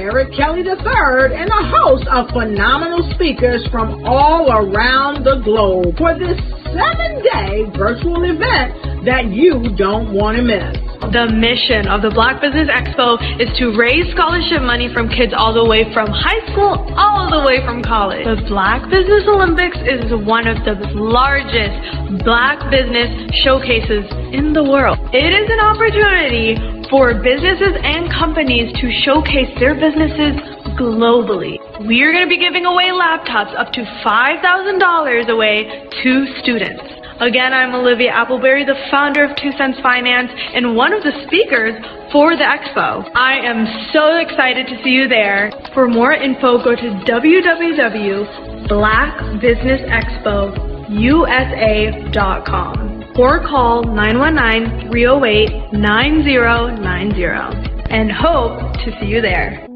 Eric Kelly III and a host of phenomenal speakers from all around the globe for this 7-day virtual event that you don't want to miss. The mission of the Black Business Expo is to raise scholarship money from kids all the way from high school, all the way from college. The Black Business Olympics is one of the largest Black business showcases in the world. It is an opportunity for businesses and companies to showcase their businesses globally. We are going to be giving away laptops up to $5,000 away to students. Again, I'm Olivia Appleberry, the founder of 2 Cents Finance and one of the speakers for the expo. I am so excited to see you there. For more info, go to www.blackbusinessexpousa.com or call 919-308-9090 and hope to see you there.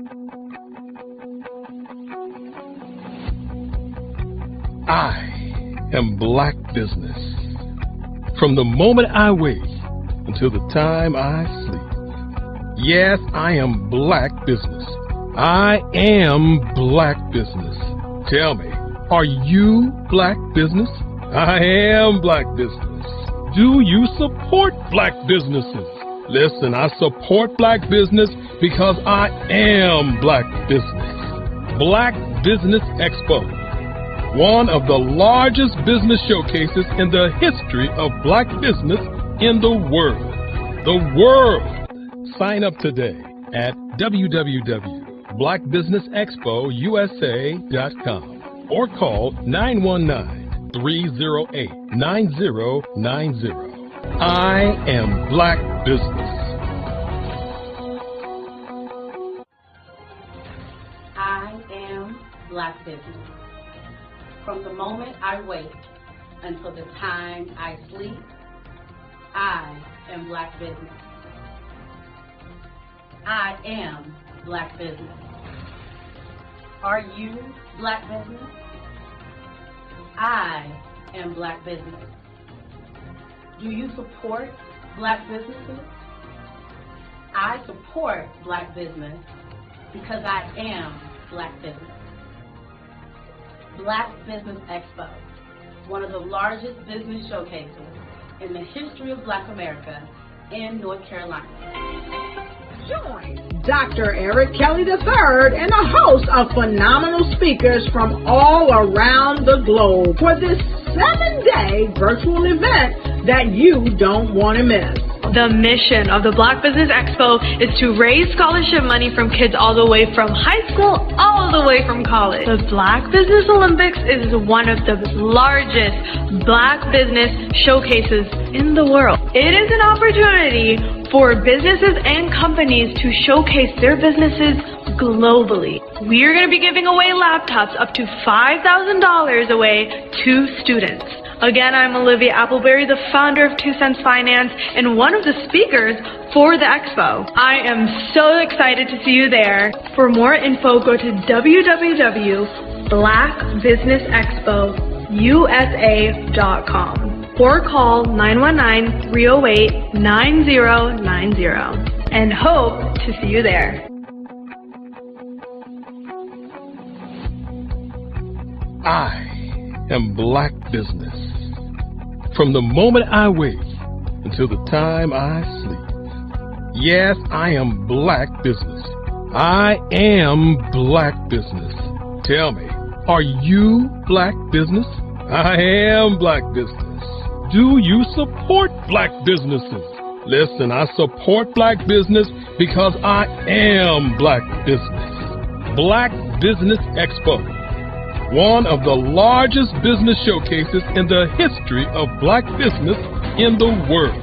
I am Black Business. From the moment I wake until the time I sleep. Yes, I am Black Business. I am Black Business. Tell me, are you Black Business? I am Black Business. Do you support Black businesses? Listen, I support Black business because I am Black Business. Black Business Expo, one of the largest business showcases in the history of Black business in the world. The world! Sign up today at www.blackbusinessexpousa.com or call 919-308-9090. I am Black Business. I am Black Business. From the moment I wake until the time I sleep, I am Black Business. I am Black Business. Are you Black Business? I am Black Business. Do you support Black businesses? I support Black business because I am Black Business. Black Business Expo, one of the largest business showcases in the history of Black America in North Carolina. Join Dr. Eric Kelly III and a host of phenomenal speakers from all around the globe for this 7-day virtual event that you don't want to miss. The mission of the Black Business Expo is to raise scholarship money from kids all the way from high school, all the way from college. The Black Business Olympics is one of the largest Black business showcases in the world. It is an opportunity for businesses and companies to showcase their businesses globally. We are going to be giving away laptops up to $5,000 away to students. Again, I'm Olivia Appleberry, the founder of 2 Cents Finance and one of the speakers for the expo. I am so excited to see you there. For more info, go to www.blackbusinessexpousa.com or call 919-308-9090 and hope to see you there. I am Black Business. From the moment I wake until the time I sleep. Yes, I am Black Business. I am Black Business. Tell me, are you Black Business? I am Black Business. Do you support Black businesses? Listen, I support Black business because I am Black Business. Black Business Expo, one of the largest business showcases in the history of Black business in the world.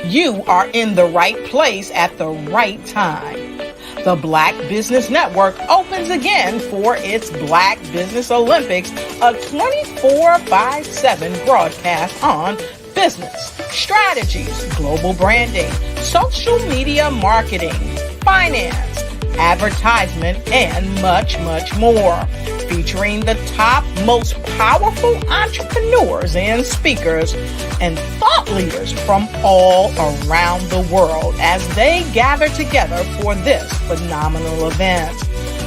You are in the right place at the right time. The Black Business Network opens again for its Black Business Olympics, a 24/7 broadcast on business, strategies, global branding, social media marketing, finance, advertisement, and much, much more. Featuring the top, most powerful entrepreneurs and speakers and thought leaders from all around the world as they gather together for this phenomenal event.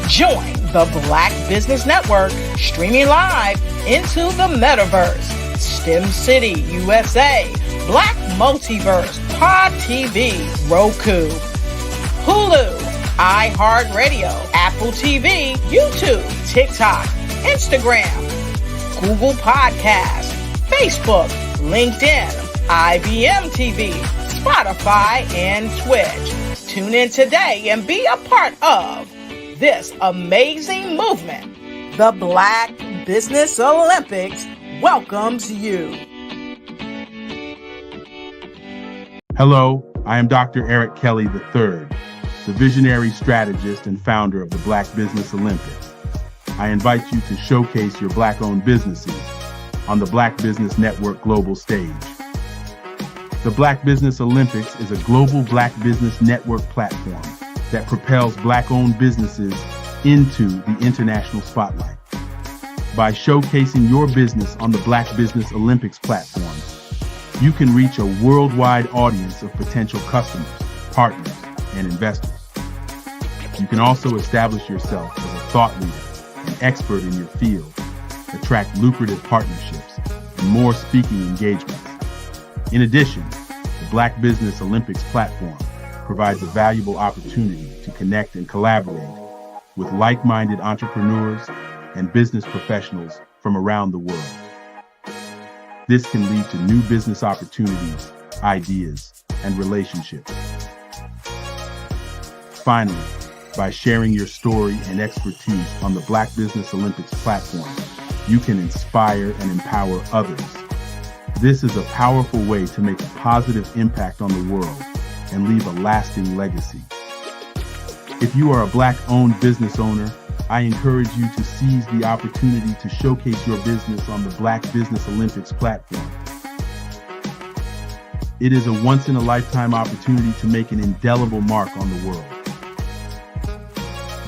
Join the Black Business Network streaming live into the metaverse, STEM City USA, Black Multiverse, Pod TV, Roku, Hulu, iHeartRadio, Apple TV, YouTube, TikTok, Instagram, Google Podcasts, Facebook, LinkedIn, IBM TV, Spotify, and Twitch. Tune in today and be a part of this amazing movement. The Black Business Olympics welcomes you. Hello, I am Dr. Eric Kelly III, the visionary strategist and founder of the Black Business Olympics. I invite you to showcase your Black-owned businesses on the Black Business Network global stage. The Black Business Olympics is a global Black Business Network platform that propels Black-owned businesses into the international spotlight. By showcasing your business on the Black Business Olympics platform, you can reach a worldwide audience of potential customers, partners, and investors. You can also establish yourself as a thought leader and expert in your field, attract lucrative partnerships, and more speaking engagements. In addition, the Black Business Olympics platform provides a valuable opportunity to connect and collaborate with like-minded entrepreneurs and business professionals from around the world. This can lead to new business opportunities, ideas, and relationships. Finally, by sharing your story and expertise on the Black Business Olympics platform, you can inspire and empower others. This is a powerful way to make a positive impact on the world and leave a lasting legacy. If you are a Black-owned business owner, I encourage you to seize the opportunity to showcase your business on the Black Business Olympics platform. It is a once-in-a-lifetime opportunity to make an indelible mark on the world.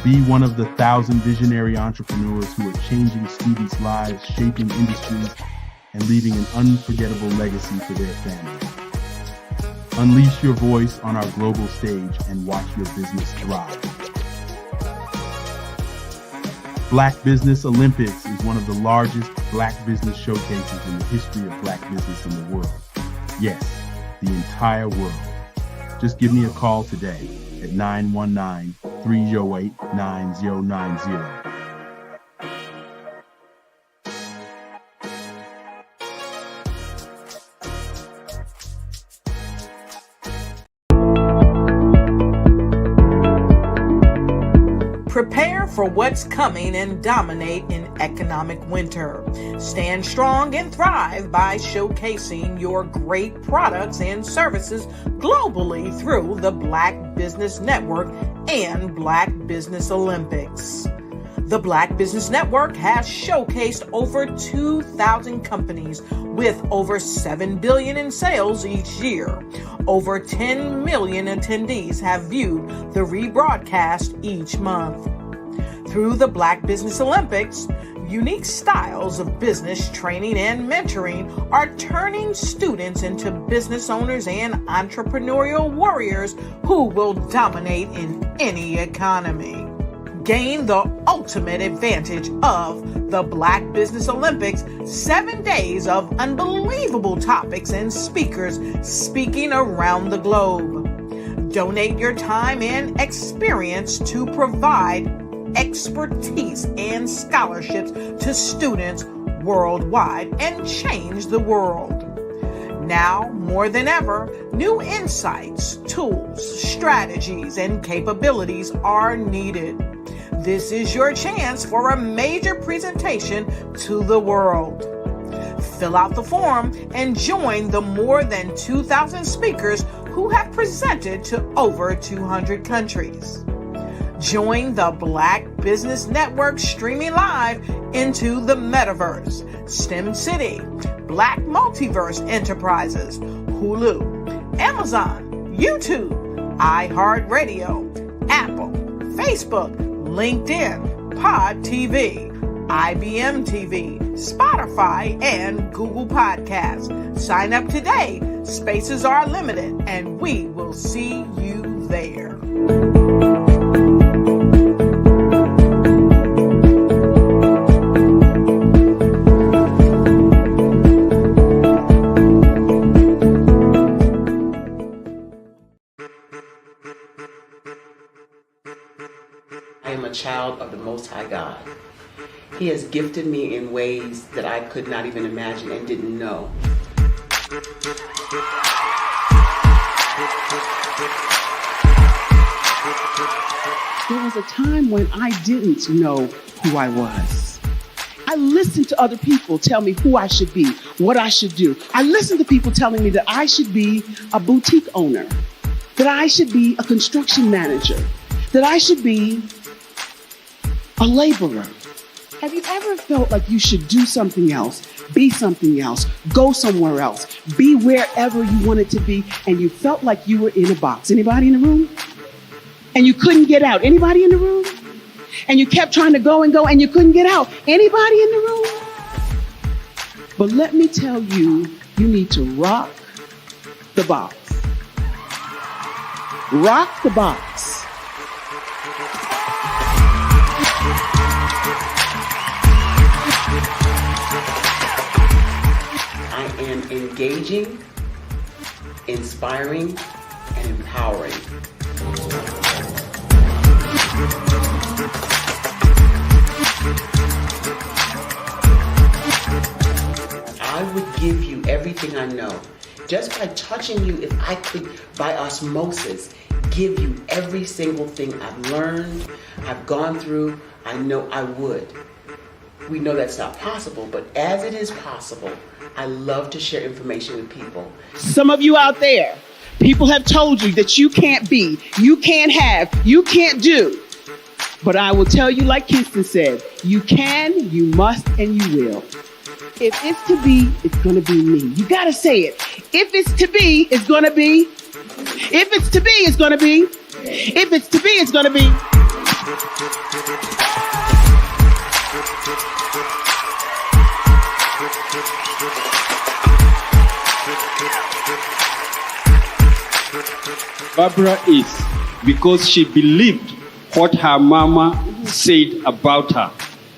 Be one of the 1,000 visionary entrepreneurs who are changing students' lives, shaping industries, and leaving an unforgettable legacy for their families. Unleash your voice on our global stage and watch your business thrive. Black Business Olympics is one of the largest Black business showcases in the history of Black business in the world. Yes, the entire world. Just give me a call today at 919-308-9090. Prepare for what's coming and dominate in economic winter. Stand strong and thrive by showcasing your great products and services globally through the Black Business Network and Black Business Olympics. The Black Business Network has showcased over 2,000 companies with over $7 billion in sales each year. Over 10 million attendees have viewed the rebroadcast each month. Through the Black Business Olympics, unique styles of business training and mentoring are turning students into business owners and entrepreneurial warriors who will dominate in any economy. Gain the ultimate advantage of the Black Business Olympics, 7 days of unbelievable topics and speakers speaking around the globe. Donate your time and experience to provide expertise and scholarships to students worldwide and change the world. Now, more than ever, new insights, tools, strategies, and capabilities are needed. This is your chance for a major presentation to the world. Fill out the form and join the more than 2,000 speakers who have presented to over 200 countries. Join the Black Business Network streaming live into the metaverse, STEM City, Black Multiverse Enterprises, Hulu, Amazon, YouTube, iHeartRadio, Apple, Facebook, LinkedIn, Pod TV, IBM TV, Spotify, and Google Podcasts. Sign up today. Spaces are limited, and we will see you there. I am a child of the Most High God. He has gifted me in ways that I could not even imagine and didn't know. There was a time when I didn't know who I was. I listened to other people tell me who I should be, what I should do. I listened to people telling me that I should be a boutique owner, that I should be a construction manager, that I should be a laborer. Have you ever felt like you should do something else, be something else, go somewhere else, be wherever you wanted to be, and you felt like you were in a box? Anybody in the room? And you couldn't get out. Anybody in the room? And you kept trying to go and you couldn't get out. Anybody in the room? But let me tell you, you need to rock the box. Rock the box. I am engaging, inspiring, and empowering. I would give you everything I know. Just by touching you, if I could, by osmosis, give you every single thing I've learned, I've gone through, I know I would. We know that's not possible, but as it is possible, I love to share information with people. Some of you out there, people have told you that you can't be, you can't have, you can't do. But I will tell you, like Kingston said, you can, you must, and you will. If it's to be, it's going to be me. You got to say it. If it's to be, it's going to be. If it's to be, it's going to be. If it's to be, it's going to be. Barbara is because she believed what her mama said about her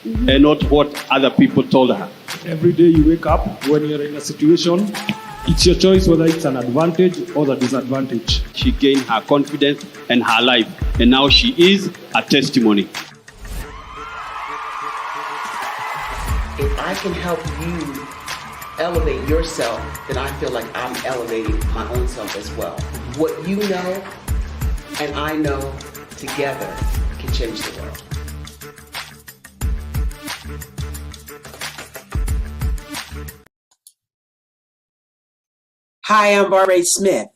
and not what other people told her. Every day you wake up, when you're in a situation, it's your choice whether it's an advantage or the disadvantage. She gained her confidence and her life, and now she is a testimony. If I can help you elevate yourself, then I feel like I'm elevating my own self as well. What you know and I know together can change the world. Hi, I'm Barbara Smith.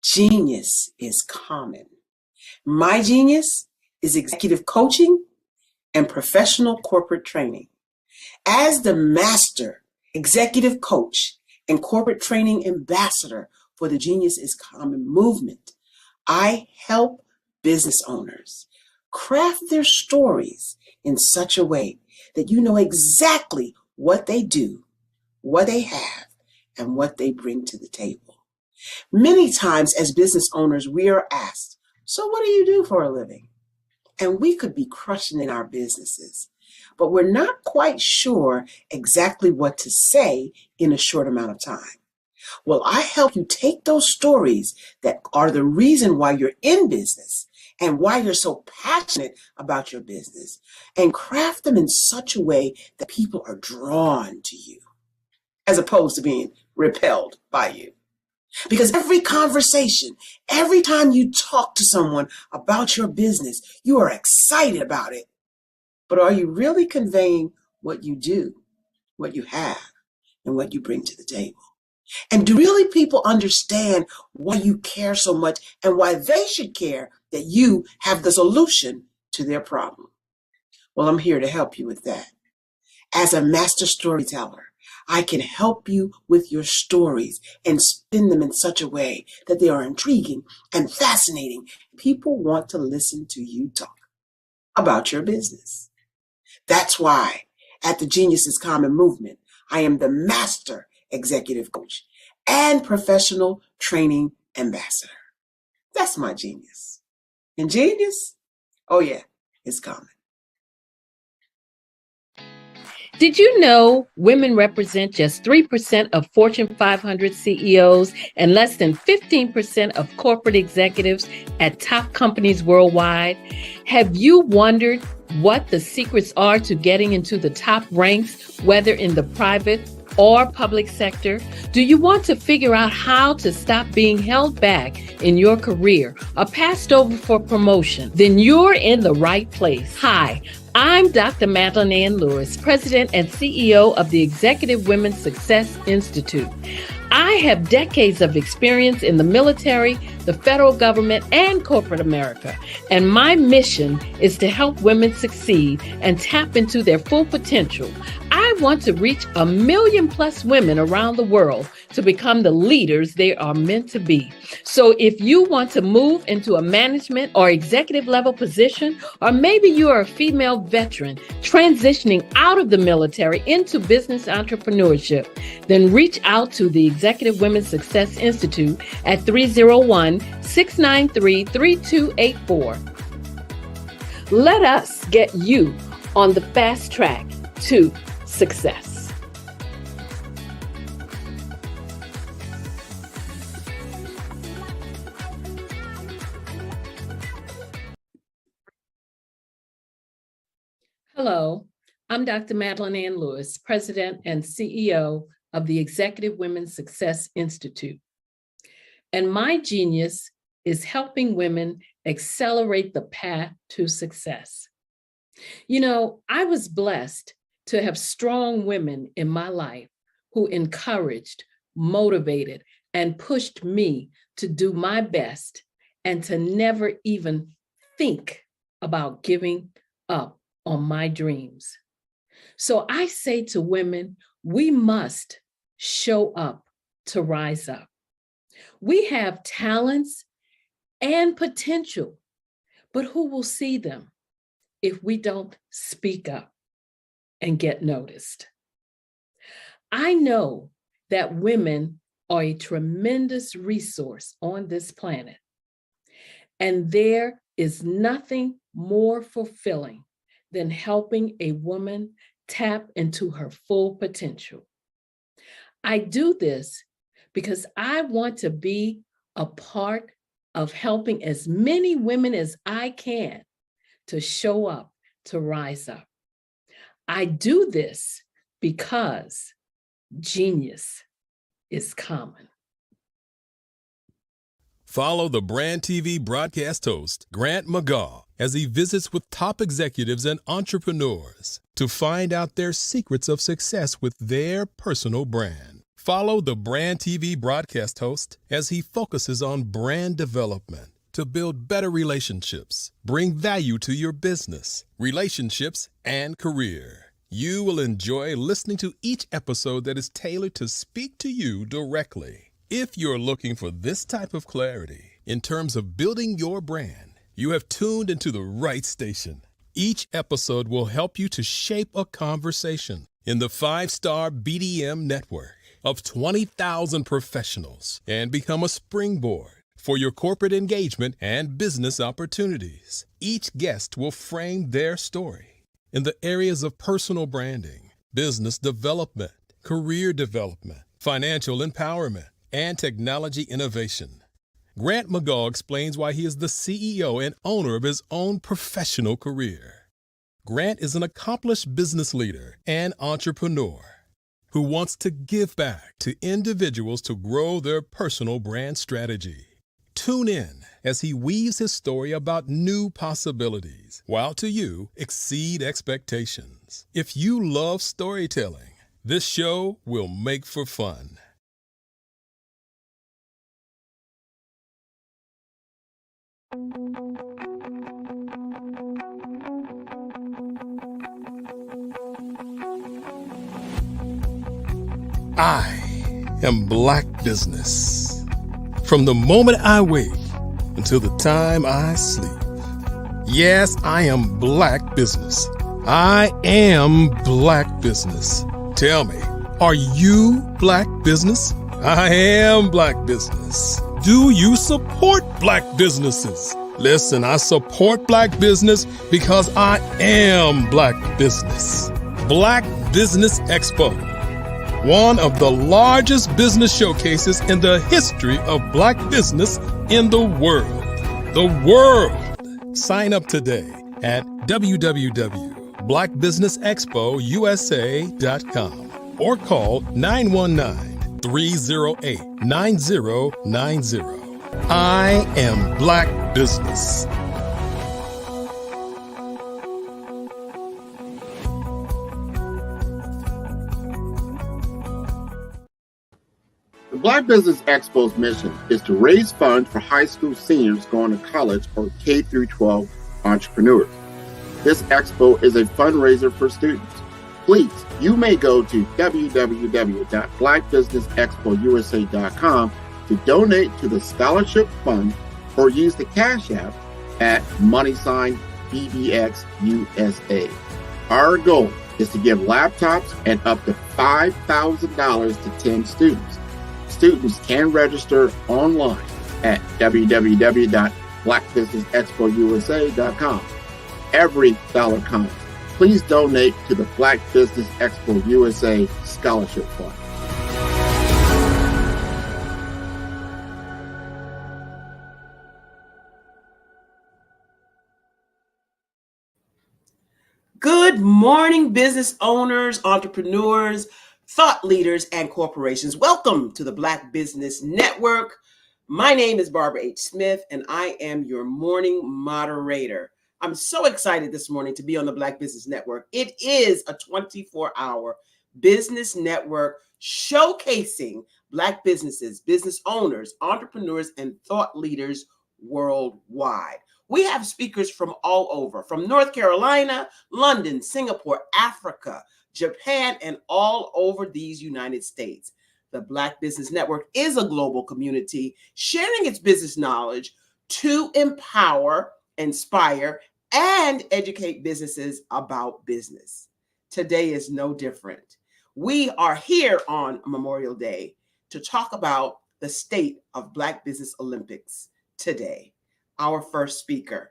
Genius is common. My genius is executive coaching and professional corporate training. As the master executive coach and corporate training ambassador for the Genius is Common movement, I help business owners craft their stories in such a way that you know exactly what they do, what they have, and what they bring to the table. Many times as business owners, we are asked, so what do you do for a living? And we could be crushing in our businesses, but we're not quite sure exactly what to say in a short amount of time. Well, I help you take those stories that are the reason why you're in business and why you're so passionate about your business and craft them in such a way that people are drawn to you as opposed to being repelled by you. Because every conversation, every time you talk to someone about your business, you are excited about it. But are you really conveying what you do, what you have, and what you bring to the table? And do really people understand why you care so much and why they should care that you have the solution to their problem? Well, I'm here to help you with that. As a master storyteller, I can help you with your stories and spin them in such a way that they are intriguing and fascinating. People want to listen to you talk about your business. That's why at the Genius is Common movement, I am the master executive coach and professional training ambassador. That's my genius. And genius? Oh yeah, it's common. Did you know women represent just 3% of Fortune 500 CEOs and less than 15% of corporate executives at top companies worldwide? Have you wondered what the secrets are to getting into the top ranks, whether in the private or public sector? Do you want to figure out how to stop being held back in your career or passed over for promotion? Then you're in the right place. Hi, I'm Dr. Madeline Ann Lewis, President and CEO of the Executive Women's Success Institute. I have decades of experience in the military, the federal government, and corporate America, and my mission is to help women succeed and tap into their full potential. I want to reach 1 million plus women around the world to become the leaders they are meant to be. So if you want to move into a management or executive level position, or maybe you are a female veteran transitioning out of the military into business entrepreneurship, then reach out to the Executive Women's Success Institute at 301-693-3284. Let us get you on the fast track to success. Hello, I'm Dr. Madeline Ann Lewis, President and CEO of the Executive Women's Success Institute. And my genius is helping women accelerate the path to success. You know, I was blessed to have strong women in my life who encouraged, motivated, and pushed me to do my best and to never even think about giving up on my dreams. So I say to women, we must show up to rise up. We have talents and potential, but who will see them if we don't speak up and get noticed? I know that women are a tremendous resource on this planet, and there is nothing more fulfilling than helping a woman tap into her full potential. I do this because I want to be a part of helping as many women as I can to show up, to rise up. I do this because genius is common. Follow the Brand TV broadcast host, Grant McGaugh, as he visits with top executives and entrepreneurs to find out their secrets of success with their personal brand. Follow the Brand TV broadcast host as he focuses on brand development to build better relationships, bring value to your business, relationships, and career. You will enjoy listening to each episode that is tailored to speak to you directly. If you're looking for this type of clarity in terms of building your brand, you have tuned into the right station. Each episode will help you to shape a conversation in the 5-star BDM network of 20,000 professionals and become a springboard for your corporate engagement and business opportunities. Each guest will frame their story in the areas of personal branding, business development, career development, financial empowerment, and technology innovation. Grant McGaugh explains why he is the CEO and owner of his own professional career. Grant is an accomplished business leader and entrepreneur who wants to give back to individuals to grow their personal brand strategy. Tune in as he weaves his story about new possibilities, while to you exceed expectations. If you love storytelling, this show will make for fun. I am Black Business. From the moment I wake until the time I sleep. Yes, I am Black Business. I am Black Business. Tell me, are you Black Business? I am Black Business. Do you support Black businesses? Listen, I support Black business because I am Black Business. Black Business Expo, one of the largest business showcases in the history of Black business in the world. The world! Sign up today at www.blackbusinessexpousa.com or call 919-308-9090. I am Black Business. The Black Business Expo's mission is to raise funds for high school seniors going to college or K-12 entrepreneurs. This expo is a fundraiser for students. Please, you may go to www.blackbusinessexpousa.com to donate to the scholarship fund or use the Cash App at $BBXUSA. Our goal is to give laptops and up to $5,000 to 10 students. Students can register online at www.blackbusinessexpousa.com. Every dollar counts. Please donate to the Black Business Expo USA Scholarship Fund. Good morning, business owners, entrepreneurs, thought leaders, and corporations. Welcome to the Black Business Network. My name is Barbara H. Smith, and I am your morning moderator. I'm so excited this morning to be on the Black Business Network. It is a 24-hour business network showcasing Black businesses, business owners, entrepreneurs, and thought leaders worldwide. We have speakers from all over, from North Carolina, London, Singapore, Africa, Japan, and all over these United States. The Black Business Network is a global community sharing its business knowledge to empower, inspire, and educate businesses about business. Today is no different. We are here on Memorial Day to talk about the state of Black Business Olympics today. Our first speaker,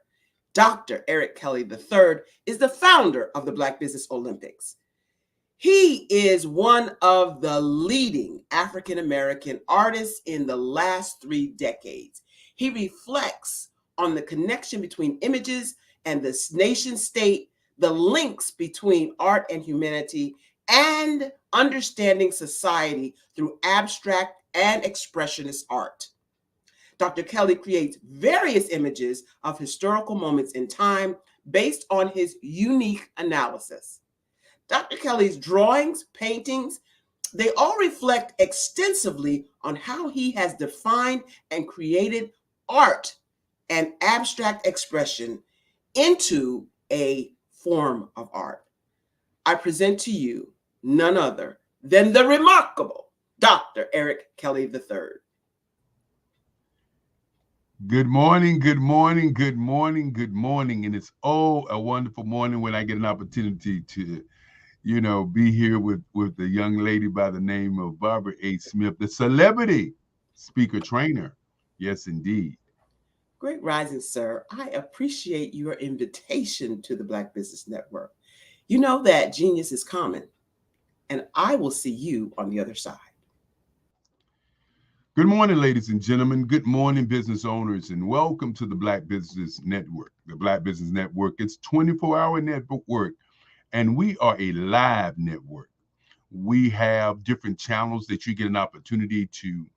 Dr. Eric Kelly III, is the founder of the Black Business Olympics. He is one of the leading African-American artists in the last 3 decades. He reflects on the connection between images and the nation state, the links between art and humanity, and understanding society through abstract and expressionist art. Dr. Kelly creates various images of historical moments in time based on his unique analysis. Dr. Kelly's drawings, paintings, they all reflect extensively on how he has defined and created art and abstract expression into a form of art. I present to you none other than the remarkable Dr. Eric Kelly III. Good morning, good morning, good morning, good morning. And it's a wonderful morning when I get an opportunity to, be here with a young lady by the name of Barbara H. Smith, the celebrity speaker trainer. Yes, indeed. Great rising, sir. I appreciate your invitation to the Black Business Network. You know that genius is common, and I will see you on the other side. Good morning, ladies and gentlemen. Good morning, business owners, and welcome to the Black Business Network. The Black Business Network is 24-hour network, and we are a live network. We have different channels that you get an opportunity to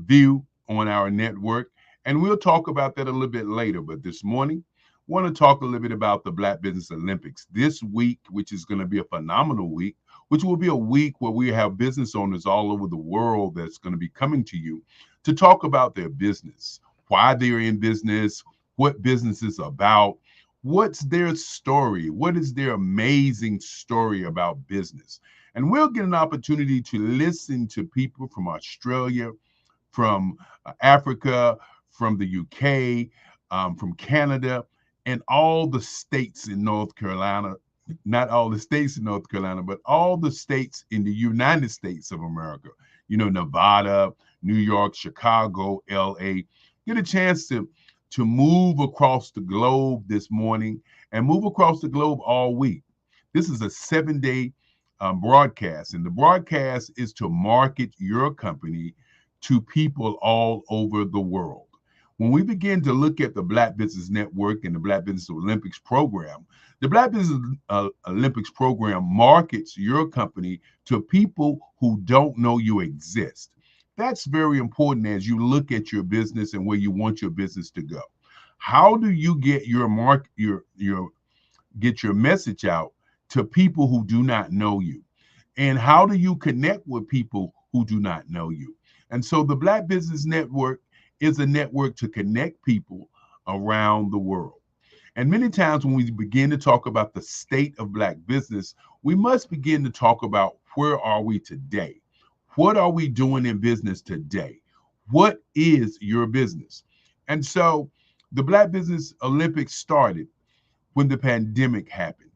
view on our network, and we'll talk about that a little bit later. But this morning, I want to talk a little bit about the Black Business Olympics this week, which is going to be a phenomenal week, which will be a week where we have business owners all over the world that's going to be coming to you to talk about their business, why they're in business, what business is about, What's their story? What is their amazing story about business? And we'll get an opportunity to listen to people from Australia, from Africa, from the UK, from Canada, and all the states in North Carolina. Not all the states in North Carolina, but all the states in the United States of America. You know, Nevada, New York, Chicago, LA. Get a chance to move across the globe this morning and move across the globe all week. This is a 7-day broadcast, and the broadcast is to market your company to people all over the world. When we begin to look at the Black Business Network and the Black Business Olympics program, the Black Business Olympics program markets your company to people who don't know you exist. That's very important as you look at your business and where you want your business to go. How do you get your message out to people who do not know you? And how do you connect with people who do not know you? And so the Black Business Network is a network to connect people around the world. And many times when we begin to talk about the state of Black business, we must begin to talk about where are we today? What are we doing in business today? What is your business? And so the Black Business Olympics started when the pandemic happened.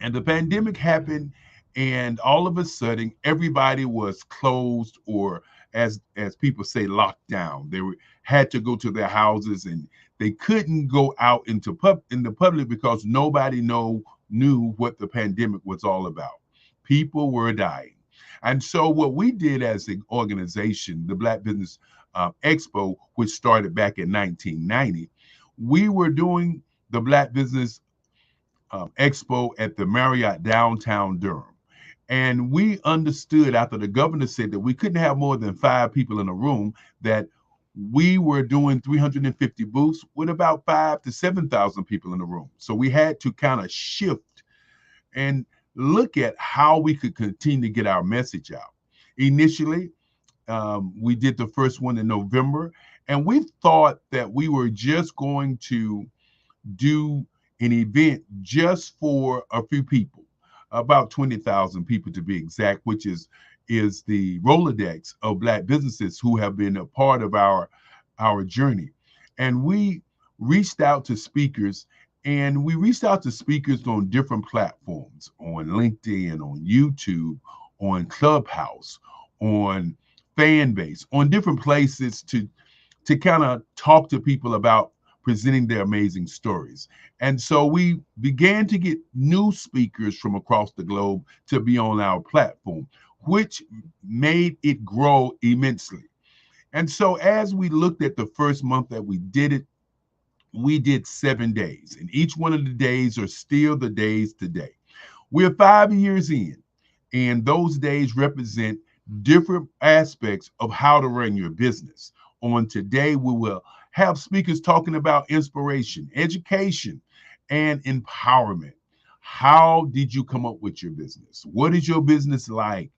And the pandemic happened, and all of a sudden, everybody was closed, or as people say, locked down. They had to go to their houses, and they couldn't go out in the public because nobody knew what the pandemic was all about. People were dying. And so what we did as an organization, the Black Business Expo, which started back in 1990, we were doing the Black Business Expo at the Marriott downtown Durham. And we understood after the governor said that we couldn't have more than 5 people in a room, that we were doing 350 booths with about 5,000 to 7,000 people in the room. So we had to kind of shift and look at how we could continue to get our message out. Initially, we did the first one in November, and we thought that we were just going to do an event just for a few people, about 20,000 people to be exact, which is the Rolodex of Black businesses who have been a part of our journey. And we reached out to speakers, and we reached out to speakers on different platforms, on LinkedIn, on YouTube, on Clubhouse, on Fanbase, on different places to kind of talk to people about presenting their amazing stories. And so we began to get new speakers from across the globe to be on our platform, which made it grow immensely. And so as we looked at the first month that we did it, we did 7 days, and each one of the days are still the days today. We're 5 years in, and those days represent different aspects of how to run your business. On today, we will have speakers talking about inspiration, education, and empowerment. How did you come up with your business? What is your business like?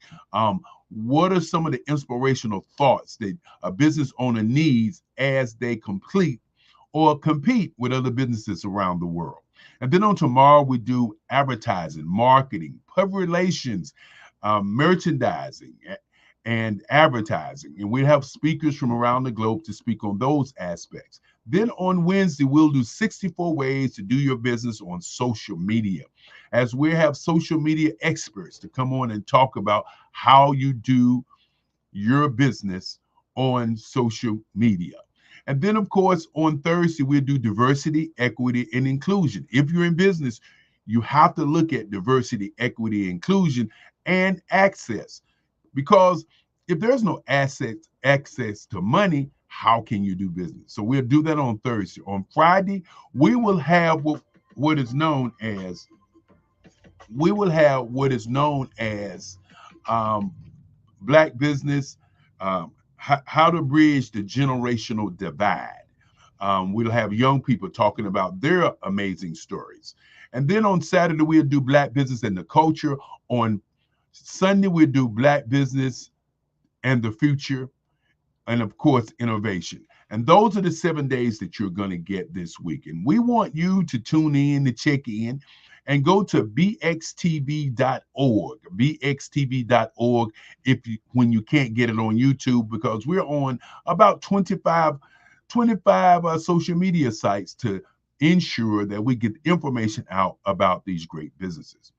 What are some of the inspirational thoughts that a business owner needs as they complete or compete with other businesses around the world? And then on tomorrow, we do advertising, marketing, public relations, merchandising, and advertising. And we have speakers from around the globe to speak on those aspects. Then on Wednesday, we'll do 64 ways to do your business on social media, as we have social media experts to come on and talk about how you do your business on social media. And then, of course, on Thursday, we'll do diversity, equity, and inclusion. If you're in business, you have to look at diversity, equity, inclusion, and access. Because if there's no access to money, how can you do business? So we'll do that on Thursday. On Friday, we will have what is known as Black business, how to bridge the generational divide. We'll have young people talking about their amazing stories. And then on Saturday, we'll do Black business and the culture. On Sunday, we'll do Black business and the future, and of course, innovation. And those are the 7 days that you're going to get this week. And we want you to tune in, to check in, and go to bxtv.org, bxtv.org when you can't get it on YouTube, because we're on about 25 social media sites to ensure that we get information out about these great businesses.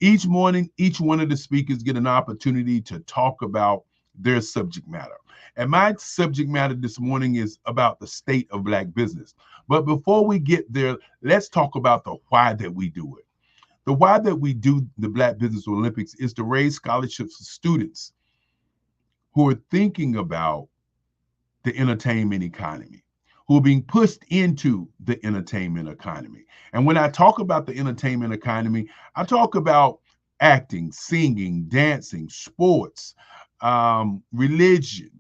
Each morning, each one of the speakers get an opportunity to talk about their subject matter. And my subject matter this morning is about the state of Black business. But before we get there, let's talk about the why that we do it. The why that we do the Black Business Olympics is to raise scholarships for students who are thinking about the entertainment economy, who are being pushed into the entertainment economy. And when I talk about the entertainment economy, I talk about acting, singing, dancing, sports, religion,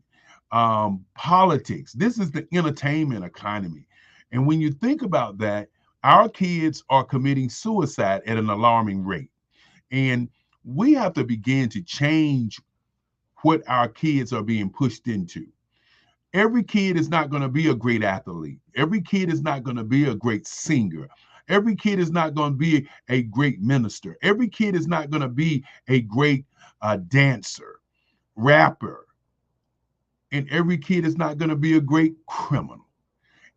politics. This is the entertainment economy. And when you think about that, our kids are committing suicide at an alarming rate. And we have to begin to change what our kids are being pushed into. Every kid is not going to be a great athlete. Every kid is not going to be a great singer. Every kid is not going to be a great minister. Every kid is not going to be a great dancer, rapper. And every kid is not going to be a great criminal.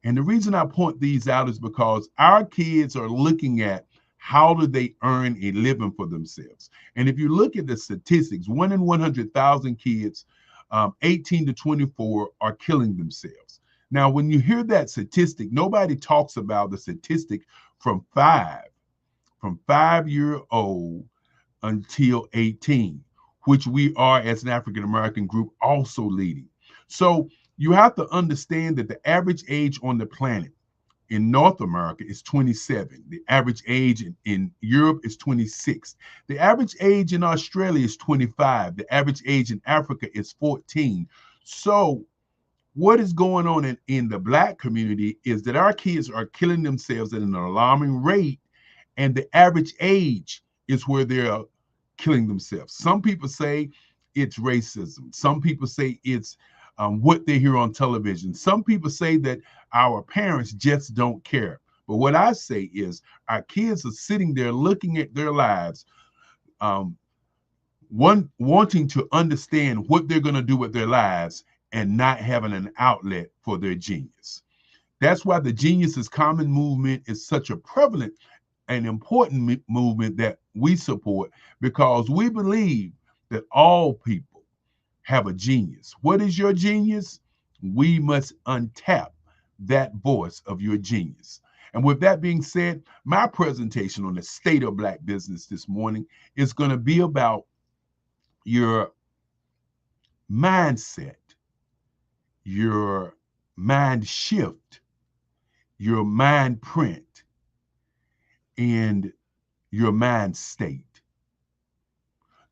And the reason I point these out is because our kids are looking at how do they earn a living for themselves. And if you look at the statistics, 1 in 100,000 kids, 18 to 24, are killing themselves. Now, when you hear that statistic, nobody talks about the statistic from 5-year-old until 18, which we are, as an African-American group, also leading. So you have to understand that the average age on the planet in North America is 27. The average age in Europe is 26. The average age in Australia is 25. The average age in Africa is 14. So what is going on in the Black community is that our kids are killing themselves at an alarming rate, and the average age is where they're killing themselves. Some people say it's racism. Some people say it's what they hear on television. Some people say that our parents just don't care. But what I say is our kids are sitting there looking at their lives, wanting to understand what they're going to do with their lives and not having an outlet for their genius. That's why the Genius is Common movement is such a prevalent and important movement that we support, because we believe that all people have a genius. What is your genius? We must untap that voice of your genius. And with that being said, my presentation on the state of Black business this morning is going to be about your mindset, your mind shift, your mind print, and your mind state.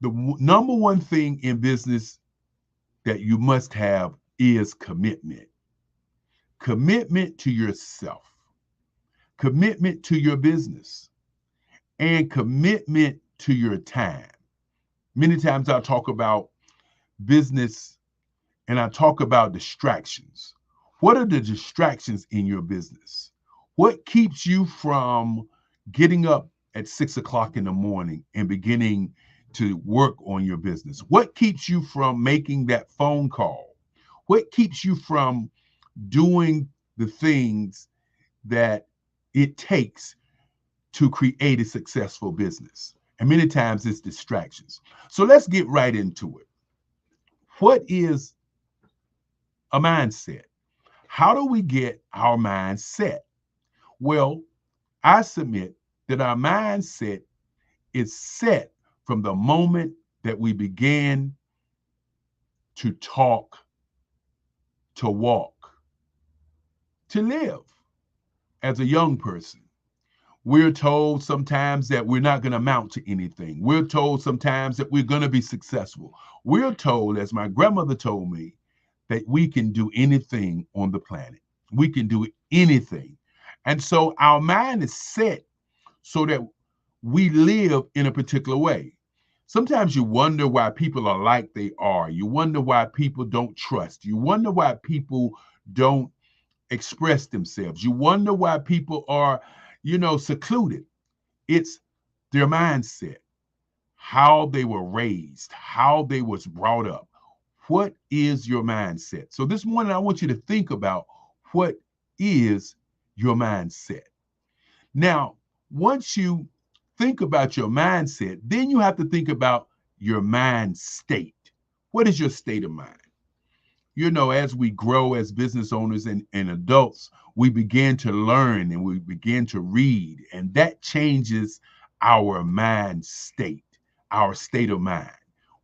The number one thing in business that you must have is commitment. Commitment to yourself, commitment to your business, and commitment to your time. Many times I talk about business and I talk about distractions. What are the distractions in your business? What keeps you from getting up at 6 o'clock in the morning and beginning to work on your business? What keeps you from making that phone call? What keeps you from doing the things that it takes to create a successful business? And many times it's distractions. So let's get right into it. What is a mindset? How do we get our mindset? Well, I submit that our mindset is set from the moment that we began to talk, to walk, to live as a young person. We're told sometimes that we're not going to amount to anything. We're told sometimes that we're going to be successful. We're told, as my grandmother told me, that we can do anything on the planet. We can do anything. And so our mind is set so that we live in a particular way. Sometimes you wonder why people are like they are. You wonder why people don't trust. You wonder why people don't express themselves. You wonder why people are, secluded. It's their mindset, how they were raised, how they was brought up. What is your mindset? So this morning, I want you to think about what is your mindset. Now, once you think about your mindset, then you have to think about your mind state. What is your state of mind? As we grow as business owners and adults, we begin to learn and we begin to read, and that changes our mind state, our state of mind.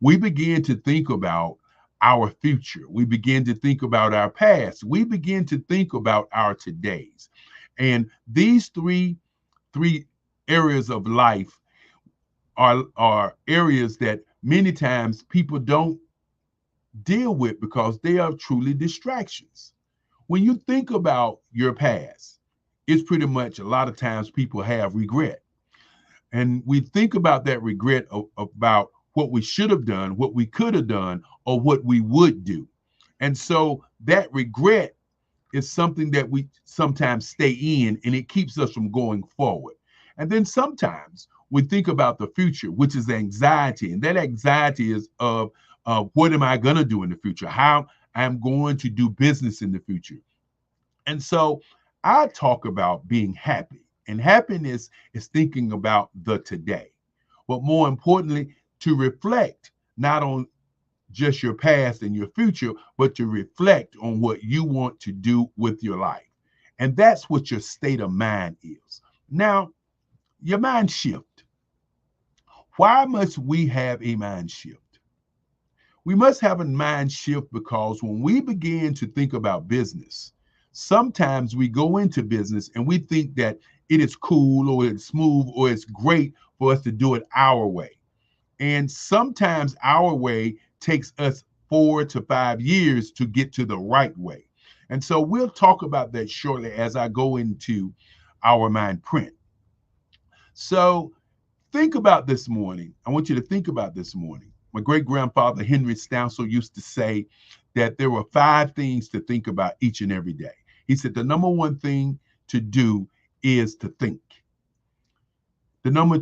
We begin to think about our future. We begin to think about our past. We begin to think about our todays. And these three areas of life are areas that many times people don't deal with because they are truly distractions. When you think about your past, it's pretty much a lot of times people have regret. And we think about that regret about what we should have done, what we could have done, or what we would do. And so that regret is something that we sometimes stay in, and it keeps us from going forward. And then sometimes we think about the future, which is anxiety. And that anxiety is of what am I going to do in the future? How I'm going to do business in the future. And so I talk about being happy. And happiness is thinking about the today. But more importantly, to reflect not on just your past and your future, but to reflect on what you want to do with your life. And that's what your state of mind is. Now, your mind shift. Why must we have a mind shift? We must have a mind shift because when we begin to think about business, sometimes we go into business and we think that it is cool or it's smooth or it's great for us to do it our way. And sometimes our way takes us 4 to 5 years to get to the right way. And so we'll talk about that shortly as I go into our mind print. So think about this morning. I want you to think about this morning. My great-grandfather, Henry Stounsel, used to say that there were 5 things to think about each and every day. He said the number one thing to do is to think. The number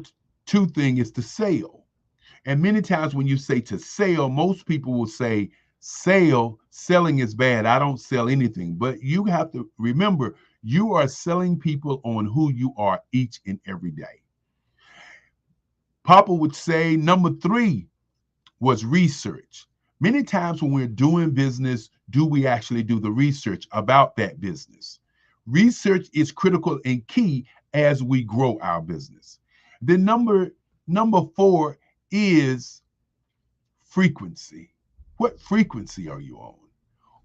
2 thing is to sell. And many times when you say to sell, most people will say, selling is bad. I don't sell anything. But you have to remember, you are selling people on who you are each and every day. Papa would say number 3 was research. Many times when we're doing business, do we actually do the research about that business? Research is critical and key as we grow our business. Then number 4 is frequency. What frequency are you on?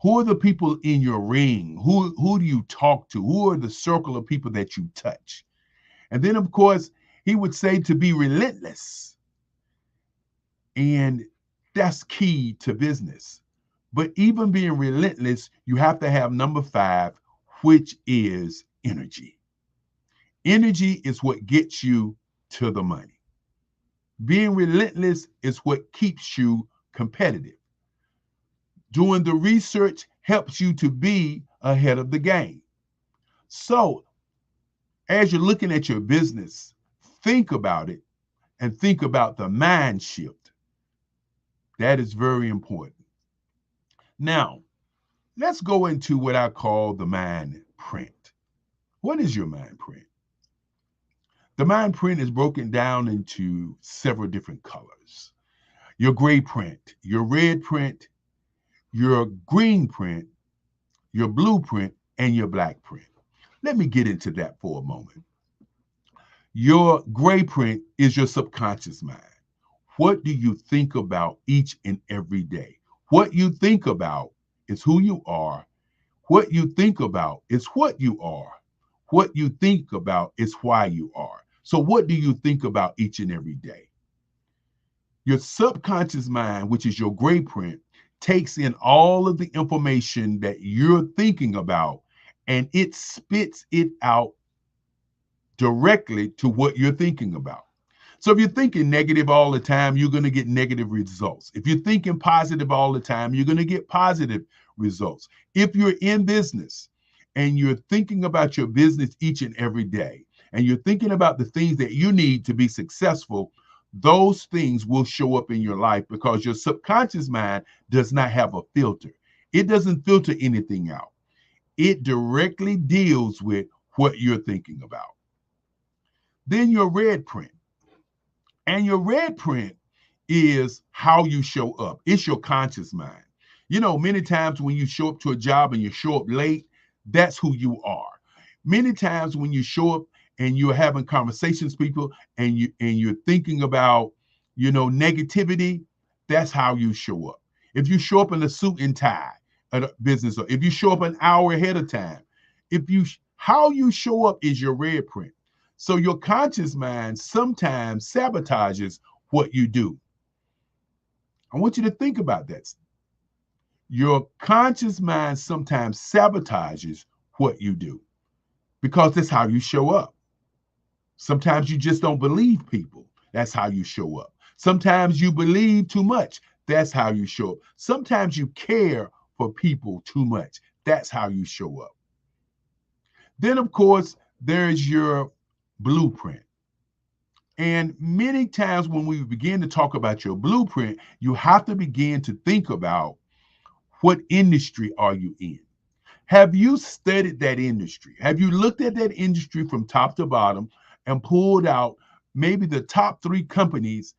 Who are the people in your ring? Who do you talk to? Who are the circle of people that you touch? And then, of course, he would say to be relentless. And that's key to business. But even being relentless, you have to have number 5, which is energy. Energy is what gets you to the money. Being relentless is what keeps you competitive. Doing the research helps you to be ahead of the game. So, as you're looking at your business, think about it and think about the mind shift. That is very important. Now, let's go into what I call the mind print. What is your mind print? The mind print is broken down into several different colors. Your gray print, your red print, your green print, your blue print, and your black print. Let me get into that for a moment. Your gray print is your subconscious mind. What do you think about each and every day? What you think about is who you are. What you think about is what you are. What you think about is why you are. So what do you think about each and every day? Your subconscious mind, which is your gray print, takes in all of the information that you're thinking about, and it spits it out directly to what you're thinking about. So if you're thinking negative all the time, you're going to get negative results. If you're thinking positive all the time, you're going to get positive results. If you're in business and you're thinking about your business each and every day, and you're thinking about the things that you need to be successful, those things will show up in your life because your subconscious mind does not have a filter. It doesn't filter anything out. It directly deals with what you're thinking about. Then your red print. And your red print is how you show up. It's your conscious mind. You know, many times when you show up to a job and you show up late, that's who you are. Many times when you show up and you're having conversations with people and you're thinking about, negativity, that's how you show up. If you show up in a suit and tie at a business, or if you show up an hour ahead of time, how you show up is your red print. So your conscious mind sometimes sabotages what you do. I want you to think about that. Your conscious mind sometimes sabotages what you do because that's how you show up. Sometimes you just don't believe people. That's how you show up. Sometimes you believe too much. That's how you show up. Sometimes you care for people too much. That's how you show up. Then, of course, there's your blueprint. And many times when we begin to talk about your blueprint, you have to begin to think about what industry are you in? Have you studied that industry? Have you looked at that industry from top to bottom and pulled out maybe the top 3 companies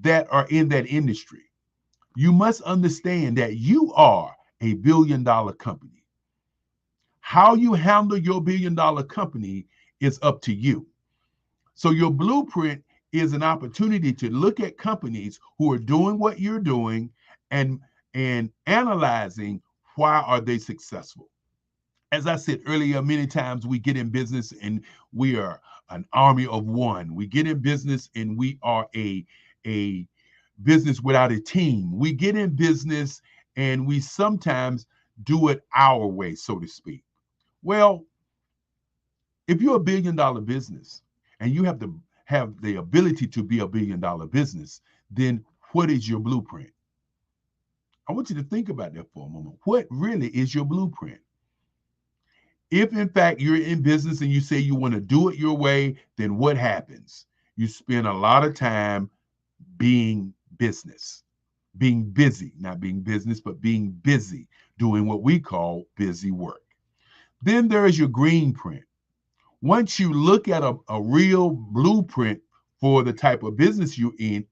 that are in that industry? You must understand that you are a $1 billion company. How you handle your $1 billion company is up to you. So your blueprint is an opportunity to look at companies who are doing what you're doing and analyzing why are they successful. As I said earlier, many times we get in business and we are an army of one. We get in business and we are a business without a team. We get in business and we sometimes do it our way, so to speak. Well, if you're a $1 billion business and you have the ability to be a $1 billion business, then what is your blueprint? I want you to think about that for a moment. What really is your blueprint? If in fact you're in business and you say you want to do it your way, then what happens? You spend a lot of time being business, being busy, not being business, but being busy, doing what we call busy work. Then there is your green print. Once you look at a real blueprint for the type of business you're in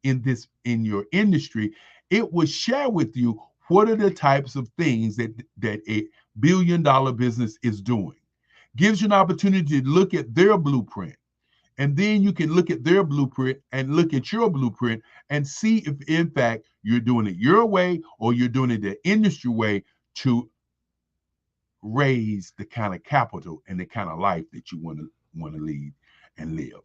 your industry, it will share with you what are the types of things that a $1 billion business is doing. Gives you an opportunity to look at their blueprint. And then you can look at their blueprint and look at your blueprint and see if in fact you're doing it your way or you're doing it the industry way to raise the kind of capital and the kind of life that you want to lead and live.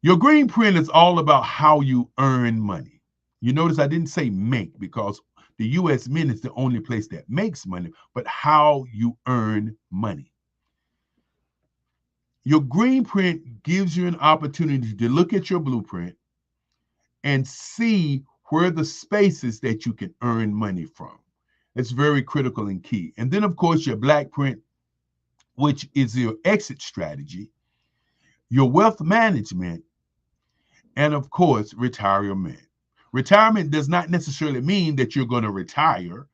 Your green print is all about how you earn money. You notice I didn't say make because the U.S. Mint is the only place that makes money, but how you earn money. Your green print gives you an opportunity to look at your blueprint and see where the spaces that you can earn money from. It's very critical and key. And then, of course, your black print, which is your exit strategy, your wealth management, and, of course, retirement. Retirement does not necessarily mean that you're going to retire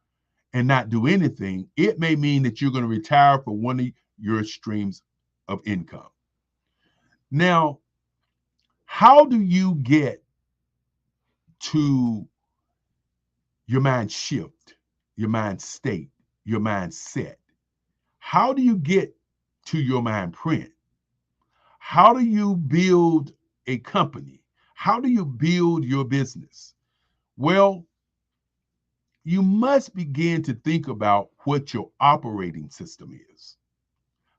and not do anything. It may mean that you're going to retire for one of your streams of income. Now, how do you get to your mind shift, your mind state, your mindset? How do you get to your mind print? How do you build a company? How do you build your business? Well, you must begin to think about what your operating system is.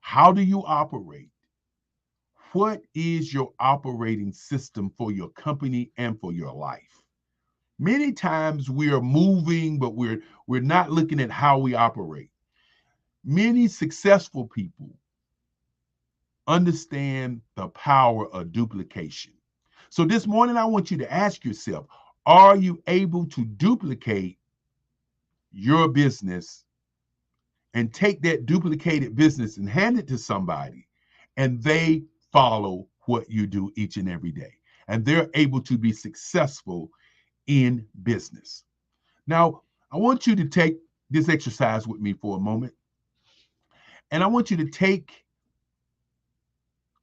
How do you operate? What is your operating system for your company and for your life? Many times we are moving, but we're not looking at how we operate. Many successful people understand the power of duplication. So this morning, I want you to ask yourself, are you able to duplicate your business and take that duplicated business and hand it to somebody, and they follow what you do each and every day. And they're able to be successful in business. Now, I want you to take this exercise with me for a moment. And I want you to take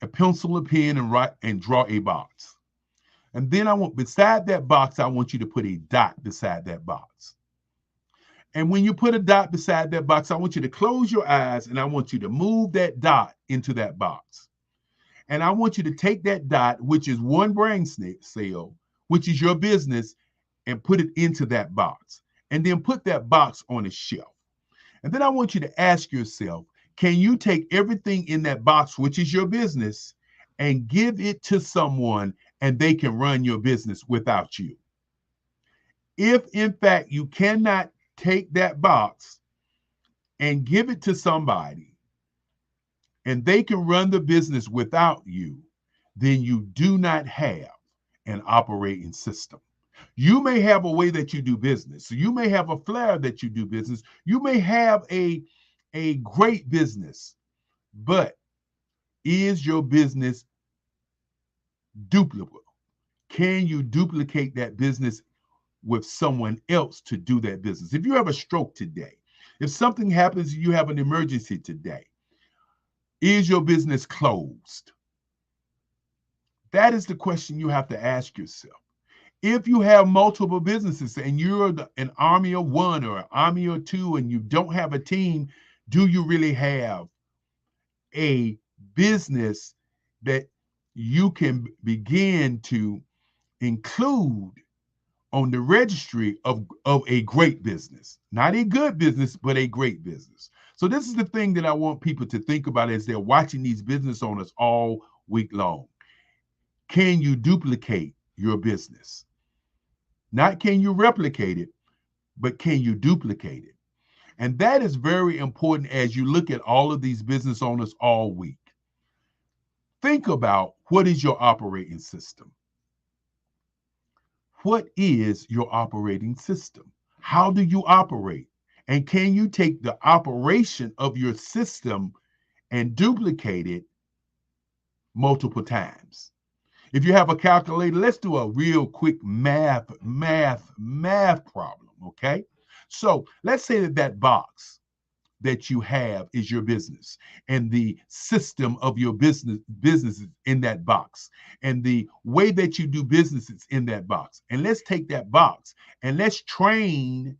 a pencil, a pen, and write and draw a box. And then beside that box, I want you to put a dot beside that box. And when you put a dot beside that box, I want you to close your eyes and I want you to move that dot into that box. And I want you to take that dot, which is one brain cell, which is your business, and put it into that box. And then put that box on a shelf. And then I want you to ask yourself, can you take everything in that box, which is your business, and give it to someone and they can run your business without you? If in fact you cannot take that box and give it to somebody and they can run the business without you, then you do not have an operating system. You may have a way that you do business. So you may have a flair that you do business. You may have a great business, but is your business duplicable? Can you duplicate that business with someone else to do that business? If you have a stroke today, if something happens, you have an emergency today, is your business closed? That is the question you have to ask yourself. If you have multiple businesses and you're an army of one or an army of two and you don't have a team, do you really have a business that you can begin to include on the registry of a great business? Not a good business, but a great business. So this is the thing that I want people to think about as they're watching these business owners all week long. Can you duplicate your business? Not can you replicate it, but can you duplicate it? And that is very important as you look at all of these business owners all week. Think about, what is your operating system? What is your operating system? How do you operate? And can you take the operation of your system and duplicate it multiple times? If you have a calculator, let's do a real quick math problem, okay? So let's say that box that you have is your business, and the system of your business is in that box, and the way that you do business is in that box. And let's take that box and let's train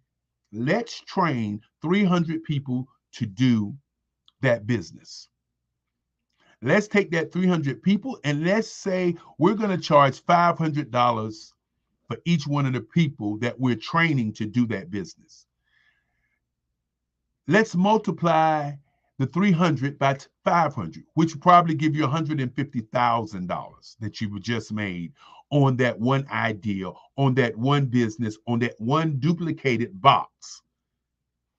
300 people to do that business. Let's take that 300 people and let's say we're going to charge $500 for each one of the people that we're training to do that business. Let's multiply the 300 by 500, which will probably give you $150,000 that you just made on that one idea, on that one business, on that one duplicated box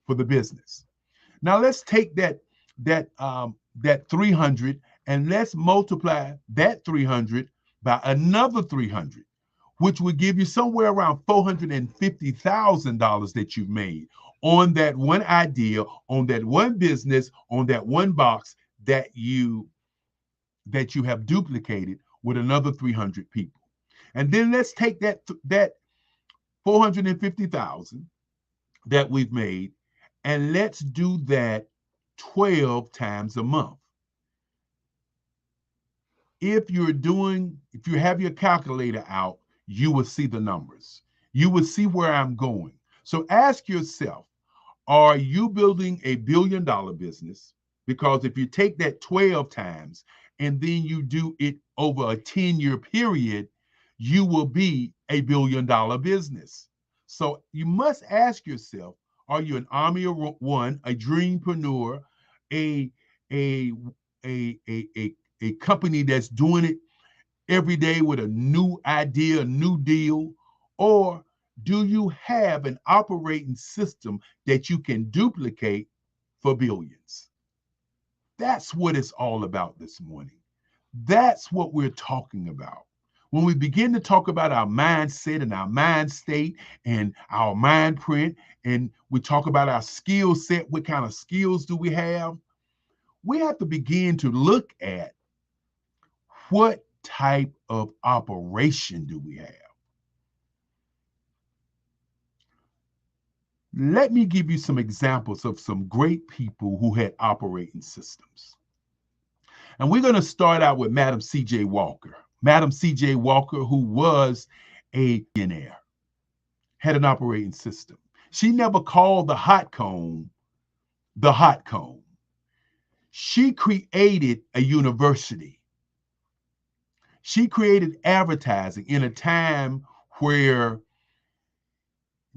for the business. Now let's take that 300 and let's multiply that 300 by another 300, which would give you somewhere around $450,000 that you've made on that one idea, on that one business, on that one box that you have duplicated with another 300 people. And then let's take that $450,000 that we've made and let's do that 12 times a month. If you have your calculator out, you will see the numbers. You will see where I'm going. So ask yourself, are you building a $1 billion business? Because if you take that 12 times and then you do it over a 10-year period, you will be a $1 billion business. So you must ask yourself, are you an army of one, a dreampreneur, a company that's doing it every day with a new idea, a new deal? Or do you have an operating system that you can duplicate for billions? That's what it's all about this morning. That's what we're talking about. when we begin to talk about our mindset and our mind state and our mind print, and we talk about our skill set, what kind of skills do we have to begin to look at what type of operation do we have. Let me give you some examples of some great people who had operating systems. And we're going to start out with Madam C.J. Walker. Madam C.J. Walker, who was a billionaire, had an operating system. She never called the hot comb the hot comb. She created a university. She created advertising in a time where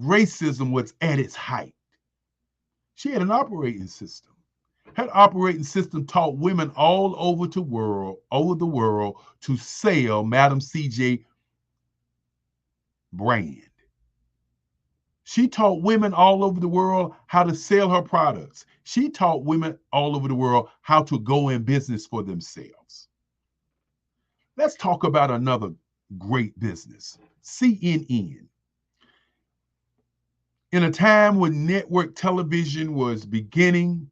racism was at its height. She had an operating system. Her operating system taught women all over the world to sell Madam CJ brand. She taught women all over the world how to sell her products. She taught women all over the world how to go in business for themselves. Let's talk about another great business, CNN. In a time when network television was beginning,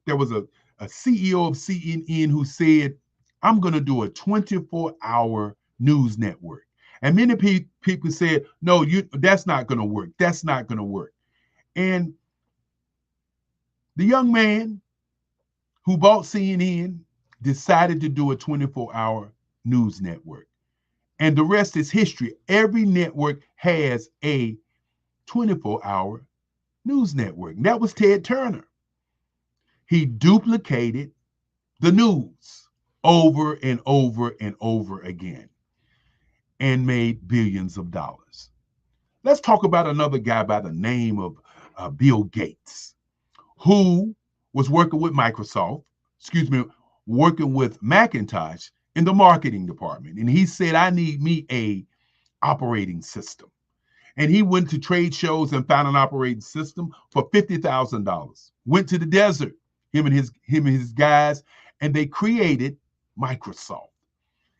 there was a CEO of CNN who said, I'm going to do a 24-hour news network. And many people said, no, that's not going to work. That's not going to work. And the young man who bought CNN decided to do a 24-hour news network. And the rest is history. Every network has a 24-hour news network. And that was Ted Turner. He duplicated the news over and over and over again and made billions of dollars. Let's talk about another guy by the name of Bill Gates, who was working with working with Macintosh in the marketing department. And he said, I need me a operating system. And he went to trade shows and found an operating system for $50,000. Went to the desert, him and his guys, and they created Microsoft.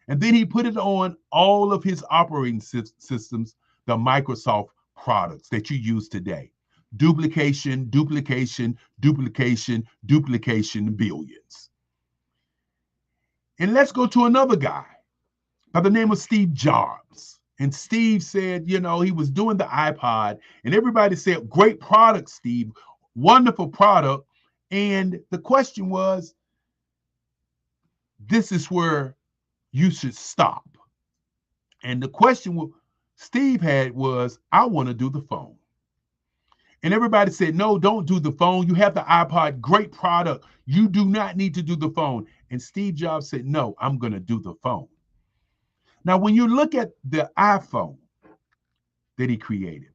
And then he put it on all of his operating systems, the Microsoft products that you use today. Duplication, duplication, duplication, duplication, billions. And let's go to another guy by the name of Steve Jobs. And Steve said, he was doing the iPod, and everybody said, great product, Steve, wonderful product. And the question was, this is where you should stop. And the question Steve had was, I want to do the phone. And everybody said, no, don't do the phone. You have the iPod, great product. You do not need to do the phone. And Steve Jobs said, no, I'm going to do the phone. Now, when you look at the iPhone that he created,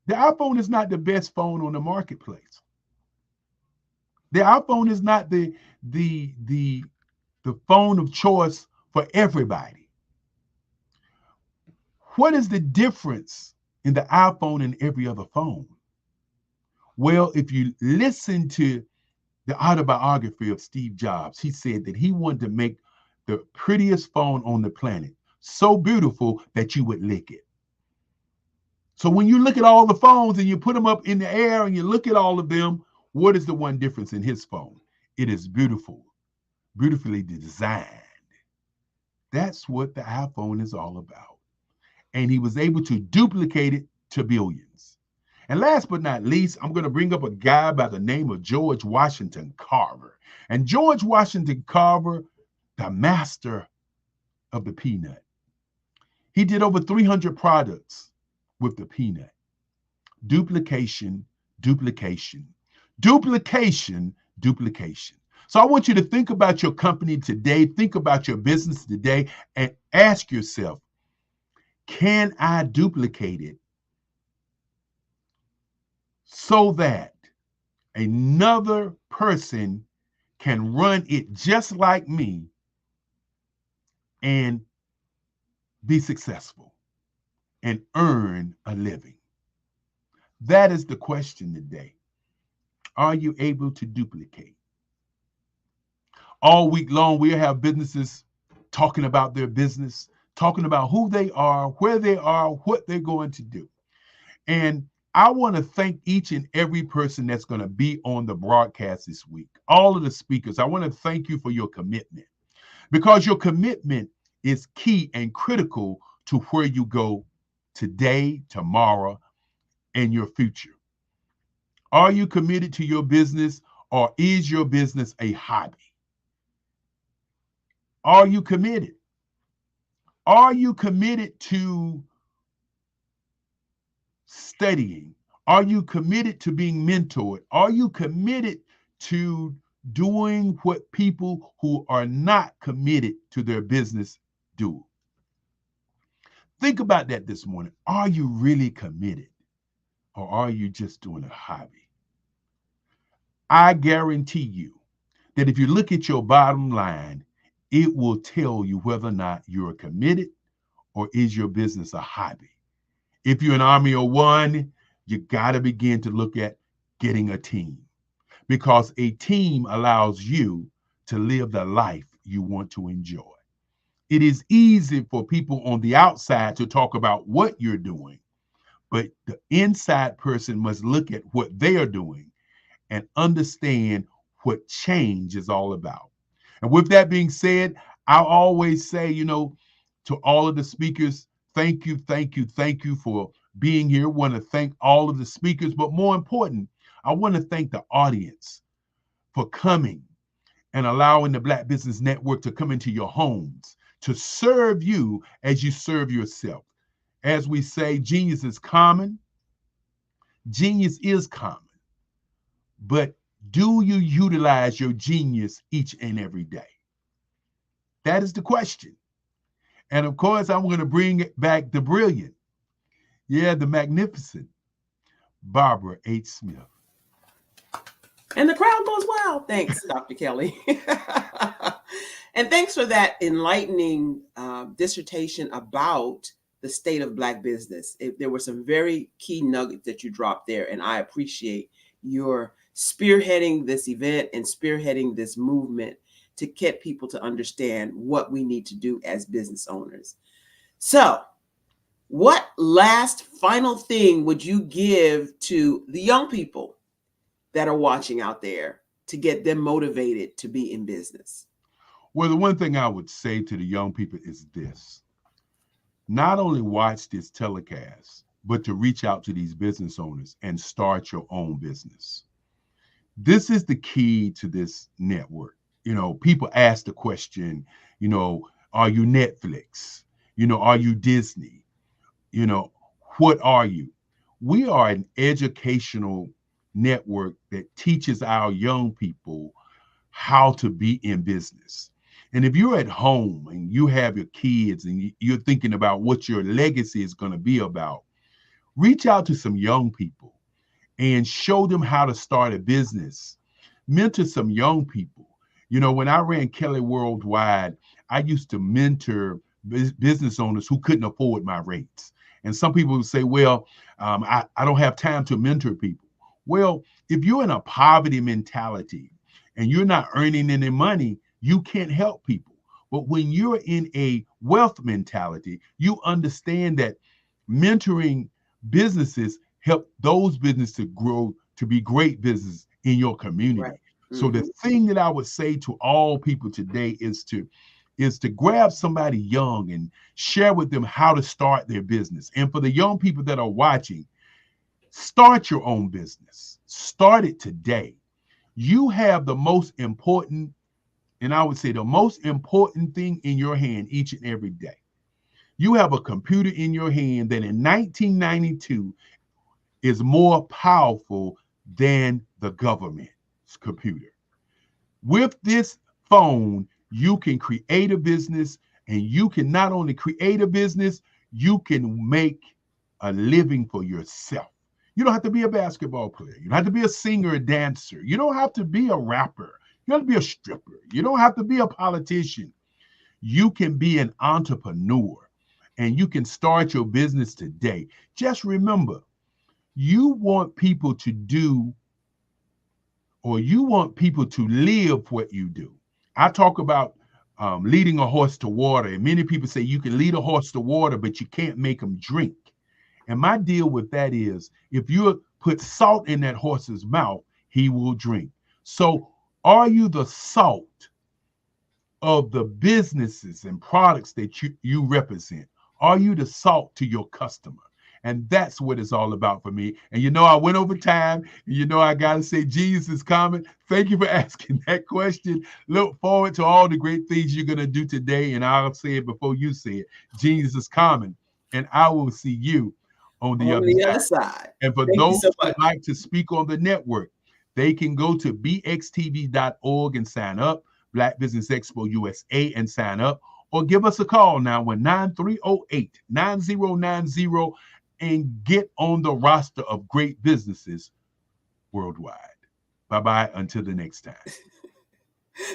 the iPhone is not the best phone on the marketplace. The iPhone is not the phone of choice for everybody. What is the difference in the iPhone and every other phone? Well, if you listen to the autobiography of Steve Jobs, he said that he wanted to make the prettiest phone on the planet, so beautiful that you would lick it. So when you look at all the phones and you put them up in the air and you look at all of them, what is the one difference in his phone? It is beautiful, beautifully designed. That's what the iPhone is all about. And he was able to duplicate it to billions. And last but not least, I'm going to bring up a guy by the name of George Washington Carver. And George Washington Carver, the master of the peanut. He did over 300 products with the peanut. Duplication, duplication, duplication, duplication. So I want you to think about your company today, think about your business today, and ask yourself, can I duplicate it so that another person can run it just like me and be successful and earn a living? That is the question today. Are you able to duplicate? All week long, we have businesses talking about their business, talking about who they are, where they are, what they're going to do. And I want to thank each and every person that's going to be on the broadcast this week. All of the speakers, I want to thank you for your commitment, because your commitment is key and critical to where you go today, tomorrow, and your future. Are you committed to your business, or is your business a hobby? Are you committed? Are you committed to studying? Are you committed to being mentored? Are you committed to doing what people who are not committed to their business do? Think about that this morning. Are you really committed, or are you just doing a hobby? I guarantee you that if you look at your bottom line, it will tell you whether or not you're committed, or is your business a hobby. If you're an army of one, you got to begin to look at getting a team, because a team allows you to live the life you want to enjoy. It is easy for people on the outside to talk about what you're doing, but the inside person must look at what they are doing and understand what change is all about. And with that being said, I always say, to all of the speakers, thank you, thank you, thank you for being here. I want to thank all of the speakers, but more important, I want to thank the audience for coming and allowing the Black Business Network to come into your homes to serve you as you serve yourself. As we say, genius is common. Genius is common. But do you utilize your genius each and every day? That is the question. And of course, I'm going to bring back the brilliant, the magnificent Barbara H. Smith. And the crowd goes wild. Thanks, Dr. Kelly. And thanks for that enlightening dissertation about the state of Black business. There were some very key nuggets that you dropped there, and I appreciate your spearheading this event and spearheading this movement to get people to understand what we need to do as business owners. So, what last final thing would you give to the young people that are watching out there to get them motivated to be in business? Well, the one thing I would say to the young people is this: not only watch this telecast, but to reach out to these business owners and start your own business. This is the key to this network. People ask the question, are you Netflix? Are you Disney? What are you? We are an educational network that teaches our young people how to be in business. And if you're at home and you have your kids and you're thinking about what your legacy is going to be about, reach out to some young people and show them how to start a business. Mentor some young people. When I ran Kelly Worldwide, I used to mentor business owners who couldn't afford my rates. And some people would say, well, I don't have time to mentor people. Well, if you're in a poverty mentality and you're not earning any money, you can't help people. But when you're in a wealth mentality, you understand that mentoring businesses help those businesses to grow to be great business in your community. Right. Mm-hmm. So the thing that I would say to all people today is to grab somebody young and share with them how to start their business. And for the young people that are watching, start your own business. Start it today. You have the most important, and I would say the most important thing in your hand each and every day. You have a computer in your hand that in 1992 is more powerful than the government's computer. With this phone, you can create a business, and you can not only create a business, you can make a living for yourself. You don't have to be a basketball player. You don't have to be a singer or dancer. You don't have to be a rapper. You don't have to be a stripper. You don't have to be a politician. You can be an entrepreneur, and you can start your business today. Just remember, you want people to do, or you want people to live what you do. I talk about leading a horse to water. And many people say you can lead a horse to water, but you can't make him drink. And my deal with that is, if you put salt in that horse's mouth, he will drink. So are you the salt of the businesses and products that you represent? Are you the salt to your customer? And that's what it's all about for me. And I went over time. I got to say, Jesus is coming. Thank you for asking that question. Look forward to all the great things you're going to do today. And I'll say it before you say it. Jesus is coming. And I will see you on the other side. And for those who would like to speak on the network, they can go to bxtv.org and sign up, Black Business Expo USA and sign up, or give us a call now at 9308-9090 and get on the roster of great businesses worldwide. Bye-bye until the next time.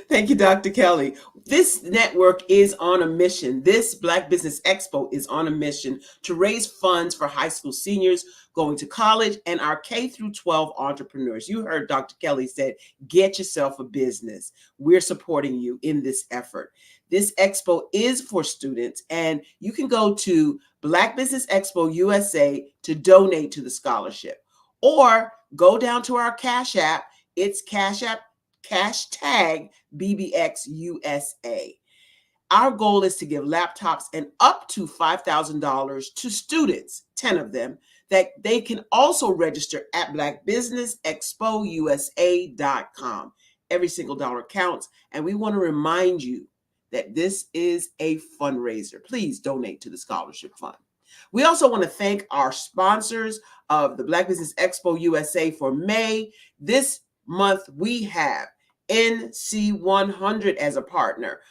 Thank you, Dr. Kelly. This network is on a mission. This Black Business Expo is on a mission to raise funds for high school seniors going to college and our K-12 entrepreneurs. You heard Dr. Kelly said, get yourself a business. We're supporting you in this effort. This expo is for students, and you can go to Black Business Expo USA to donate to the scholarship, or go down to our Cash App. It's Cash App #BBXUSA. Our goal is to give laptops and up to $5,000 to students, 10 of them, that they can also register at blackbusinessexpousa.com. Every single dollar counts, and we want to remind you that this is a fundraiser. Please donate to the scholarship fund. We also want to thank our sponsors of the Black Business Expo USA for May. This month, we have NC100 as a partner,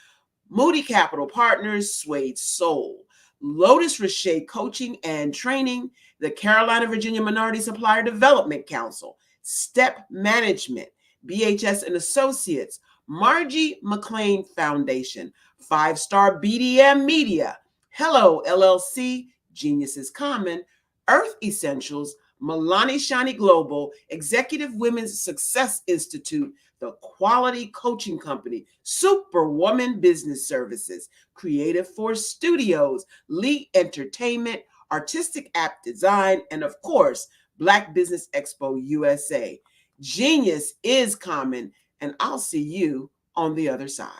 Moody Capital Partners, Suede Soul, Lotus Richey Coaching and Training, the Carolina Virginia Minority Supplier Development Council, Step Management, BHS and Associates, Margie McLean Foundation, 5-Star BDM Media, Hello LLC, Genius is Common, Earth Essentials, Milani Shani Global, Executive Women's Success Institute, the Quality Coaching Company, Superwoman Business Services, Creative Force Studios, Lee Entertainment, Artistic App Design, and of course, Black Business Expo USA. Genius is common, and I'll see you on the other side.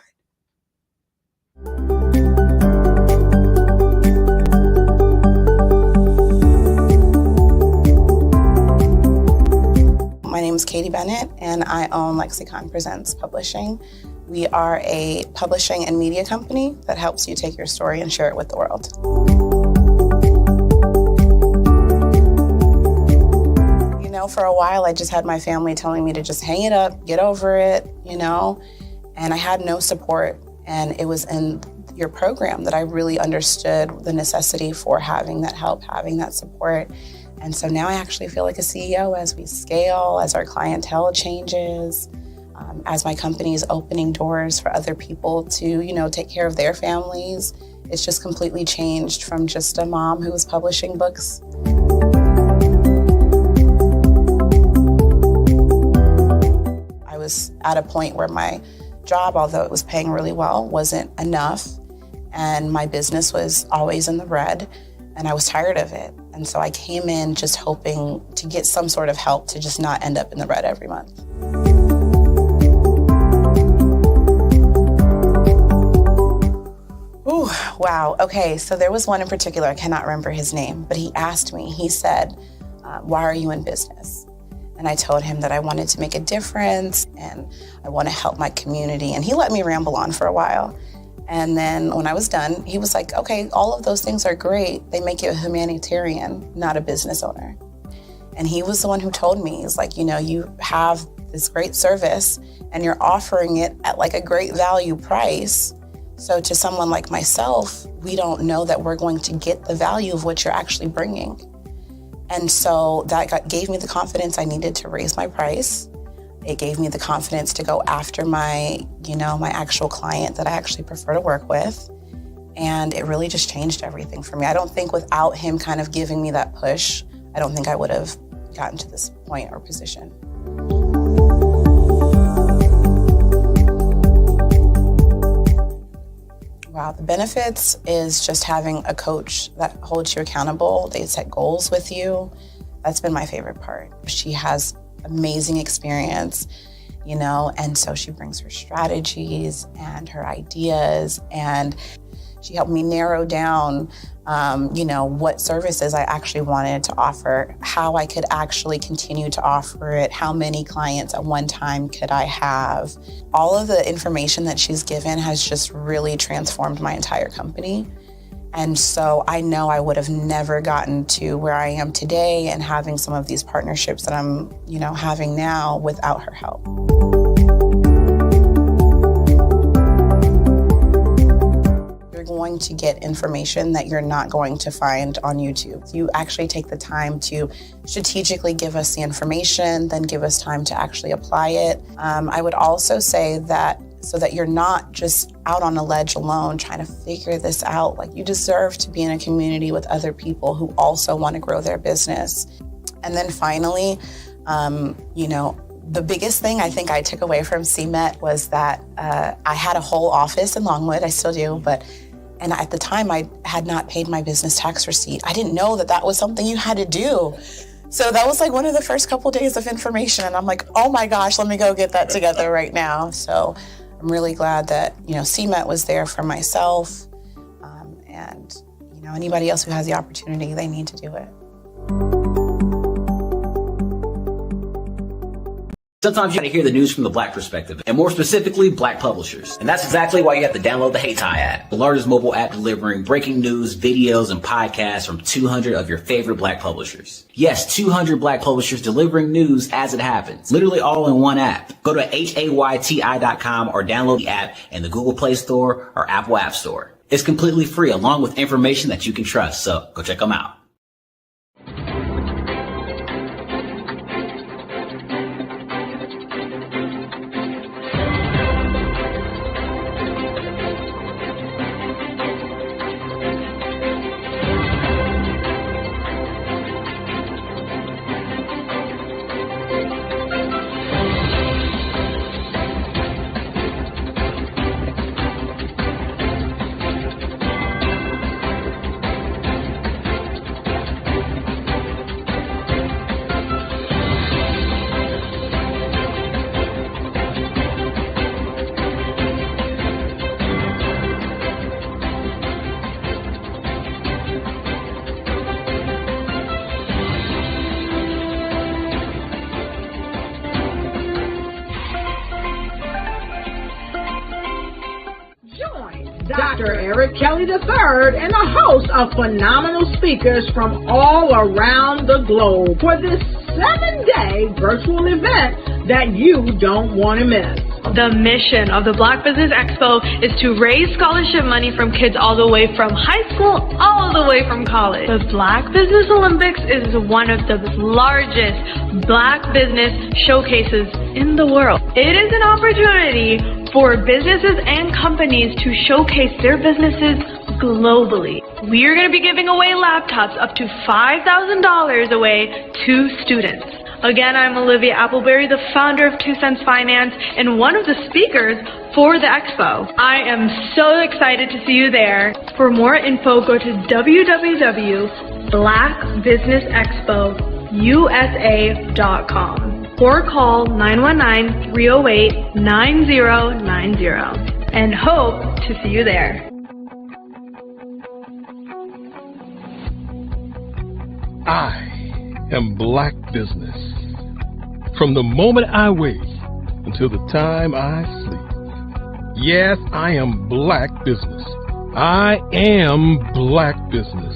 My name is Katie Bennett, and I own Lexicon Presents Publishing. We are a publishing and media company that helps you take your story and share it with the world. For a while, I just had my family telling me to just hang it up, get over it, and I had no support. And it was in your program that I really understood the necessity for having that help, having that support. And so now I actually feel like a CEO as we scale, as our clientele changes, as my company is opening doors for other people to, take care of their families. It's just completely changed from just a mom who was publishing books. I was at a point where my job, although it was paying really well, wasn't enough. And my business was always in the red, and I was tired of it. And so I came in just hoping to get some sort of help to just not end up in the red every month. Ooh, wow. Okay, so there was one in particular, I cannot remember his name, but he asked me, he said, why are you in business? And I told him that I wanted to make a difference and I want to help my community. And he let me ramble on for a while. And then when I was done, he was like, okay, all of those things are great. They make you a humanitarian, not a business owner. And he was the one who told me, he's like, you have this great service and you're offering it at like a great value price. So to someone like myself, we don't know that we're going to get the value of what you're actually bringing. And so that gave me the confidence I needed to raise my price. It gave me the confidence to go after my actual client that I actually prefer to work with. And it really just changed everything for me. I don't think without him kind of giving me that push, I don't think I would have gotten to this point or position. Wow, the benefits is just having a coach that holds you accountable. They set goals with you. That's been my favorite part. She has amazing experience, you know, and so she brings her strategies and her ideas, and she helped me narrow down, you know, what services I actually wanted to offer, how I could actually continue to offer it, how many clients at one time could I have. All of the information that she's given has just really transformed my entire company. And so I know I would have never gotten to where I am today and having some of these partnerships that I'm, you know, having now without her help. You're going to get information that you're not going to find on YouTube. You actually take the time to strategically give us the information, then give us time to actually apply it. I would also say that so that you're not just out on a ledge alone trying to figure this out. Like, you deserve to be in a community with other people who also want to grow their business. And then finally, you know, the biggest thing I think I took away from CMET was that I had a whole office in Longwood, I still do, and at the time I had not paid my business tax receipt. I didn't know that that was something you had to do. So that was like one of the first couple days of information, and I'm like, oh my gosh, let me go get that together right now. So I'm really glad that, you know, CMET was there for myself, and, you know, anybody else who has the opportunity, they need to do it. Sometimes you gotta hear the news from the Black perspective, and more specifically, Black publishers. And that's exactly why you have to download the Hey Tie app, the largest mobile app delivering breaking news, videos, and podcasts from 200 of your favorite Black publishers. Yes, 200 Black publishers delivering news as it happens, literally all in one app. Go to HAYTI.com or download the app in the Google Play Store or Apple App Store. It's completely free, along with information that you can trust, so go check them out. Dr. Eric Kelly III and a host of phenomenal speakers from all around the globe for this 7-day virtual event that you don't want to miss. The mission of the Black Business Expo is to raise scholarship money from kids all the way from high school, all the way from college. The Black Business Olympics is one of the largest Black business showcases in the world. It is an opportunity for businesses and companies to showcase their businesses globally. We are going to be giving away laptops up to $5,000 away to students. Again, I'm Olivia Appleberry, the founder of 2 Cents Finance and one of the speakers for the expo. I am so excited to see you there. For more info, go to www.blackbusinessexpousa.com or call 919-308-9090 and hope to see you there. I am Black Business. From the moment I wake until the time I sleep. Yes, I am Black Business. I am Black Business.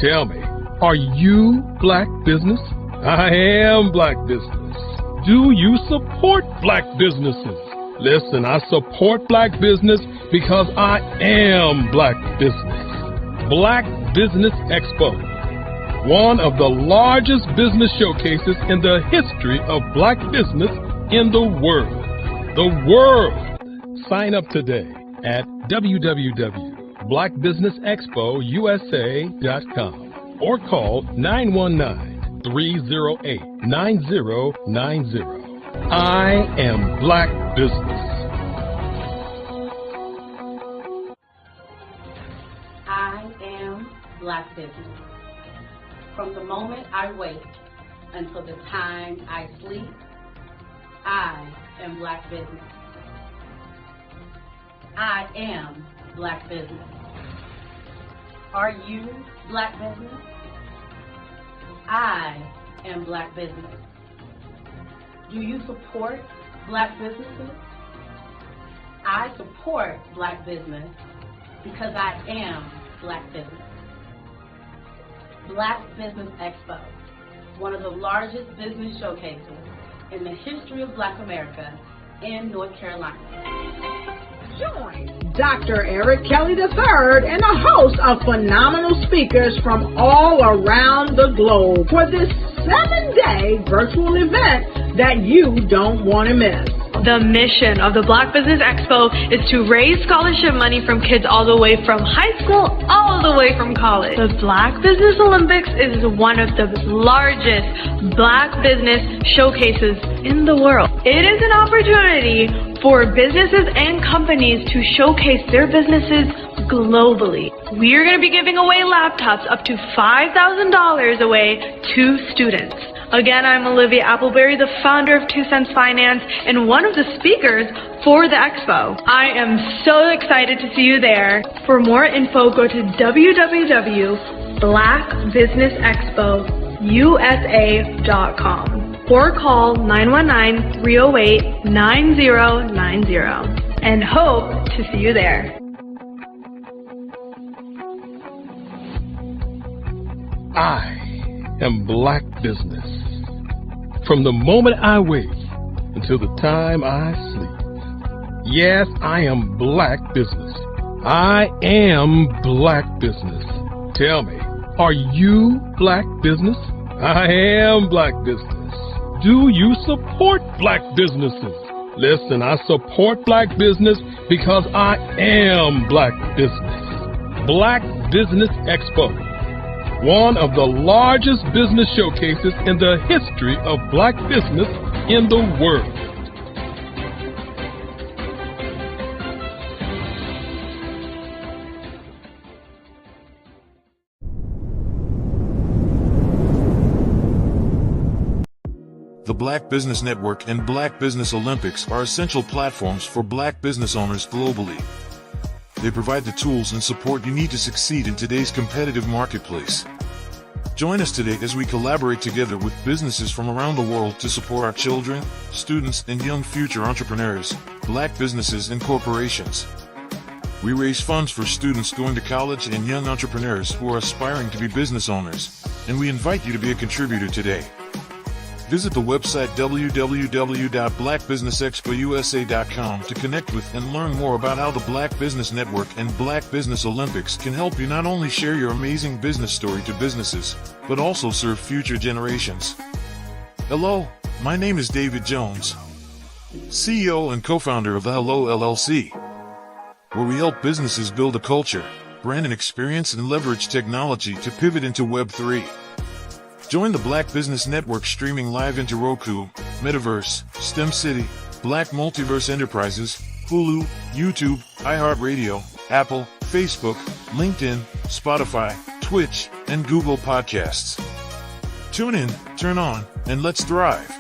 Tell me, are you Black Business? I am Black Business. Do you support Black businesses? Listen, I support Black business because I am Black Business. Black Business Expo, one of the largest business showcases in the history of Black business in the world. The world! Sign up today at www.blackbusinessexpousa.com or call 919-308-9090. I am Black Business. Black business. From the moment I wake until the time I sleep, I am Black business. I am Black business. Are you Black business? I am Black business. Do you support Black businesses? I support Black business because I am Black business. Black Business Expo, one of the largest business showcases in the history of Black America in North Carolina. Join Dr. Eric Kelly III and a host of phenomenal speakers from all around the globe for this 7-day virtual event that you don't want to miss. The mission of the Black Business Expo is to raise scholarship money from kids all the way from high school, all the way from college. The Black Business Olympics is one of the largest Black business showcases in the world. It is an opportunity for businesses and companies to showcase their businesses globally. We are going to be giving away laptops up to $5,000 away to students. Again, I'm Olivia Appleberry, the founder of 2 Cents Finance and one of the speakers for the expo. I am so excited to see you there. For more info, go to www.blackbusinessexpousa.com or call 919-308-9090 and hope to see you there. I am Black business. From the moment I wake until the time I sleep. Yes, I am Black business. I am Black business. Tell me, are you Black business? I am Black business. Do you support Black businesses? Listen, I support Black business because I am Black business. Black Business Expo, one of the largest business showcases in the history of Black business in the world. The Black Business Network and Black Business Olympics are essential platforms for Black business owners globally. They provide the tools and support you need to succeed in today's competitive marketplace. Join us today as we collaborate together with businesses from around the world to support our children, students, and young future entrepreneurs, Black businesses and corporations. We raise funds for students going to college and young entrepreneurs who are aspiring to be business owners, and we invite you to be a contributor today. Visit the website www.blackbusinessexpousa.com to connect with and learn more about how the Black Business Network and Black Business Olympics can help you not only share your amazing business story to businesses, but also serve future generations. Hello, my name is David Jones, CEO and co-founder of the Hello LLC, where we help businesses build a culture, brand an experience, and leverage technology to pivot into Web3. Join the Black Business Network streaming live into Roku, Metaverse, STEM City, Black Multiverse Enterprises, Hulu, YouTube, iHeartRadio, Apple, Facebook, LinkedIn, Spotify, Twitch, and Google Podcasts. Tune in, turn on, and let's thrive.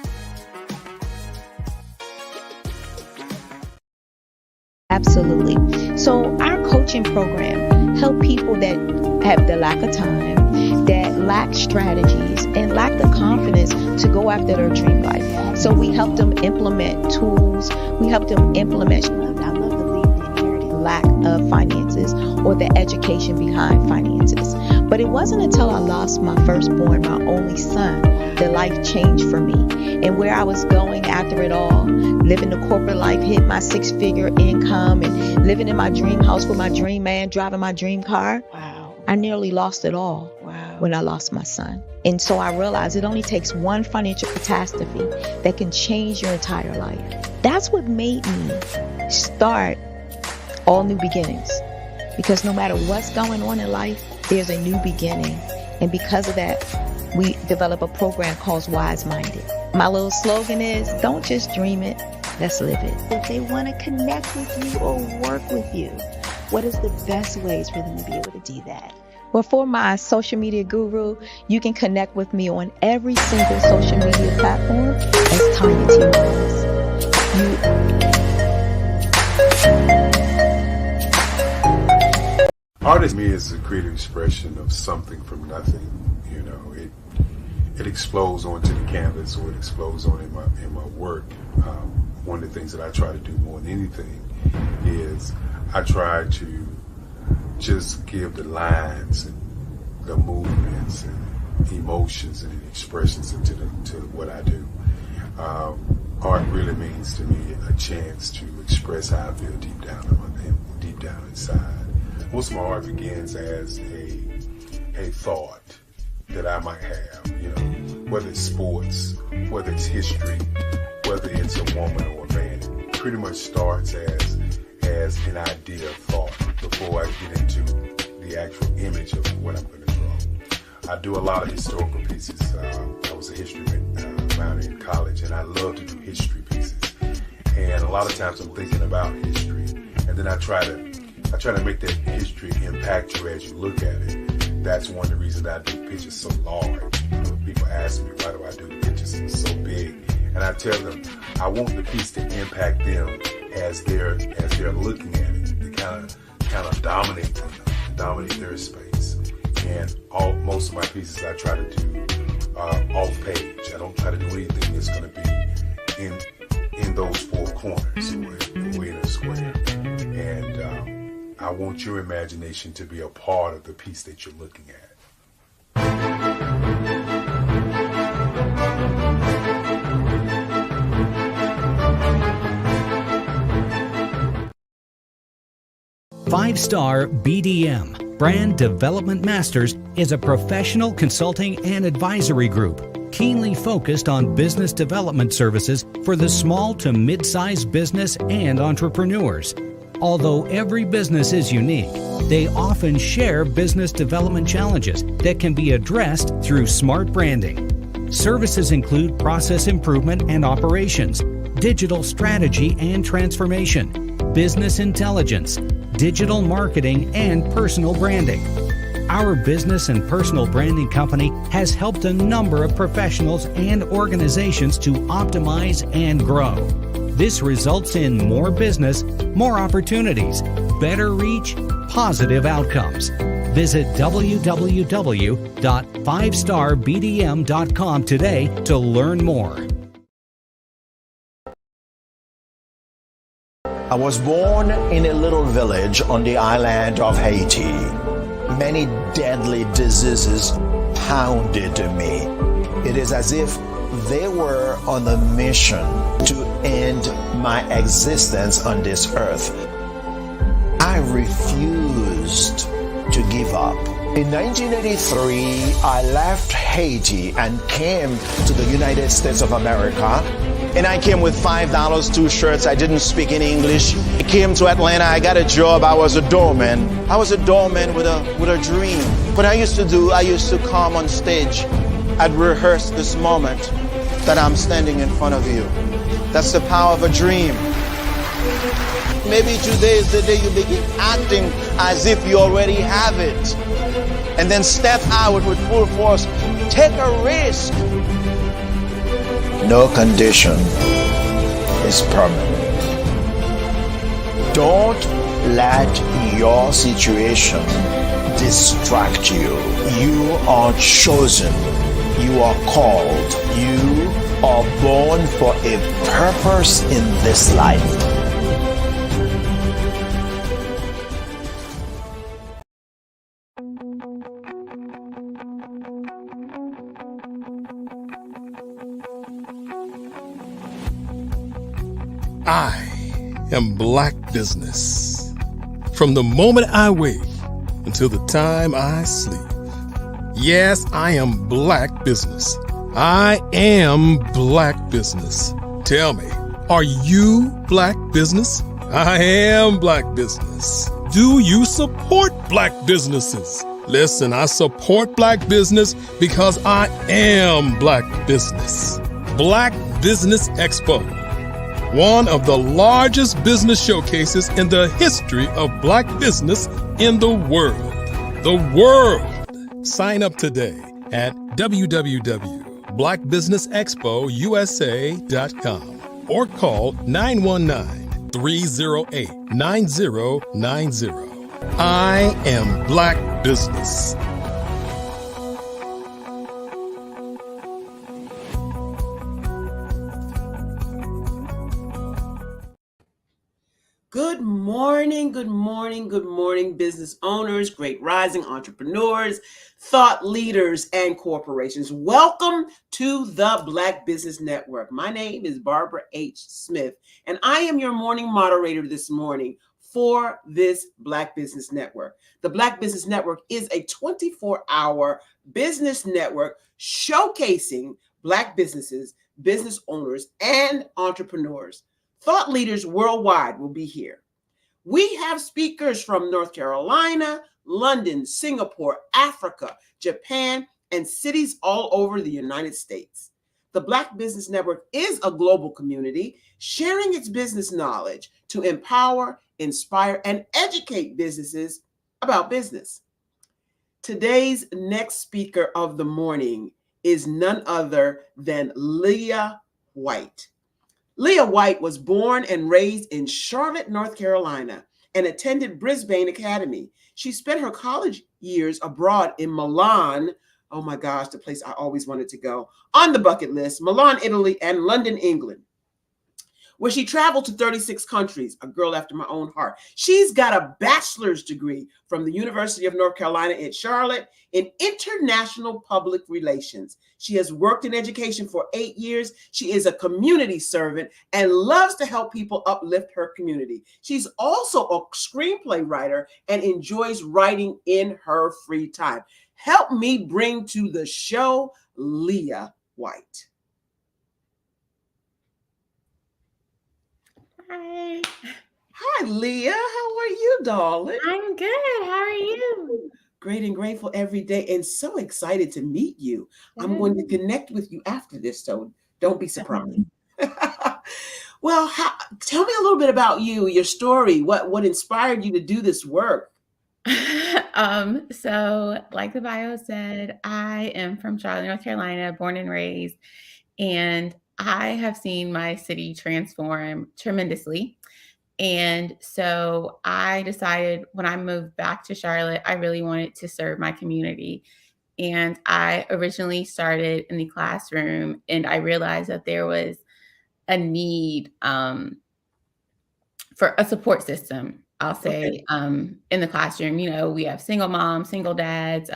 Absolutely. So our coaching program help people that have the lack of time, that lack strategies, and lack the confidence to go after their dream life. So we help them implement tools. We help them implement, I love to leave the inherited lack of finances or the education behind finances. But it wasn't until I lost my firstborn, my only son, that life changed for me. And where I was going after it all, living the corporate life, hit my 6-figure income, and living in my dream house with my dream man, driving my dream car. Wow. I nearly lost it all when I lost my son. And so I realized it only takes one financial catastrophe that can change your entire life. That's what made me start All New Beginnings. Because no matter what's going on in life, there's a new beginning. And because of that, we develop a program called Wise Minded. My little slogan is, don't just dream it, let's live it. If they want to connect with you or work with you, what is the best ways for them to be able to do that? Well, for my social media guru, you can connect with me on every single social media platform as Tanya T. Rose. Art to me is a creative expression of something from nothing. You know, it explodes onto the canvas, or it explodes on in my work. One of the things that I try to do more than anything is I try to just give the lines and the movements and emotions and expressions into what I do. Art really means to me a chance to express how I feel deep down inside. Most of my art begins as a thought that I might have, you know, whether it's sports, whether it's history, whether it's a woman or a man. It pretty much starts as an idea of thought before I get into the actual image of what I'm going to draw. I do a lot of historical pieces. I was a history minor in college, and I love to do history pieces. And a lot of times I'm thinking about history, and then I try to make that history impact you as you look at it. That's one of the reasons I do pictures so large. People ask me, why do I do the pictures so big? And I tell them, I want the piece to impact them as they're looking at it. To kind of dominate them, dominate their space. And most of my pieces I try to do off page. I don't try to do anything that's going to be in those four corners or in a square. And I want your imagination to be a part of the piece that you're looking at. 5-Star BDM, Brand Development Masters, is a professional consulting and advisory group keenly focused on business development services for the small to mid-sized business and entrepreneurs. Although every business is unique, they often share business development challenges that can be addressed through smart branding. Services include process improvement and operations, digital strategy and transformation, business intelligence, digital marketing, and personal branding. Our business and personal branding company has helped a number of professionals and organizations to optimize and grow. This results in more business, more opportunities, better reach, positive outcomes. Visit www.5starbdm.com today to learn more. I was born in a little village on the island of Haiti. Many deadly diseases pounded me. It is as if they were on a mission to end my existence on this earth. I refused to give up. In 1983, I left Haiti and came to the United States of America. And I came with $5, 2 shirts. I didn't speak any English. I came to Atlanta. I got a job. I was a doorman. I was a doorman with a dream. What I used to do, I used to come on stage. I'd rehearse this moment that I'm standing in front of you. That's the power of a dream. Maybe today is the day you begin acting as if you already have it. And then step out with full force. Take a risk. No condition is permanent. Don't let your situation distract you. You are chosen. You are called. You are born for a purpose in this life. I am Black Business. From the moment I wake until the time I sleep. Yes, I am Black Business. I am Black Business. Tell me, are you Black Business? I am Black Business. Do you support Black businesses? Listen, I support Black business because I am Black Business. Black Business Expo, one of the largest business showcases in the history of Black business in the world. the world. Sign up today at www.blackbusinessexpousa.com or call 919-308-9090. I am Black Business. Good morning, good morning, good morning, business owners, great rising entrepreneurs, thought leaders, and corporations. Welcome to the Black Business Network. My name is Barbara H. Smith, and I am your morning moderator this morning for this Black Business Network. The Black Business Network is a 24-hour business network showcasing Black businesses, business owners, and entrepreneurs. Thought leaders worldwide will be here. We have speakers from North Carolina, London, Singapore, Africa, Japan, and cities all over the United States. The Black Business Network is a global community sharing its business knowledge to empower, inspire, and educate businesses about business. Today's next speaker of the morning is none other than Leah White. Leah White was born and raised in Charlotte, North Carolina, and attended Brisbane Academy. She spent her college years abroad in Milan, oh my gosh, the place I always wanted to go, on the bucket list, Milan, Italy, and London, England, where she traveled to 36 countries, a girl after my own heart. She's got a bachelor's degree from the University of North Carolina in Charlotte in international public relations. She has worked in education for 8 years. She is a community servant and loves to help people uplift her community. She's also a screenplay writer and enjoys writing in her free time. Help me bring to the show Leah White. Hi. Hi, Leah. How are you, darling? I'm good. How are you? Great and grateful every day, and so excited to meet you. I'm going to connect with you after this, so don't be surprised. Well, tell me a little bit about you, your story. What inspired you to do this work? So like the bio said, I am from Charlotte, North Carolina, born and raised, and I have seen my city transform tremendously. And so I decided when I moved back to Charlotte, I really wanted to serve my community. And I originally started in the classroom, and I realized that there was a need for a support system, I'll say, in the classroom. You know, we have single moms, single dads,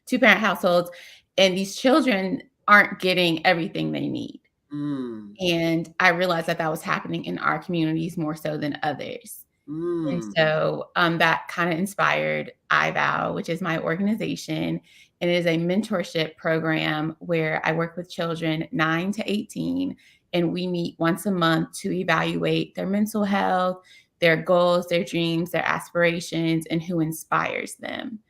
two-parent households, and these children aren't getting everything they need. And I realized that was happening in our communities more so than others. And so that kind of inspired iVow, which is my organization. And it is a mentorship program where I work with children 9 to 18, and we meet once a month to evaluate their mental health, their goals, their dreams, their aspirations, and who inspires them.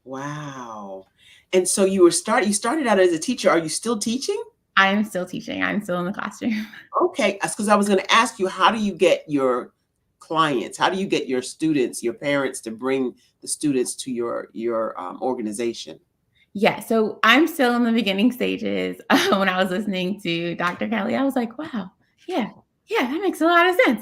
Wow. And so you started out as a teacher. Are you still teaching? I am still teaching. I'm still in the classroom. Okay, because I was going to ask you, how do you get your clients? How do you get your students, your parents to bring the students to your organization? Yeah, so I'm still in the beginning stages. When I was listening to Dr. Kelly, I was like, wow, yeah, that makes a lot of sense.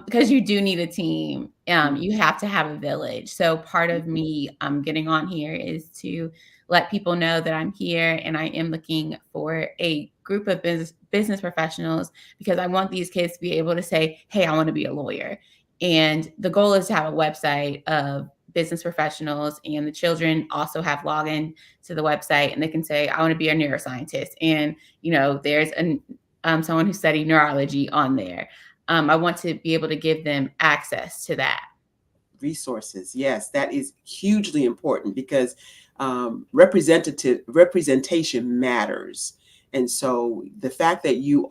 Because you do need a team. You have to have a village. So part of me getting on here is to let people know that I'm here, and I am looking for a group of business professionals, because I want these kids to be able to say, hey, I want to be a lawyer. And the goal is to have a website of business professionals, and the children also have login to the website, and they can say, I want to be a neuroscientist. And, you know, there's someone who studied neurology on there. I want to be able to give them access to that. Resources. Yes, that is hugely important, because representation matters. And so the fact that you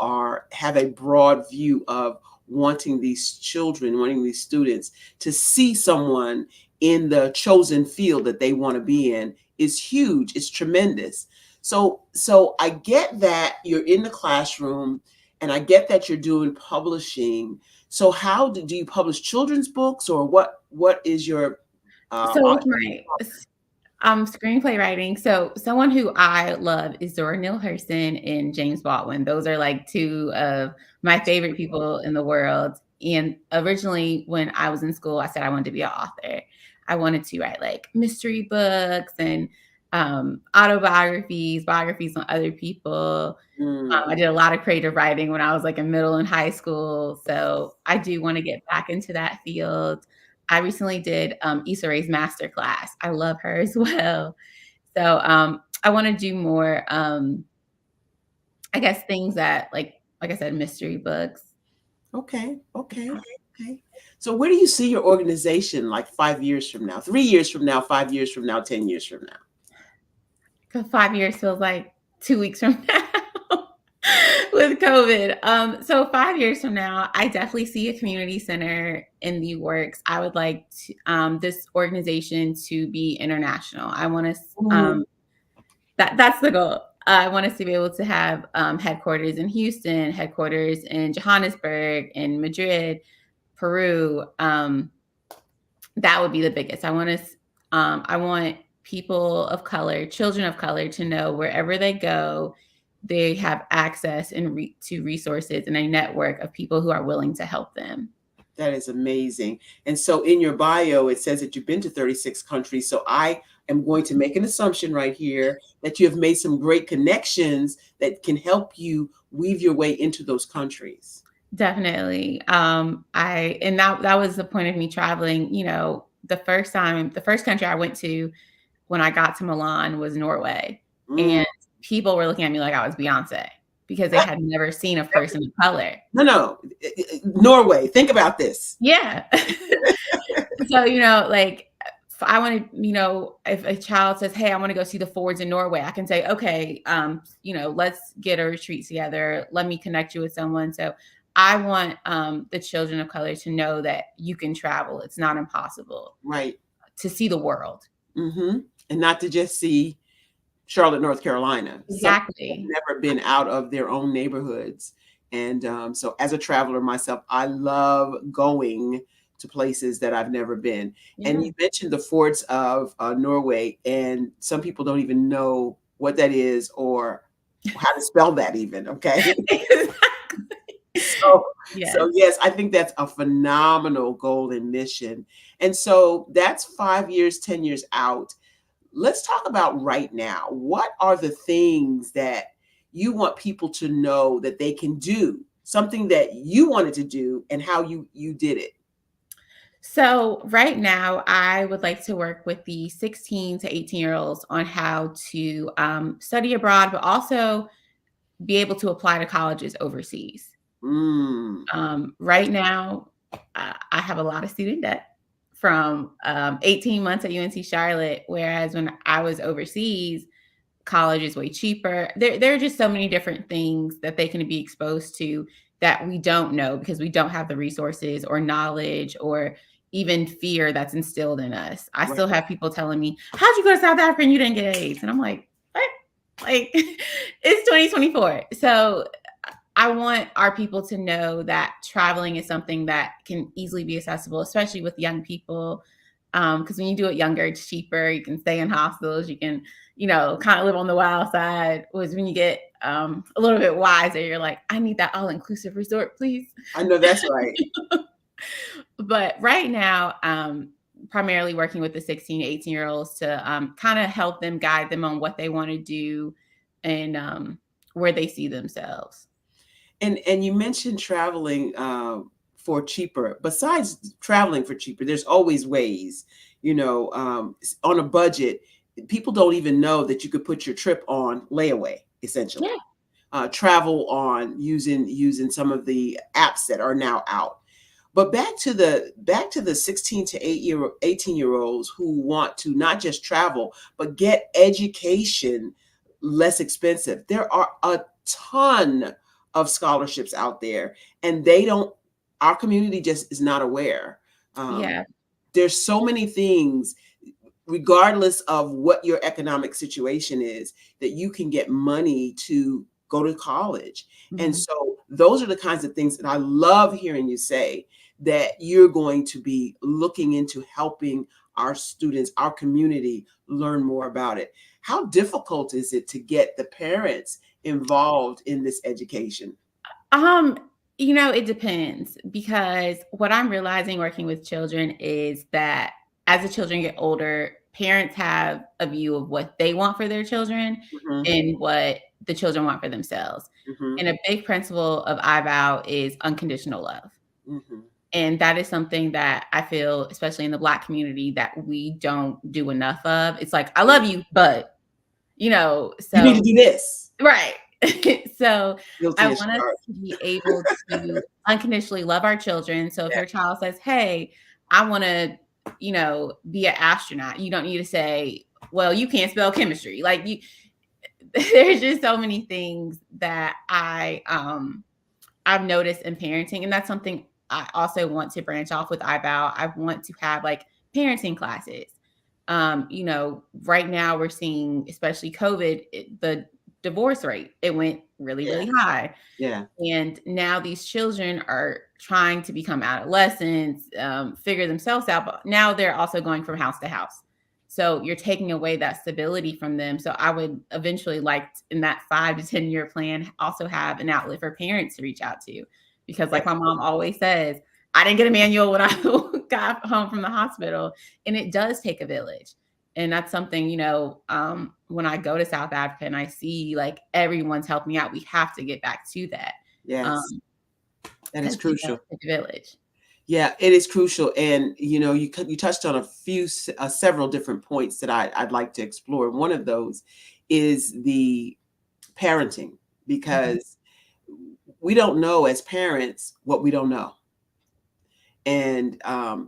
have a broad view of wanting these children, wanting these students to see someone in the chosen field that they want to be in is huge. It's tremendous. So I get that you're in the classroom, and I get that you're doing publishing. So how do you publish children's books, or what is your So with my screenplay writing, so someone who I love is Zora Neale Hurston and James Baldwin. Those are like two of my favorite people in the world. And originally, when I was in school, I said I wanted to be an author. I wanted to write like mystery books and autobiographies, biographies on other people. I did a lot of creative writing when I was like in middle and high school. So I do want to get back into that field. I recently did Issa Rae's masterclass. I love her as well. So I want to do more, I guess, things that like I said, mystery books. Okay. So where do you see your organization like 5 years from now, 3 years from now, 5 years from now, 10 years from now? Because 5 years feels like 2 weeks from now. With COVID. So 5 years from now, I definitely see a community center in the works. I would like to, this organization to be international. I want to, that's the goal. I want us to be able to have headquarters in Houston, headquarters in Johannesburg, in Madrid, Peru. That would be the biggest. I want people of color, children of color, to know wherever they go, they have access to resources and a network of people who are willing to help them. That is amazing. And so in your bio, it says that you've been to 36 countries. So I am going to make an assumption right here that you have made some great connections that can help you weave your way into those countries. Definitely. That was the point of me traveling. You know, the first country I went to when I got to Milan was Norway. And people were looking at me like I was Beyonce because they had never seen a person of color. No. Norway. Think about this. Yeah. So, you know, like I want to, you know, if a child says, hey, I want to go see the Fords in Norway, I can say, okay, you know, let's get a retreat together. Let me connect you with someone. So I want the children of color to know that you can travel. It's not impossible. Right. To see the world. Mm-hmm. And not to just see Charlotte, North Carolina. Exactly. Never been out of their own neighborhoods. And so as a traveler myself, I love going to places that I've never been. Yeah. And you mentioned the Fords of Norway, and some people don't even know what that is or how to spell that even. Okay. So yes, I think that's a phenomenal goal and mission. And so that's 5 years, 10 years out. Let's talk about right now. What are the things that you want people to know that they can do, something that you wanted to do and how you did it? So right now, I would like to work with the 16 to 18-year-olds on how to study abroad, but also be able to apply to colleges overseas. Right now, I have a lot of student debt from 18 months at UNC Charlotte, whereas when I was overseas, college is way cheaper. There are just so many different things that they can be exposed to that we don't know because we don't have the resources or knowledge or even fear that's instilled in us. I still have people telling me, how'd you go to South Africa and you didn't get AIDS? And I'm like, what? Like, it's 2024. So I want our people to know that traveling is something that can easily be accessible, especially with young people. Because when you do it younger, it's cheaper. You can stay in hospitals. You can, you know, kind of live on the wild side. Whereas when you get a little bit wiser, you're like, I need that all-inclusive resort, please. I know that's right. But right now, primarily working with the 16 to 18-year-olds to kind of help them, guide them on what they want to do and where they see themselves. And you mentioned traveling for cheaper. Besides traveling for cheaper, there's always ways, you know, on a budget. People don't even know that you could put your trip on layaway, essentially. Yeah. Travel on using some of the apps that are now out. But back to the 16 to 18-year-olds who want to not just travel, but get education less expensive. There are a ton of scholarships out there, and our community just is not aware. There's so many things, regardless of what your economic situation is, that you can get money to go to college. Mm-hmm. And so those are the kinds of things that I love hearing you say, that you're going to be looking into helping our students, our community, learn more about it. How difficult is it to get the parents involved in this education? It depends, because what I'm realizing working with children is that as the children get older, parents have a view of what they want for their children and what the children want for themselves. And a big principle of IVOW is unconditional love. And that is something that I feel, especially in the Black community, that we don't do enough of. It's like, I love you, but, so you need to do this. Right. So Guilty I as want us charged. to be able to unconditionally love our children. So if your child says, hey, I want to, be an astronaut, you don't need to say, well, you can't spell chemistry. Like there's just so many things that I've noticed in parenting. And that's something I also want to branch off with IVOW. I want to have like parenting classes. Right now we're seeing, especially COVID, the divorce rate, it went really, really high. Yeah. And now these children are trying to become adolescents, figure themselves out, but now they're also going from house to house. So you're taking away that stability from them. So I would eventually like in that 5 to 10 year plan, also have an outlet for parents to reach out to, because like my mom always says, I didn't get a manual when I got home from the hospital, and it does take a village. And that's something, when I go to South Africa and I see like everyone's helping out, we have to get back to that. Yes, that is crucial. Village. Yeah, it is crucial. And, you touched on several different points that I'd like to explore. One of those is the parenting, because we don't know as parents what we don't know. And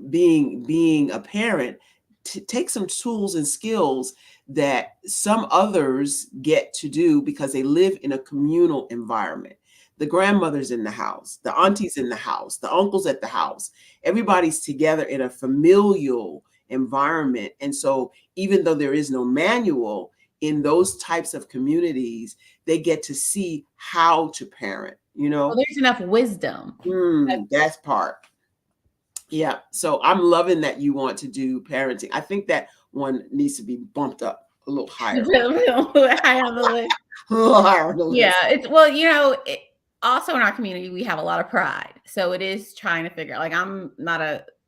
being a parent take some tools and skills that some others get to do because they live in a communal environment. The grandmother's in the house, the aunties in the house, the uncles at the house, everybody's together in a familial environment. And so even though there is no manual in those types of communities, they get to see how to parent, Well, there's enough wisdom. That's part. Yeah. So I'm loving that you want to do parenting. I think that one needs to be bumped up a little higher. A little higher on the list. A little higher on the list. Yeah. Also in our community, we have a lot of pride. So it is trying to figure out, like, I'm not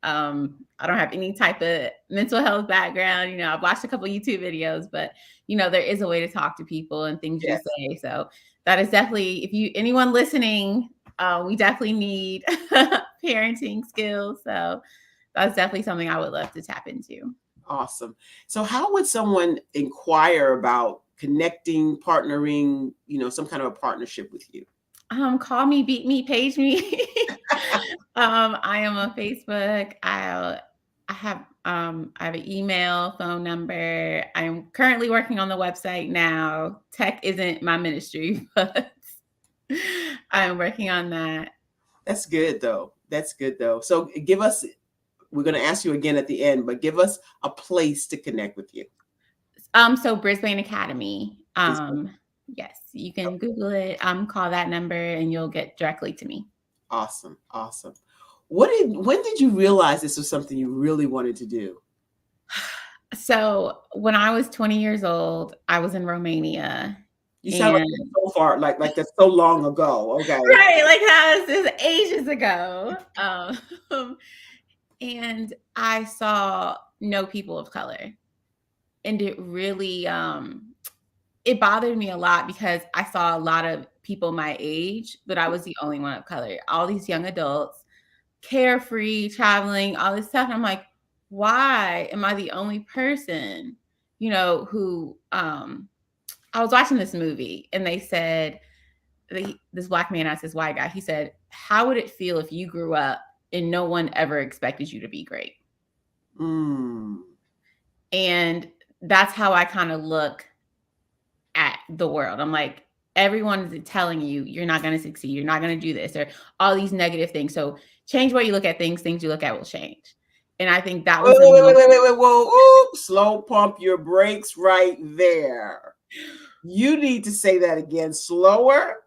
I don't have any type of mental health background. I've watched a couple of YouTube videos, but, there is a way to talk to people and things you say. So that is definitely, if anyone listening, we definitely need parenting skills. So that's definitely something I would love to tap into. Awesome. So how would someone inquire about connecting, partnering, some kind of a partnership with you? Call me, beat me, page me. I am on Facebook. I have an email, phone number. I'm currently working on the website now. Tech isn't my ministry, but I'm working on that. That's good though. So we're going to ask you again at the end, but give us a place to connect with you. So Brisbane Academy. Yes, you can Google it. Call that number and you'll get directly to me. Awesome. When did you realize this was something you really wanted to do? So when I was 20 years old, I was in Romania. You sound like so far, like that's so long ago. Okay. Right. Like that was ages ago. And I saw no people of color. And it really, it bothered me a lot because I saw a lot of people my age, but I was the only one of color. All these young adults, carefree, traveling, all this stuff. And I'm like, why am I the only person, who, I was watching this movie and they said, this Black man asked this white guy, he said, how would it feel if you grew up and no one ever expected you to be great? And that's how I kind of look at the world. I'm like, everyone is telling you, you're not going to succeed. You're not going to do this, or all these negative things. So change what you look at things you look at will change. And I think that was wait, whoa. Ooh, slow pump your brakes right there. You need to say that again slower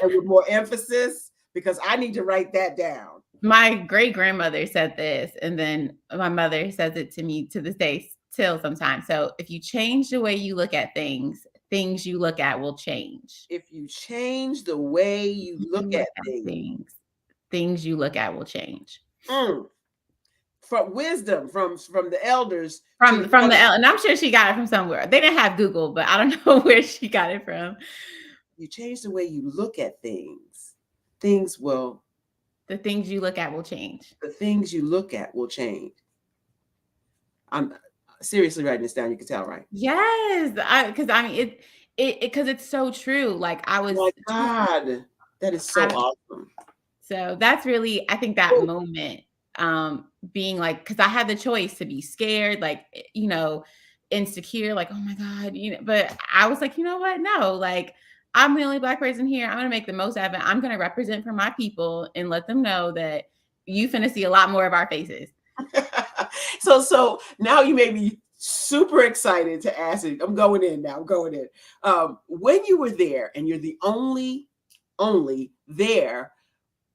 and with more emphasis, because I need to write that down. My great grandmother said this, and then my mother says it to me to this day still sometimes. So if you change the way you look at things, things you look at will change. If you change the way you look at things, things you look at will change. From wisdom from the elders. From and I'm sure she got it from somewhere. They didn't have Google, but I don't know where she got it from. You change the way you look at things, the things you look at will change. The things you look at will change. I'm seriously writing this down. You can tell, right? Yes, because I mean because it's so true. Like I was. Oh my God, that is so awesome. So that's really, I think that moment, being like, because I had the choice to be scared, like, you know, insecure, like, oh my God, you know, but I was like, you know what? No, like, I'm the only Black person here. I'm going to make the most of it. I'm going to represent for my people and let them know that you finna see a lot more of our faces. So now you made me super excited to ask it. I'm going in now. When you were there and you're the only there,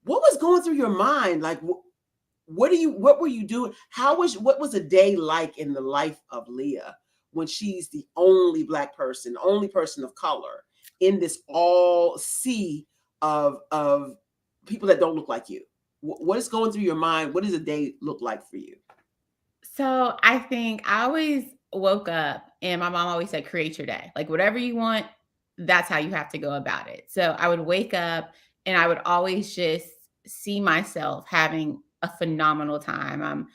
what was going through your mind? Like, what were you doing? What was a day like in the life of Leah when she's the only Black person, only person of color in this all sea of people that don't look like you? What is going through your mind? What does a day look like for you? So I think I always woke up and my mom always said, create your day. Like whatever you want, that's how you have to go about it. So I would wake up and I would always just see myself having a phenomenal time.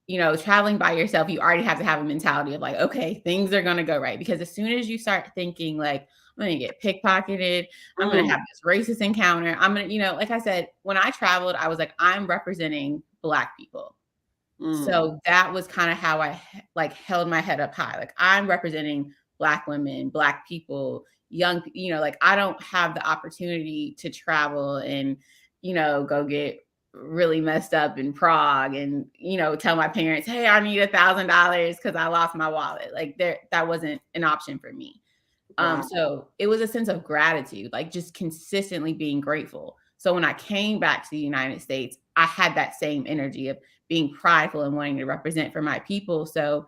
You know, traveling by yourself, you already have to have a mentality of like, okay, things are going to go right. Because as soon as you start thinking like, I'm going to get pickpocketed, I'm going to have this racist encounter, I'm going to, you know, like I said, when I traveled, I was like, I'm representing Black people. So that was kind of how I like held my head up high. Like I'm representing Black women, Black people, young, you know, like I don't have the opportunity to travel and, you know, go get really messed up in Prague and, you know, tell my parents, hey, I need $1,000 because I lost my wallet. Like that wasn't an option for me. Wow. So it was a sense of gratitude, like just consistently being grateful. So when I came back to the United States, I had that same energy of being prideful and wanting to represent for my people. So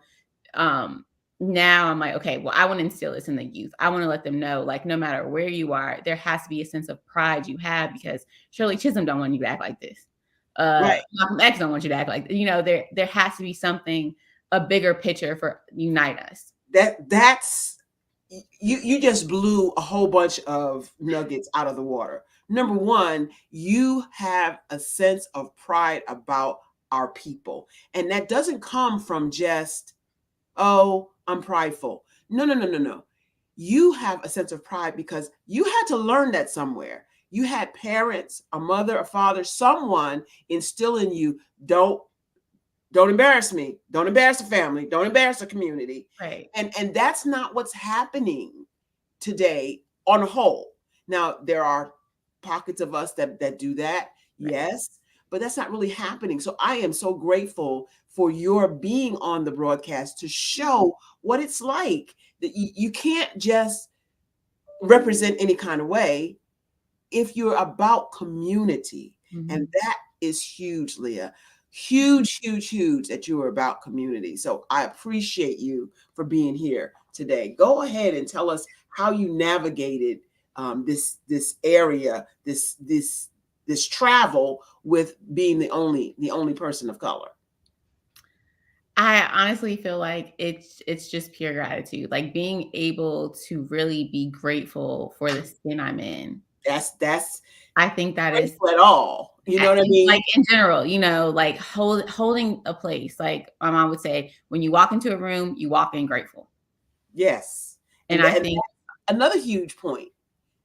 now I'm like, okay, well, I want to instill this in the youth. I want to let them know, like, no matter where you are, there has to be a sense of pride you have because Shirley Chisholm don't want you to act like this. Right. Malcolm X don't want you to act like, you know, there has to be something, a bigger picture for unite us. That's you just blew a whole bunch of nuggets out of the water. Number one, you have a sense of pride about our people. And that doesn't come from just, oh, I'm prideful. No. You have a sense of pride because you had to learn that somewhere. You had parents, a mother, a father, someone instill in you, don't embarrass me. Don't embarrass the family. Don't embarrass the community. Right. And that's not what's happening today on a whole. Now, there are pockets of us that do that. Right. Yes, but that's not really happening. So I am so grateful for your being on the broadcast to show what it's like that you can't just represent any kind of way if you're about community. Mm-hmm. And that is huge, Leah. Huge that you are about community. So I appreciate you for being here today. Go ahead and tell us how you navigated this area, this travel with being the only person of color. I honestly feel like it's just pure gratitude, like being able to really be grateful for the skin I'm in. That's I think that is at all. You know what I mean? Like in general, you know, like holding a place. Like my mom would say, when you walk into a room, you walk in grateful. Yes. And I think another huge point.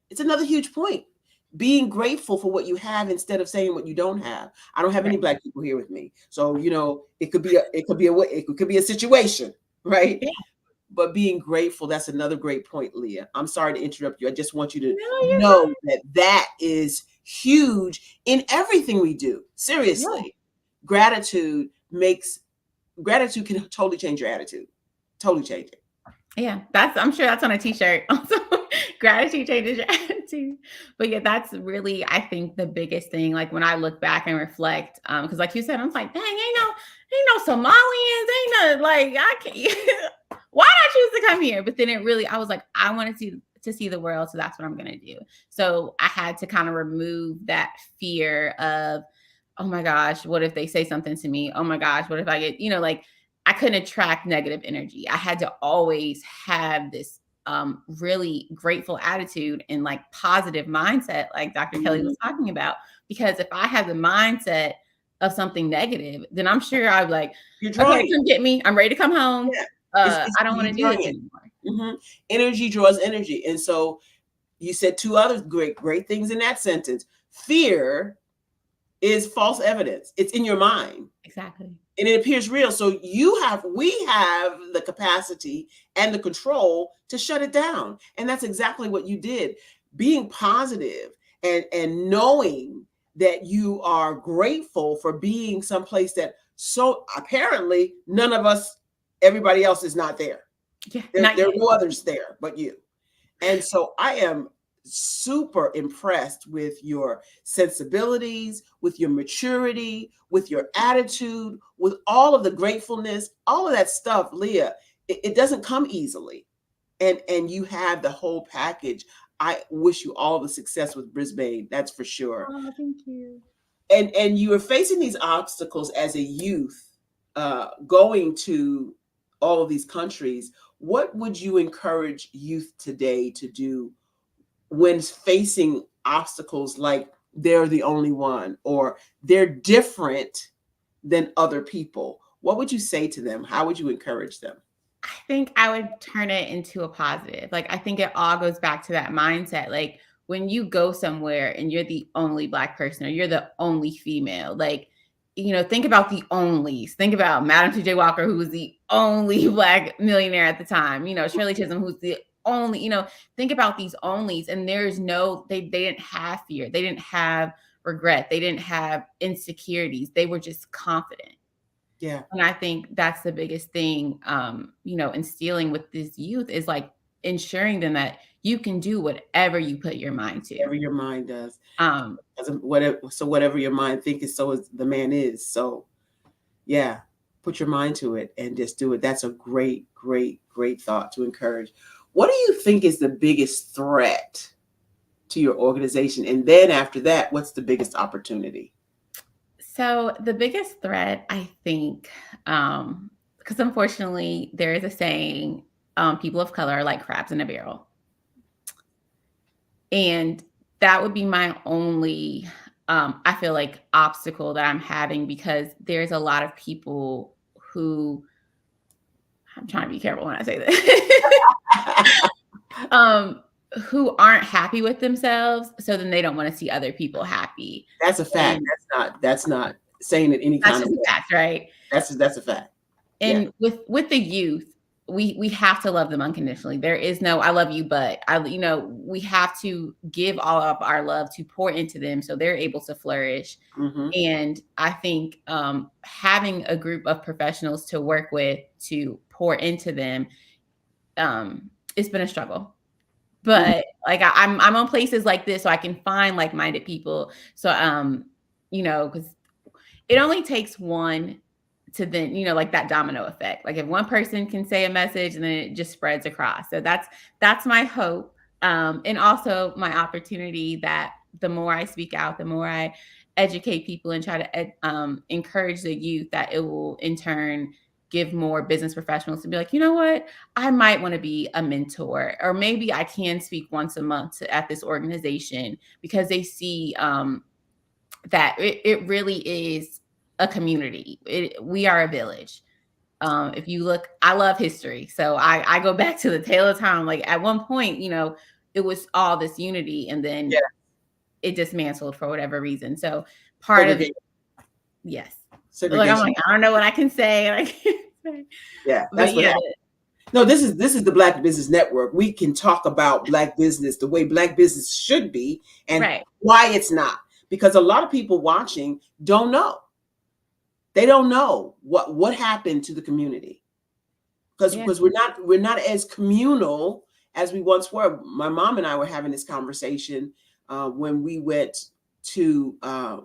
It's another huge point. Being grateful for what you have instead of saying what you don't have. I don't have any Black people here with me. So, you know, it could be a situation, right? Yeah. But being grateful, that's another great point, Leah. I'm sorry to interrupt you. I just want you to know that is huge in everything we do. Seriously. Yeah. Gratitude can totally change your attitude. Totally change it. Yeah, I'm sure that's on a t-shirt. Also, gratitude changes your attitude. too. But yeah, that's really, I think, the biggest thing. Like when I look back and reflect, because like you said, I'm like, dang, ain't no Somalians, ain't no like I can't. Why did I choose to come here? But then I was like, I wanted to see the world, so that's what I'm gonna do. So I had to kind of remove that fear of, oh my gosh, what if they say something to me? Oh my gosh, what if I get, like I couldn't attract negative energy. I had to always have this really grateful attitude and like positive mindset, like Dr. Kelly was talking about. Because if I had the mindset of something negative, then I'm sure I'd be like, okay, come get me. I'm ready to come home. Yeah. I don't want to do this anymore. Energy draws energy. And so you said two other great things in that sentence. Fear is false evidence. It's in your mind. Exactly. And it appears real. So we have the capacity and the control to shut it down. And that's exactly what you did. Being positive and knowing that you are grateful for being someplace that so apparently none of us, everybody else is not there. Yeah, there are no others there but you. And so I am super impressed with your sensibilities, with your maturity, with your attitude, with all of the gratefulness, all of that stuff, Leah. It doesn't come easily. And you have the whole package. I wish you all the success with Brisbane. That's for sure. Oh, thank you. And you were facing these obstacles as a youth, going to all of these countries. What would you encourage youth today to do when facing obstacles like they're the only one or they're different than other people? What would you say to them? How would you encourage them? I think I would turn it into a positive. Like, I think it all goes back to that mindset. Like when you go somewhere and you're the only Black person or you're the only female, like, think about the onlys. Think about Madam T.J. Walker, who was the only Black millionaire at the time. Shirley Chisholm, who's the only, think about these onlys. And they didn't have fear. They didn't have regret. They didn't have insecurities. They were just confident. Yeah. And I think that's the biggest thing, instilling with this youth is like ensuring them that you can do whatever you put your mind to. Whatever your mind does. Whatever your mind thinks, so is the man is. So yeah, put your mind to it and just do it. That's a great, great, great thought to encourage. What do you think is the biggest threat to your organization? And then after that, what's the biggest opportunity? So the biggest threat, I think, because unfortunately there is a saying, people of color are like crabs in a barrel. And that would be my only, I feel like, obstacle that I'm having, because there's a lot of people who, I'm trying to be careful when I say this, who aren't happy with themselves. So then they don't want to see other people happy. That's a fact. That's not saying it any kind of way. That's a fact, right? That's a fact. And with the youth, we have to love them unconditionally. There is no I love you, but we have to give all of our love to pour into them so they're able to flourish. Mm-hmm. And I think having a group of professionals to work with to pour into them, it's been a struggle. But like I'm on places like this so I can find like-minded people. So because it only takes one to then, like that domino effect. Like if one person can say a message and then it just spreads across. So that's my hope. And also my opportunity that the more I speak out, the more I educate people and try to encourage the youth, that it will in turn give more business professionals to be like, you know what, I might want to be a mentor, or maybe I can speak once a month at this organization, because they see that it really is a community. We are a village. If you look, I love history. So I go back to the tale of time. Like at one point, it was all this unity, and then it dismantled for whatever reason. So part of it, yes. Like, I'm like, I don't know what I can say. Yeah, that's what happened. No, this is the Black Business Network. We can talk about Black business the way Black business should be, and why it's not. Because a lot of people watching don't know. They don't know what happened to the community. Because we're not as communal as we once were. My mom and I were having this conversation when we went to,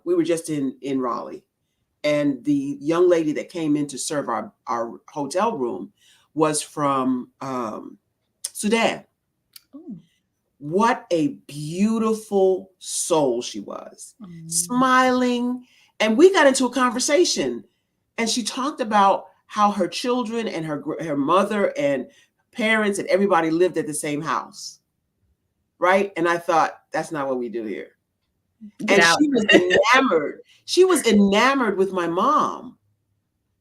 we were just in Raleigh, and the young lady that came in to serve our hotel room was from Sudan. Oh. What a beautiful soul she was, smiling. And we got into a conversation, and she talked about how her children and her mother and parents and everybody lived at the same house. Right. And I thought, that's not what we do here. And she was enamored. She was enamored with my mom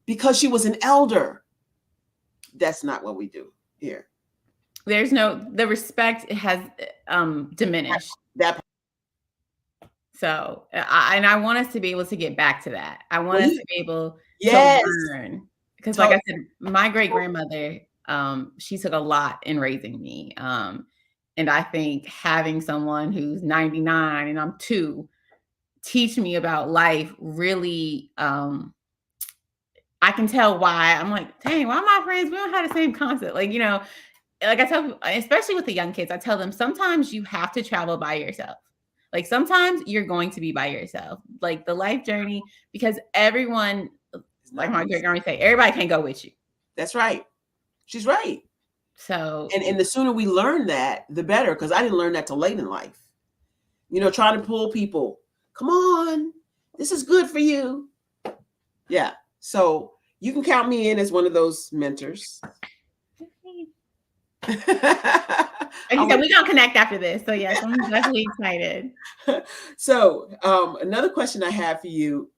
because she was an elder. That's not what we do here. The respect has diminished. So, I want us to be able to get back to that. I want us to be able to learn. Because like I said, my great grandmother, she took a lot in raising me. And I think having someone who's 99 and I'm 2 teach me about life really, I can tell why. I'm like, dang, why my friends, we don't have the same concept. Like, like I tell people, especially with the young kids, I tell them sometimes you have to travel by yourself. Like sometimes you're going to be by yourself, like the life journey, because everyone, like my great grandma say, everybody can't go with you. That's right. She's right. So, and the sooner we learn that, the better. Because I didn't learn that till late in life. Trying to pull people, come on, this is good for you. Yeah. So you can count me in as one of those mentors. And he said, we're going to connect after this. So yes, I'm definitely excited. So another question I have for you,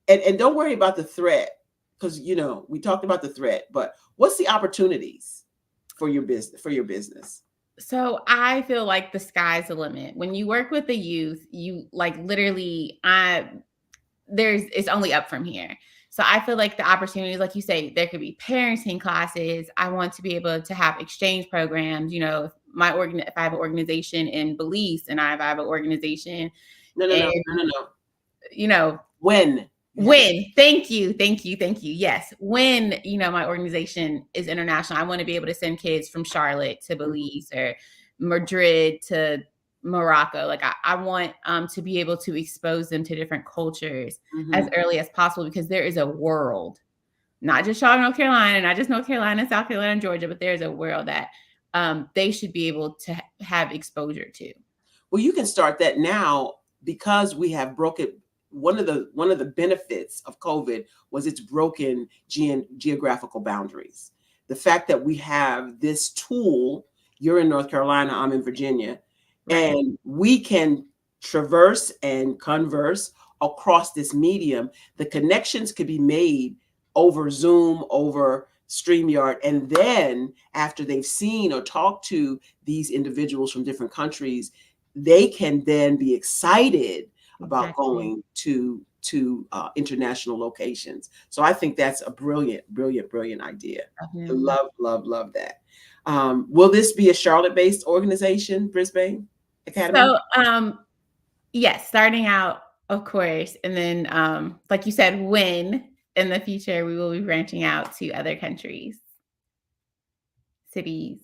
and don't worry about the threat, because, we talked about the threat, but what's the opportunities for your business? So I feel like the sky's the limit. When you work with the youth, you like literally, it's only up from here. So I feel like the opportunities, like you say, there could be parenting classes. I want to be able to have exchange programs. If I have an organization in Belize and I have an organization. No. When, thank you. Yes. When, my organization is international, I want to be able to send kids from Charlotte to Belize or Madrid to Morocco. Like I want to be able to expose them to different cultures as early as possible, because there is a world, not just Charlotte, North Carolina, not just North Carolina, South Carolina, and Georgia, but there's a world that they should be able to have exposure to. Well, you can start that now, because we have broken. One of the benefits of COVID was it's broken geographical boundaries. The fact that we have this tool, you're in North Carolina, I'm in Virginia, and we can traverse and converse across this medium. The connections could be made over Zoom, over StreamYard. And then after they've seen or talked to these individuals from different countries, they can then be excited about going to international locations. So I think that's a brilliant idea. Love that. Will this be a Charlotte-based organization, Brisbane Academy? So, yes, starting out, of course. And then, like you said, when in the future, we will be branching out to other countries, cities,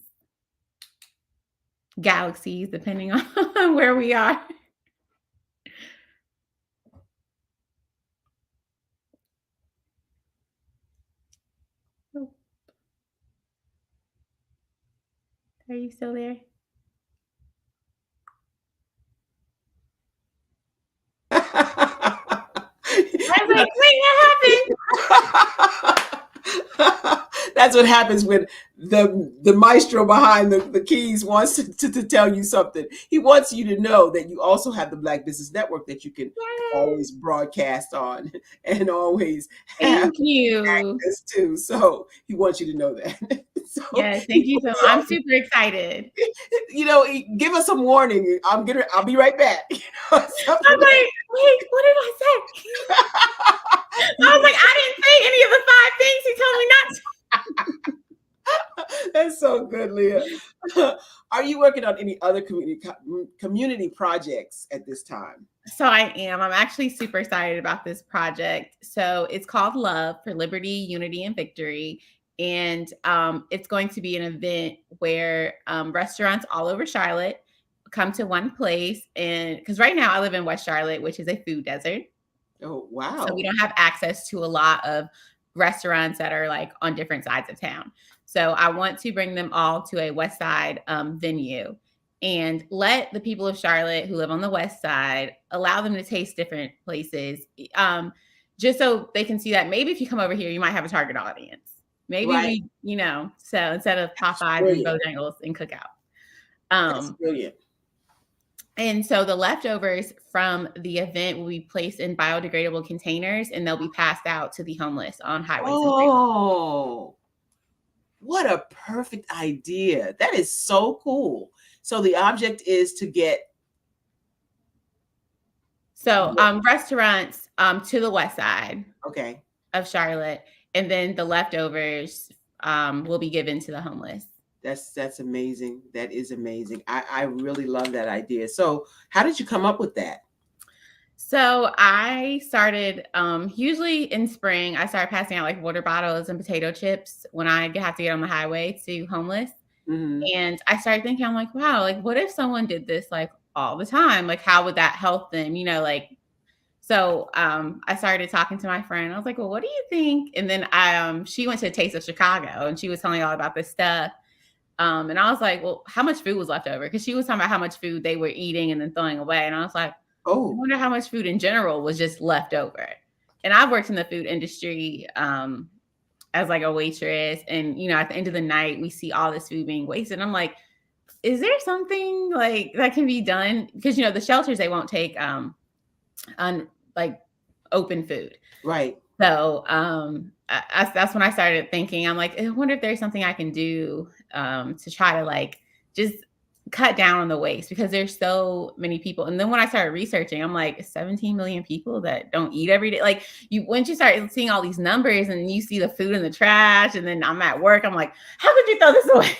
galaxies, depending on where we are. Are you still there? I was like, wait, what happened? That's what happens when the maestro behind the keys wants to tell you something. He wants you to know that you also have the Black Business Network that you can always broadcast on and always have access to. So he wants you to know that. So, yes, thank you so much. I'm super excited. Give us some warning. I'll be right back. I'm like, wait, what did I say? I was like, I didn't say any of the 5 things he told me not to. That's so good, Leah. Are you working on any other community projects at this time? So I am. I'm actually super excited about this project. So it's called Love for Liberty, Unity, and Victory. And it's going to be an event where restaurants all over Charlotte come to one place. And because right now I live in West Charlotte, which is a food desert. Oh, wow. So we don't have access to a lot of restaurants that are like on different sides of town. So I want to bring them all to a West Side venue and let the people of Charlotte who live on the West Side, allow them to taste different places, just so they can see that maybe if you come over here, you might have a target audience. Maybe Right. so instead of Popeyes and Bojangles and Cookout. That's brilliant. And so the leftovers from the event will be placed in biodegradable containers and they'll be passed out to the homeless on highways. Oh, what a perfect idea. That is so cool. So the object is to get restaurants to the West Side of Charlotte, and then the leftovers will be given to the homeless. That's amazing. That is amazing. I really love that idea. So how did you come up with that? So I started, usually in spring, I started passing out like water bottles and potato chips when I have to get on the highway to homeless. Mm-hmm. And I started thinking, I'm like, wow, like what if someone did this like all the time? Like how would that help them? So I started talking to my friend. I was like, well, what do you think? And then she went to a Taste of Chicago and she was telling me all about this stuff. And I was like, well, how much food was left over? Because she was talking about how much food they were eating and then throwing away. And I was like, I wonder how much food in general was just left over. And I've worked in the food industry as like a waitress. And, at the end of the night, we see all this food being wasted. I'm like, is there something like that can be done? Because, the shelters, they won't take open food. Right. So that's when I started thinking, I'm like, I wonder if there's something I can do to try to like just cut down on the waste, because there's so many people. And then when I started researching, I'm like 17 million people that don't eat every day. Like once you start seeing all these numbers and you see the food in the trash, and then I'm at work, I'm like, how could you throw this away?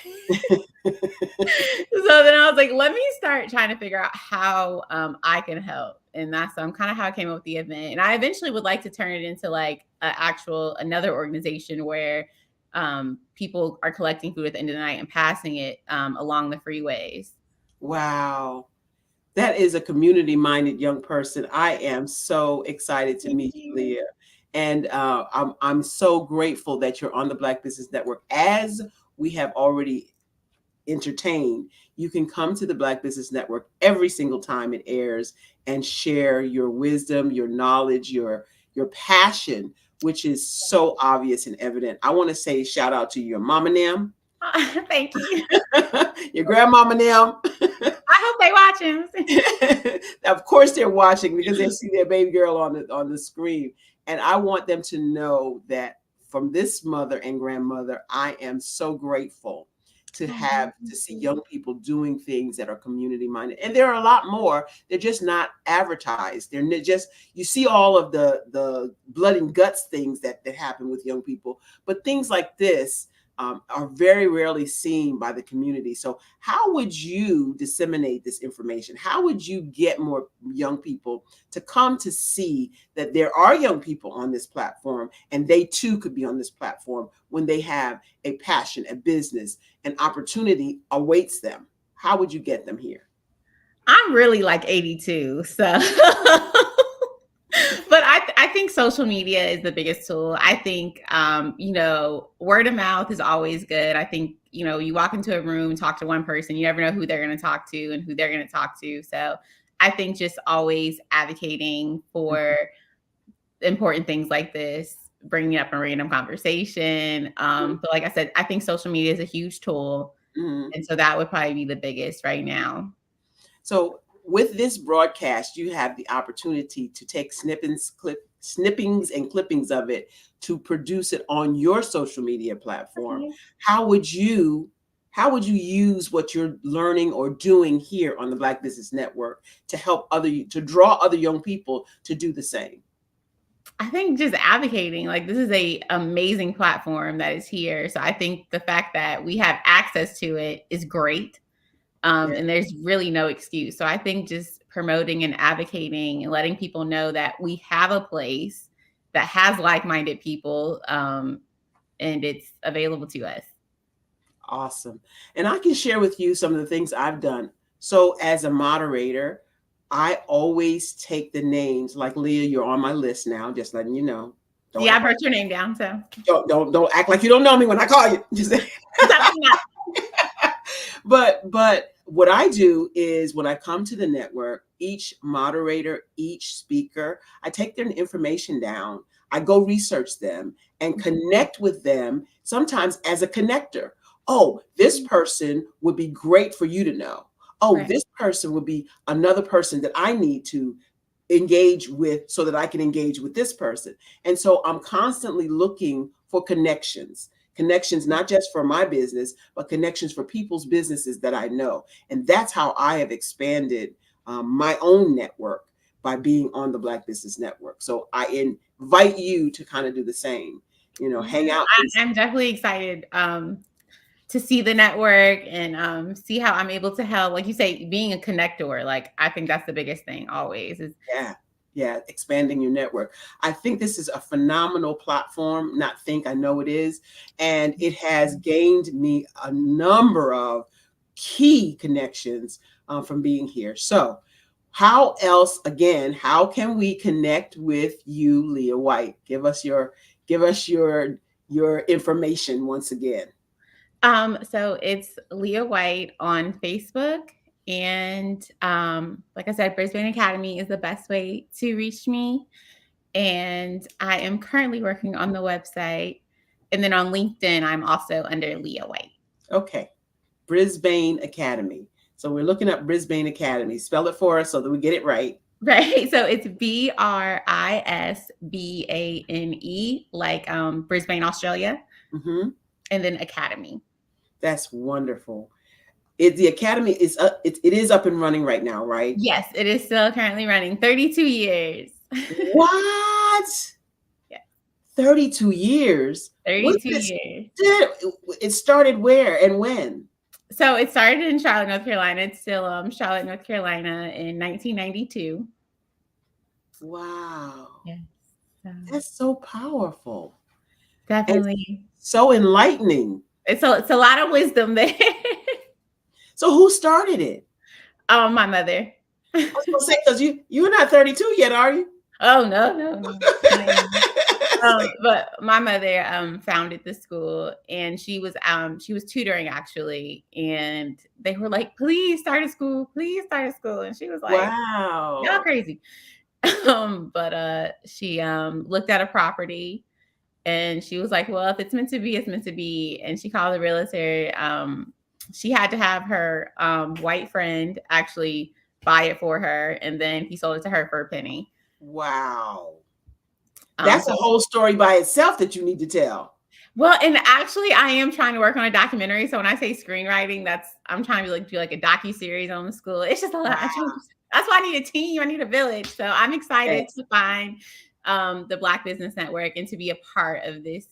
So then I was like, let me start trying to figure out how I can help. And that's kind of how I came up with the event. And I eventually would like to turn it into like another organization where people are collecting food at the end of the night and passing it along the freeways. Wow. That is a community-minded young person. I am so excited to meet you, Leah. And I'm so grateful that you're on the Black Business Network. As we have already entertained, you can come to the Black Business Network every single time it airs and share your wisdom, your knowledge, your passion, which is so obvious and evident. I want to say shout out to your mama Nim. Thank you. Your grandmama Nim. I hope they watching. Of course they're watching, because they see their baby girl on the screen. And I want them to know that from this mother and grandmother, I am so grateful to see young people doing things that are community minded. And there are a lot more. They're just not advertised. They're just, you see all of the blood and guts things that happen with young people, but things like this are very rarely seen by the community. So how would you disseminate this information? How would you get more young people to come to see that there are young people on this platform, and they too could be on this platform when they have a passion, a business, an opportunity awaits them? How would you get them here? I'm really like 82, so but I think social media is the biggest tool. I think, word of mouth is always good. I think, you walk into a room, talk to one person, you never know who they're going to talk to and who they're going to talk to. So I think just always advocating for important things like this, bringing up a random conversation. But like I said, I think social media is a huge tool. And so that would probably be the biggest right now. So with this broadcast, you have the opportunity to take snippings and clippings of it to produce it on your social media platform. Okay. How would you use what you're learning or doing here on the Black Business Network to help to draw other young people to do the same? I think just advocating, like this is an amazing platform that is here. So I think the fact that we have access to it is great. And there's really no excuse. So I think just promoting and advocating and letting people know that we have a place that has like-minded people and it's available to us. Awesome. And I can share with you some of the things I've done. So as a moderator, I always take the names. Like Leah, you're on my list now, just letting you know. Yeah, I wrote your name down. So don't act like you don't know me when I call you. Just but what I do is when I come to the network, each moderator, each speaker, I take their information down. I go research them and connect with them, sometimes as a connector. Oh, this person would be great for you to know. Oh, right. This person would be another person that I need to engage with so that I can engage with this person. And so I'm constantly looking for connections not just for my business, but connections for people's businesses that I know. And that's how I have expanded my own network by being on the Black Business Network. So I invite you to kind of do the same, hang out. I'm definitely excited to see the network and see how I'm able to help. Like you say, being a connector, like I think that's the biggest thing always. Yeah, expanding your network. I think this is a phenomenal platform. I know it is. And it has gained me a number of key connections from being here. So how can we connect with you, Leah White? Give us your information once again. So it's Leah White on Facebook. And like I said, Brisbane Academy is the best way to reach me. And I am currently working on the website. And then on LinkedIn, I'm also under Leah White. Okay. Brisbane Academy. So we're looking up Brisbane Academy. Spell it for us so that we get it right. Right. So it's Brisbane, like Brisbane, Australia. Mm-hmm. And then Academy. That's wonderful. The Academy is it is up and running right now, right? Yes, it is still currently running. 32 years. What? Yeah. 32 years? 32 years. It started where and when? So it started in Charlotte, North Carolina. It's still Charlotte, North Carolina in 1992. Wow. Yes. That's so powerful. Definitely. And so enlightening. It's a lot of wisdom there. So who started it? My mother. I was gonna say, because you're not 32 yet, are you? Oh no. But my mother founded the school, and she was tutoring actually, and they were like, please start a school, and she was like, wow, y'all crazy. But she looked at a property, and she was like, well, if it's meant to be, it's meant to be. And she called the realtor. She had to have her white friend actually buy it for her, and then he sold it to her for a penny. Wow. That's a whole story by itself that you need to tell. Well, and actually I am trying to work on a documentary. So when I say screenwriting, I'm trying to do like a docu-series on the school. It's just a lot. Wow. That's why I need a team. I need a village. So I'm excited to find the Black Business Network and to be a part of this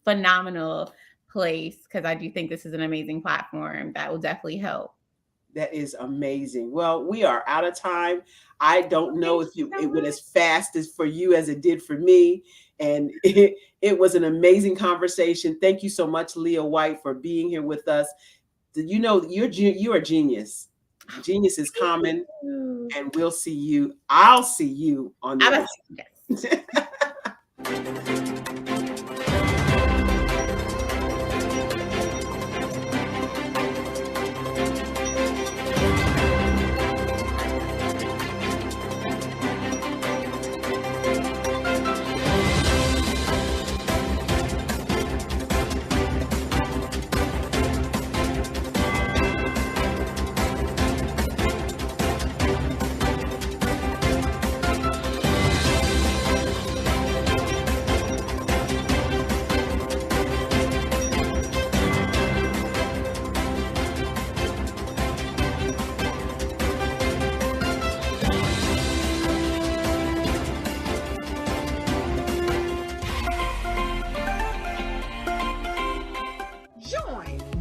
phenomenal place, because I do think this is an amazing platform that will definitely help. That is amazing. Well, we are out of time. I don't know if it went as fast as for you as it did for me. And it was an amazing conversation. Thank you so much, Leah White, for being here with us. Did you know you're a genius? Genius is common, and we'll see you. I'll see you on the next.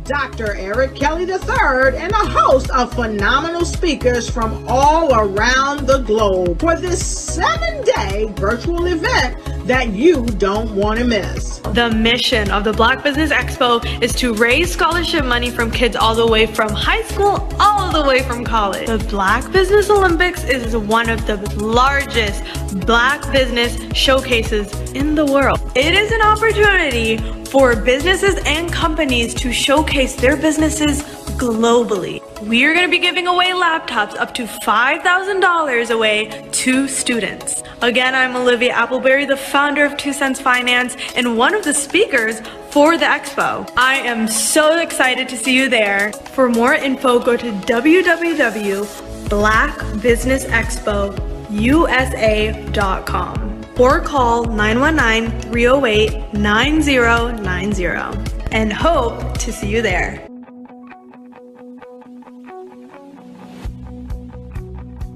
Dr. Eric Kelly III and a host of phenomenal speakers from all around the globe for this 7-day virtual event that you don't want to miss. The mission of the Black Business Expo is to raise scholarship money from kids all the way from high school, all the way from college. The Black Business Olympics is one of the largest Black business showcases in the world. It is an opportunity for businesses and companies to showcase their businesses globally. We are going to be giving away laptops up to $5,000 away to students. Again, I'm Olivia Appleberry, the founder of 2 Cents Finance and one of the speakers for the expo. I am so excited to see you there. For more info, go to www.blackbusinessexpousa.com or call 919-308-9090 and hope to see you there.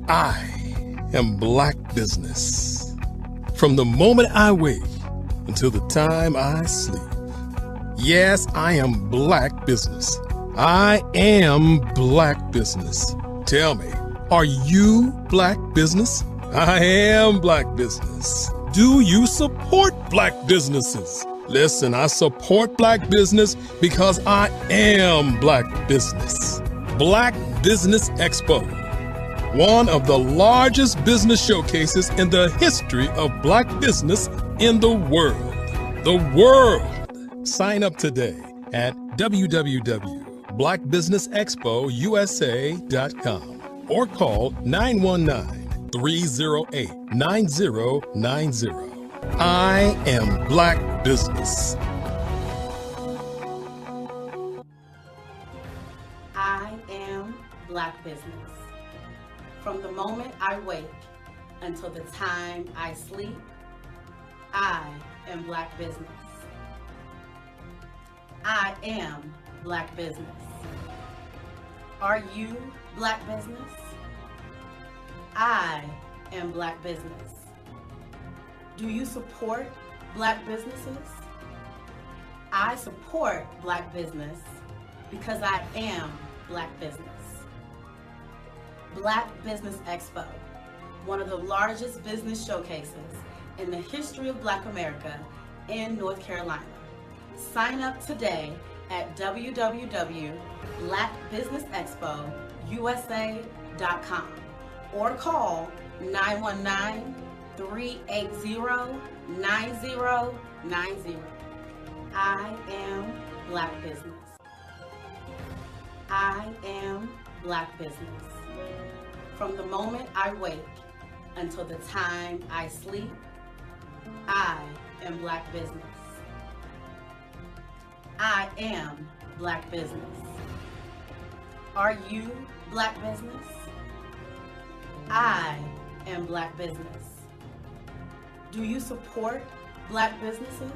I am Black Business. From the moment I wake until the time I sleep. Yes, I am Black Business. I am Black Business. Tell me, are you Black Business? I am Black Business. Do you support Black businesses? Listen, I support Black business because I am Black Business. Black Business Expo. One of the largest business showcases in the history of Black business in the world. The world! Sign up today at www.blackbusinessexpousa.com or call 919-308-9090. I am Black Business. I am Black Business. From the moment I wake until the time I sleep, I am Black Business. I am Black Business. Are you Black Business? I am Black Business. Do you support Black businesses? I support Black business because I am Black business. Black Business Expo, one of the largest business showcases in the history of Black America in North Carolina. Sign up today at www.blackbusinessexpousa.com or call 919-380-9090. I am Black Business. I am Black Business. From the moment I wake until the time I sleep, I am Black Business. I am Black Business. Are you Black Business? I am Black Business. Do you support Black businesses?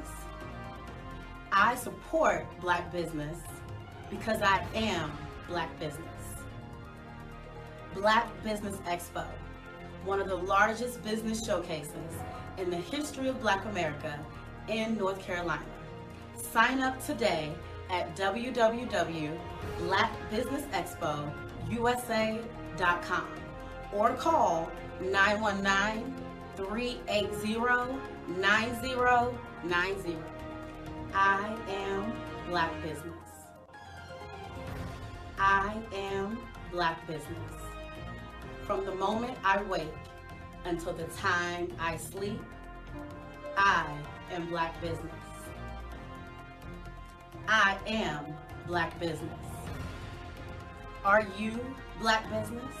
I support Black business because I am Black business. Black Business Expo, one of the largest business showcases in the history of Black America in North Carolina. Sign up today at www.blackbusinessexpousa.com or call 919-380-9090. I am Black Business. I am Black Business. From the moment I wake until the time I sleep, I am Black Business. I am Black Business. Are you Black Business?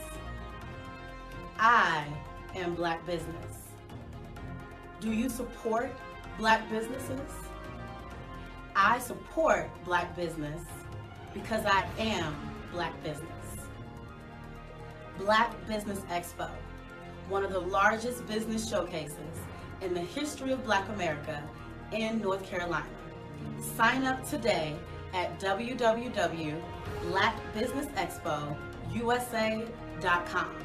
I am Black Business. Do you support Black businesses? I support Black business because I am Black business. Black Business Expo, one of the largest business showcases in the history of Black America in North Carolina. Sign up today at www.blackbusinessexpousa.com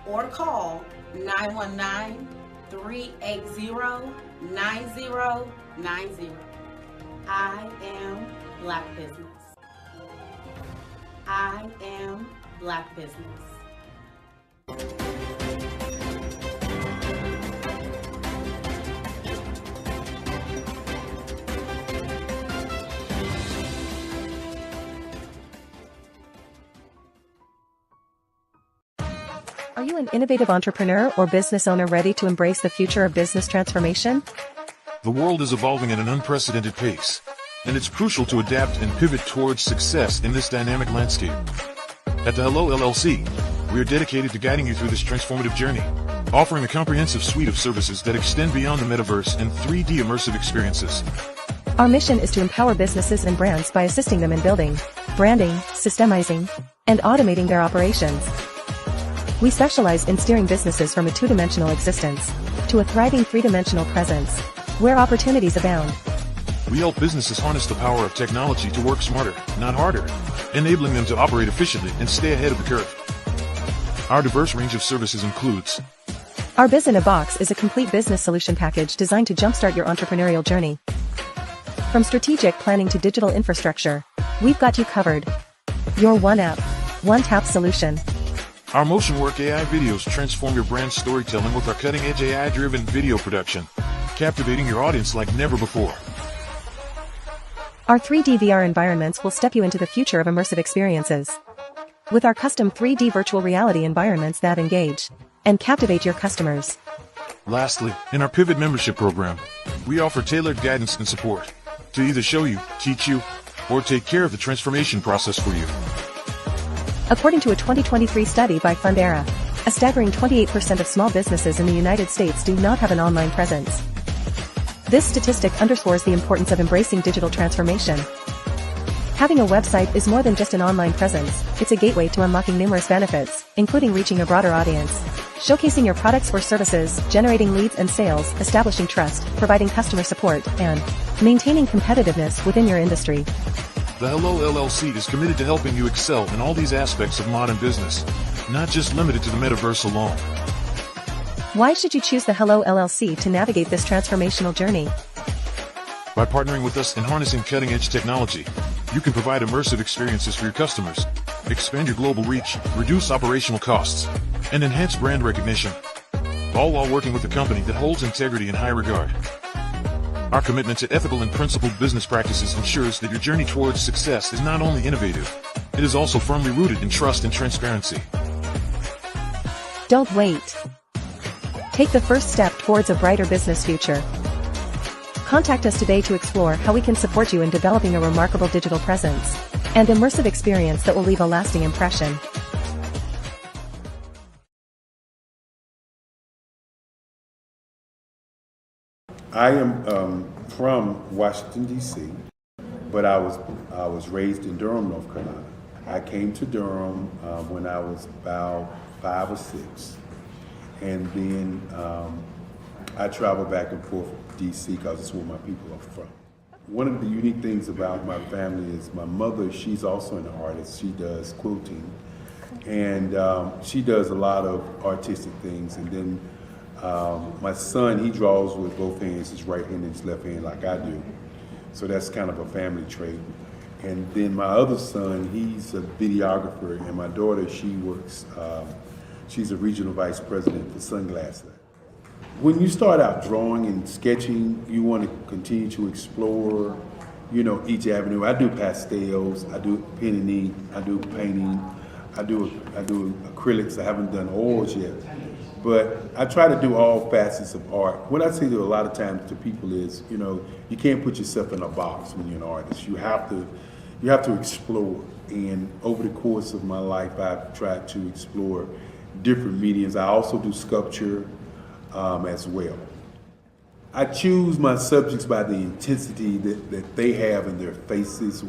or call 919-380-9090. I am Black Business. I am Black Business. Are you an innovative entrepreneur or business owner ready to embrace the future of business transformation? The world is evolving at an unprecedented pace, and it's crucial to adapt and pivot towards success in this dynamic landscape. At the Hello LLC, we are dedicated to guiding you through this transformative journey, offering a comprehensive suite of services that extend beyond the metaverse and 3D immersive experiences. Our mission is to empower businesses and brands by assisting them in building, branding, systemizing, and automating their operations. We specialize in steering businesses from a two-dimensional existence to a thriving three-dimensional presence, where opportunities abound. We help businesses harness the power of technology to work smarter, not harder, enabling them to operate efficiently and stay ahead of the curve. Our diverse range of services includes: Our Biz in a Box is a complete business solution package designed to jumpstart your entrepreneurial journey. From strategic planning to digital infrastructure, we've got you covered. Your one app, one tap solution. Our Motion Work AI videos transform your brand storytelling with our cutting-edge AI-driven video production, captivating your audience like never before. Our 3D VR environments will step you into the future of immersive experiences. With our custom 3D virtual reality environments that engage and captivate your customers. Lastly, in our Pivot membership program, we offer tailored guidance and support to either show you, teach you, or take care of the transformation process for you. According to a 2023 study by Fundera, a staggering 28% of small businesses in the United States do not have an online presence. This statistic underscores the importance of embracing digital transformation. Having a website is more than just an online presence, it's a gateway to unlocking numerous benefits, including reaching a broader audience, showcasing your products or services, generating leads and sales, establishing trust, providing customer support, and maintaining competitiveness within your industry. The Hello LLC is committed to helping you excel in all these aspects of modern business, not just limited to the metaverse alone. Why should you choose the Hello LLC to navigate this transformational journey? By partnering with us and harnessing cutting-edge technology, you can provide immersive experiences for your customers, expand your global reach, reduce operational costs, and enhance brand recognition, all while working with a company that holds integrity in high regard. Our commitment to ethical and principled business practices ensures that your journey towards success is not only innovative, it is also firmly rooted in trust and transparency. Don't wait. Take the first step towards a brighter business future. Contact us today to explore how we can support you in developing a remarkable digital presence and immersive experience that will leave a lasting impression. I am from Washington, D.C., but I was raised in Durham, North Carolina. I came to Durham when I was about 5 or 6, and then I traveled back and forth to D.C. because it's where my people are from. One of the unique things about my family is my mother, she's also an artist. She does quilting, and she does a lot of artistic things, and then my son, he draws with both hands, his right hand and his left hand like I do. So that's kind of a family trait. And then my other son, he's a videographer, and my daughter, she works, she's a regional vice president for Sunglasses. When you start out drawing and sketching, you want to continue to explore, you know, each avenue. I do pastels, I do pen and ink, I do painting, I do acrylics. I haven't done oils yet. But I try to do all facets of art. What I say to a lot of times to people is, you know, you can't put yourself in a box when you're an artist. You have to explore. And over the course of my life, I've tried to explore different mediums. I also do sculpture as well. I choose my subjects by the intensity that they have in their faces,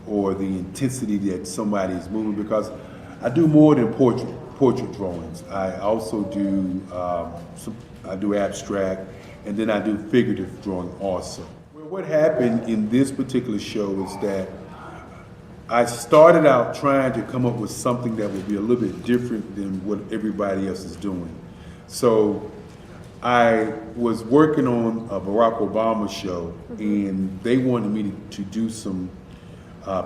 or the intensity that somebody is moving, because I do more than portrait drawings. I also do I do abstract, and then I do figurative drawing also. Well, what happened in this particular show is that I started out trying to come up with something that would be a little bit different than what everybody else is doing. So I was working on a Barack Obama show, and they wanted me to do some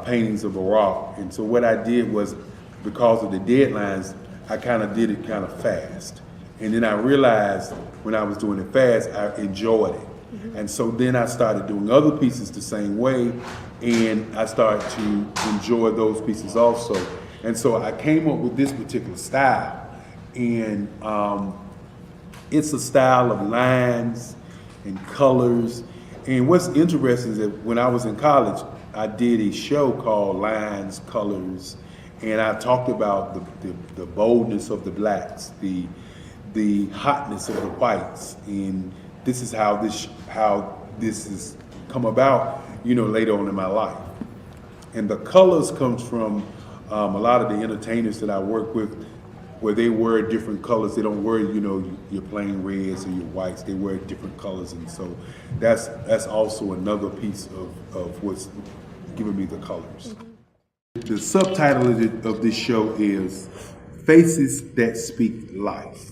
paintings of Barack. And so what I did was, because of the deadlines, I kind of did it kind of fast. And then I realized when I was doing it fast, I enjoyed it. And so then I started doing other pieces the same way, and I started to enjoy those pieces also. And so I came up with this particular style. And it's a style of lines and colors. And what's interesting is that when I was in college, I did a show called Lines, Colors, and I talked about the boldness of the blacks, the hotness of the whites, and this is how this has come about, later on in my life. And the colors comes from a lot of the entertainers that I work with, where they wear different colors. They don't wear, your plain reds or your whites. They wear different colors, and so that's also another piece of what's giving me the colors. The subtitle of this show is Faces That Speak Life.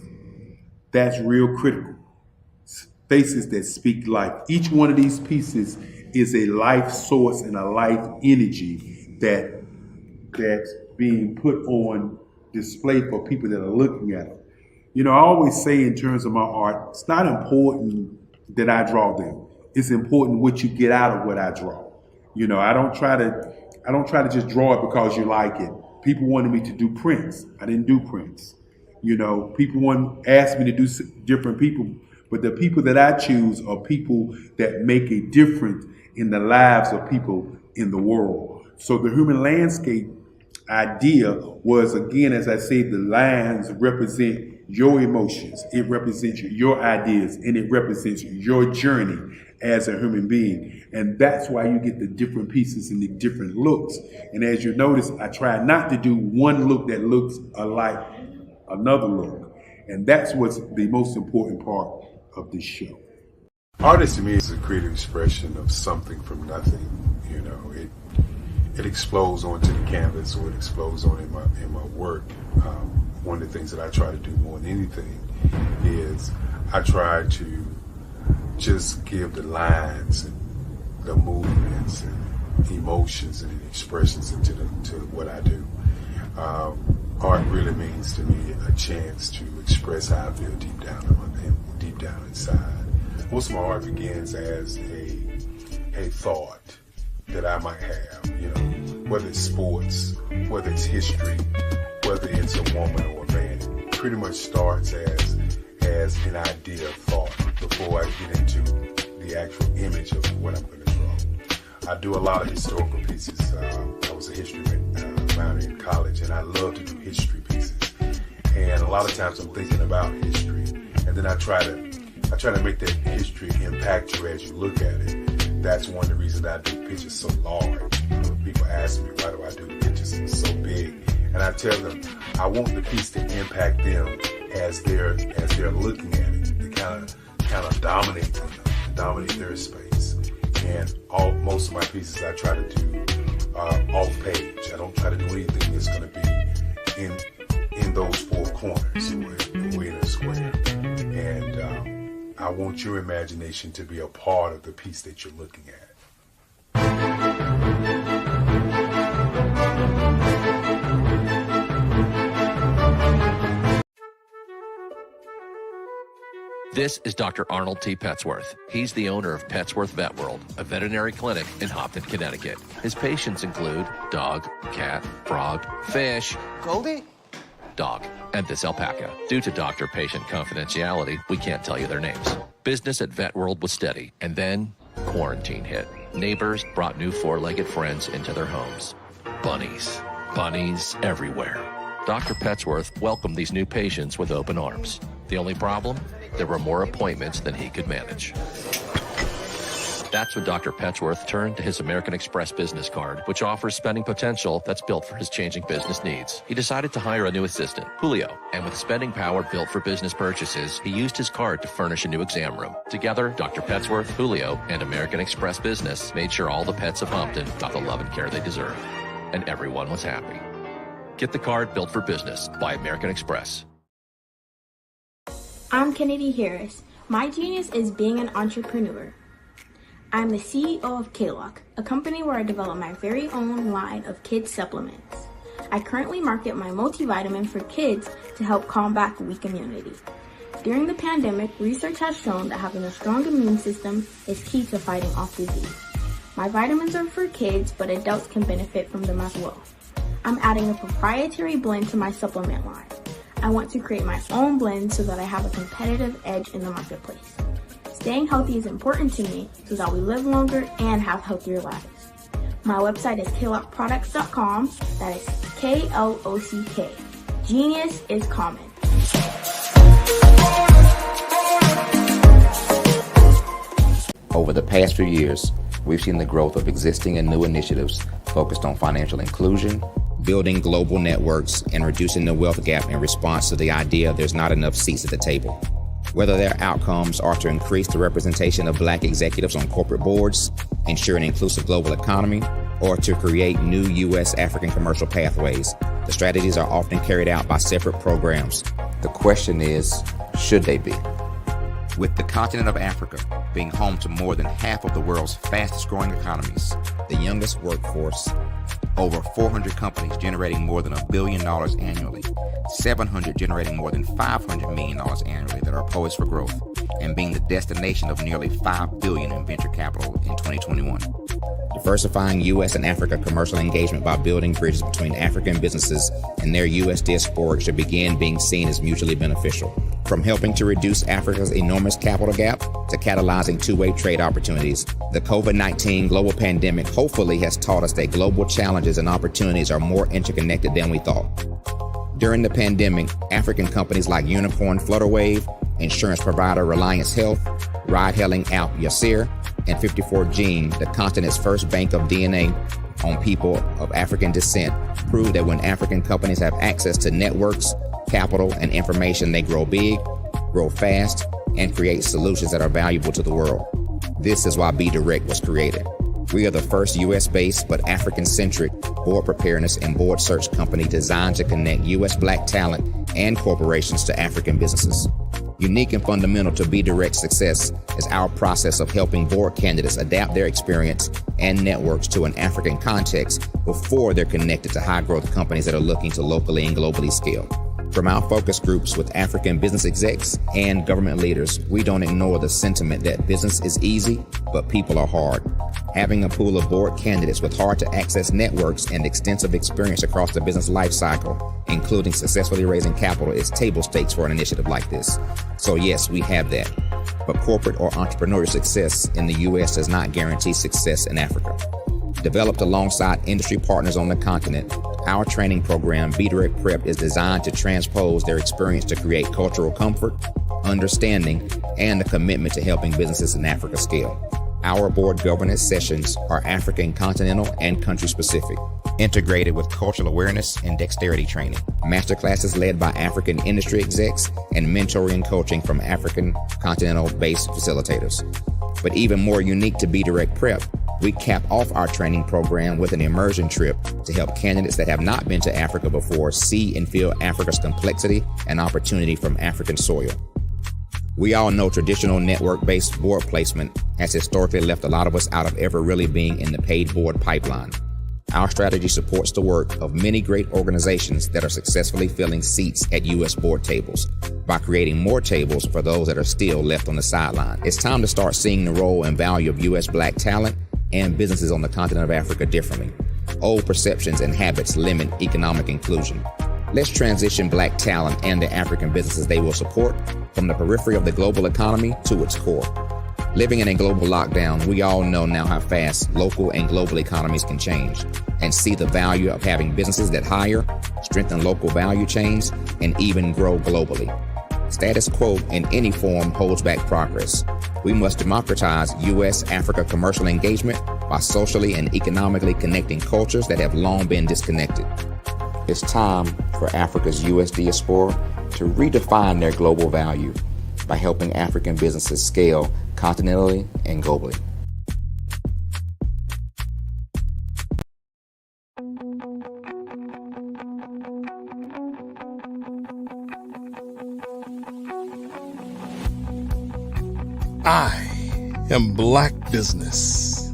That's real critical. Faces that speak life. Each one of these pieces is a life source and a life energy that's being put on display for people that are looking at it. I always say in terms of my art, it's not important that I draw them. It's important what you get out of what I draw. I don't try to just draw it because you like it. People wanted me to do prints. I didn't do prints. People asked me to do different people, but the people that I choose are people that make a difference in the lives of people in the world. So the human landscape idea was, again, as I say, the lines represent your emotions, it represents your ideas, and it represents your journey as a human being. And that's why you get the different pieces and the different looks. And as you notice, I try not to do one look that looks alike another look. And that's what's the most important part of this show. Artist to me is a creative expression of something from nothing. It explodes onto the canvas, or it explodes on in my work. One of the things that I try to do more than anything is I try to just give the lines and the movements and emotions and expressions into what I do. Art really means to me a chance to express how I feel deep down inside. Most of my art begins as a thought that I might have, whether it's sports, whether it's history, whether it's a woman or a man. It pretty much starts as an idea of thought before I get into the actual image of what I'm going to draw. I do a lot of historical pieces. I was a history minor in college, and I love to do history pieces. And a lot of times I'm thinking about history, and then I try to make that history impact you as you look at it. That's one of the reasons I do pictures so large. People ask me, why do I do pictures so big? And I tell them, I want the piece to impact them as they're looking at it, to kind of dominate them, dominate their space. And most of my pieces I try to do off page. I don't try to do anything that's going to be in those four corners or in a square. And I want your imagination to be a part of the piece that you're looking at. This is Dr. Arnold T. Petsworth. He's the owner of Petsworth Vet World, a veterinary clinic in Hopton, Connecticut. His patients include dog, cat, frog, fish, Goldie, dog, and this alpaca. Due to doctor-patient confidentiality, we can't tell you their names. Business at Vet World was steady, and then quarantine hit. Neighbors brought new four-legged friends into their homes. Bunnies. Bunnies everywhere. Dr. Petsworth welcomed these new patients with open arms. The only problem? There were more appointments than he could manage. That's when Dr. Petsworth turned to his American Express business card, which offers spending potential that's built for his changing business needs. He decided to hire a new assistant, Julio, and with spending power built for business purchases, he used his card to furnish a new exam room. Together, Dr. Petsworth, Julio, and American Express Business made sure all the pets of Hopton got the love and care they deserved. And everyone was happy. Get the card built for business by American Express. I'm Kennedy Harris. My genius is being an entrepreneur. I'm the CEO of K-Lock, a company where I develop my very own line of kids supplements. I currently market my multivitamin for kids to help combat weak immunity. During the pandemic, research has shown that having a strong immune system is key to fighting off disease. My vitamins are for kids, but adults can benefit from them as well. I'm adding a proprietary blend to my supplement line. I want to create my own blend so that I have a competitive edge in the marketplace. Staying healthy is important to me so that we live longer and have healthier lives. My website is klockproducts.com. That is Klock. Genius is common. Over the past few years, we've seen the growth of existing and new initiatives focused on financial inclusion, building global networks, and reducing the wealth gap in response to the idea there's not enough seats at the table. Whether their outcomes are to increase the representation of Black executives on corporate boards, ensure an inclusive global economy, or to create new U.S. African commercial pathways, the strategies are often carried out by separate programs. The question is, should they be? With the continent of Africa being home to more than half of the world's fastest growing economies, the youngest workforce, over 400 companies generating more than $1 billion annually, 700 generating more than $500 million annually that are poised for growth, and being the destination of nearly $5 billion in venture capital in 2021. Diversifying U.S. and Africa commercial engagement by building bridges between African businesses and their U.S. diaspora should begin being seen as mutually beneficial. From helping to reduce Africa's enormous capital gap to catalyzing two-way trade opportunities, the COVID-19 global pandemic hopefully has taught us that global challenges and opportunities are more interconnected than we thought. During the pandemic, African companies like Unicorn Flutterwave, insurance provider Reliance Health, ride-hailing app Yasir, and 54 Gene, the continent's first bank of DNA on people of African descent, proved that when African companies have access to networks, capital, and information, they grow big, grow fast, and create solutions that are valuable to the world. This is why Be Direct was created. We are the first U.S.-based but African-centric board preparedness and board search company designed to connect U.S. Black talent and corporations to African businesses. Unique and fundamental to Be Direct's success is our process of helping board candidates adapt their experience and networks to an African context before they're connected to high-growth companies that are looking to locally and globally scale. From our focus groups with African business execs and government leaders, we don't ignore the sentiment that business is easy, but people are hard. Having a pool of board candidates with hard-to-access networks and extensive experience across the business life cycle, including successfully raising capital, is table stakes for an initiative like this. So yes, we have that. But corporate or entrepreneurial success in the U.S. does not guarantee success in Africa. Developed alongside industry partners on the continent, our training program, Be Direct Prep, is designed to transpose their experience to create cultural comfort, understanding, and a commitment to helping businesses in Africa scale. Our board governance sessions are African, continental, and country-specific, integrated with cultural awareness and dexterity training, masterclasses led by African industry execs, and mentoring coaching from African continental-based facilitators. But even more unique to Be Direct Prep, we cap off our training program with an immersion trip to help candidates that have not been to Africa before see and feel Africa's complexity and opportunity from African soil. We all know traditional network-based board placement has historically left a lot of us out of ever really being in the paid board pipeline. Our strategy supports the work of many great organizations that are successfully filling seats at U.S. board tables by creating more tables for those that are still left on the sideline. It's time to start seeing the role and value of U.S. Black talent and businesses on the continent of Africa differently. Old perceptions and habits limit economic inclusion. Let's transition Black talent and the African businesses they will support from the periphery of the global economy to its core. Living in a global lockdown, we all know now how fast local and global economies can change, and see the value of having businesses that hire, strengthen local value chains, and even grow globally. Status quo in any form holds back progress. We must democratize U.S.-Africa commercial engagement by socially and economically connecting cultures that have long been disconnected. It's time for Africa's U.S. diaspora to redefine their global value by helping African businesses scale continentally and globally. I am Black Business.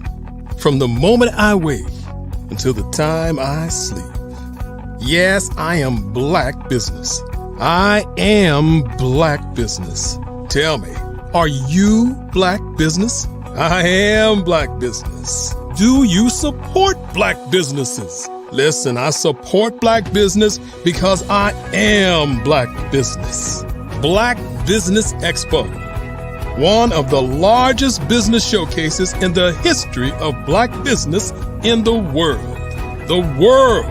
From the moment I wake until the time I sleep. Yes, I am Black Business. I am Black Business. Tell me, are you Black Business? I am Black Business. Do you support Black businesses? Listen, I support Black business because I am Black business. Black Business Expo, one of the largest business showcases in the history of Black business in the world. The world!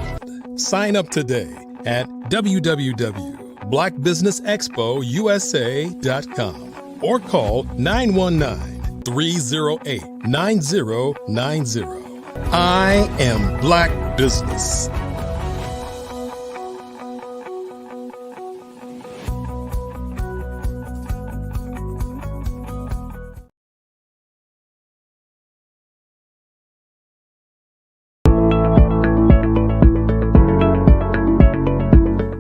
Sign up today at www.blackbusinessexpousa.com or call 919-308-9090. I am Black business.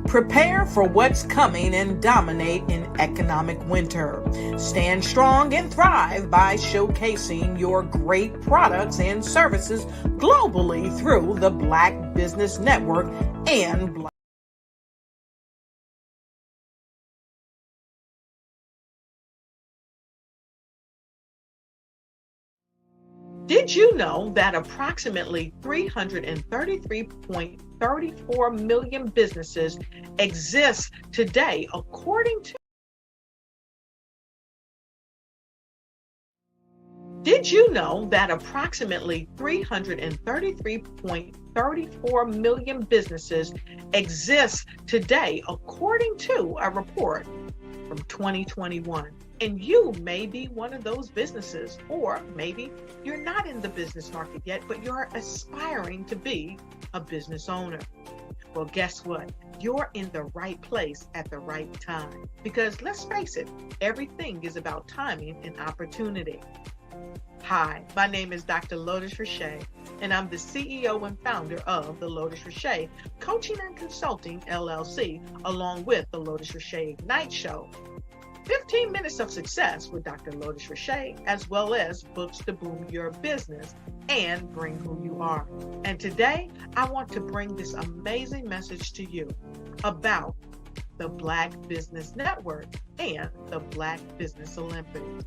Prepare for what's coming and dominate in economic winter. Stand strong and thrive by showcasing your great products and services globally through the Black Business Network and Black. Did you know that approximately 333.34 million businesses exist today, according to? Did you know that approximately 333.34 million businesses exist today, according to a report from 2021? And you may be one of those businesses, or maybe you're not in the business market yet, but you're aspiring to be a business owner. Well, guess what? You're in the right place at the right time. Because let's face it, everything is about timing and opportunity. Hi, my name is Dr. Lotus Richey, and I'm the CEO and founder of the Lotus Richey Coaching and Consulting LLC, along with the Lotus Richey Ignite Show. 15 minutes of success with Dr. Lotus Richey, as well as books to boom your business and bring who you are. And today, I want to bring this amazing message to you about the Black Business Network and the Black Business Olympics.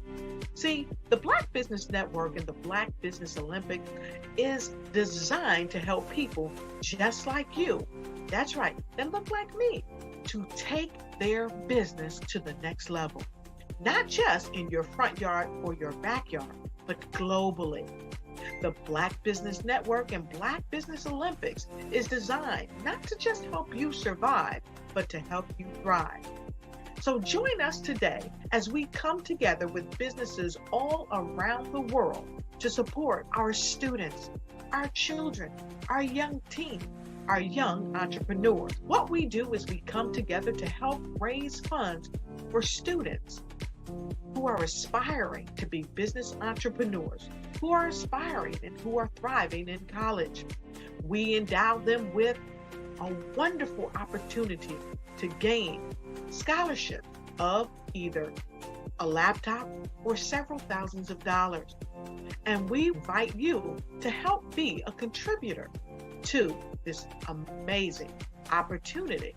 See, the Black Business Network and the Black Business Olympics is designed to help people just like you, that's right, that look like me, to take their business to the next level. Not just in your front yard or your backyard, but globally. The Black Business Network and Black Business Olympics is designed not to just help you survive, but to help you thrive. So join us today as we come together with businesses all around the world to support our students, our children, our young teens, our young entrepreneurs. What we do is we come together to help raise funds for students who are aspiring to be business entrepreneurs, who are aspiring and who are thriving in college. We endow them with a wonderful opportunity to gain scholarship of either a laptop or several thousands of dollars. And we invite you to help be a contributor to this amazing opportunity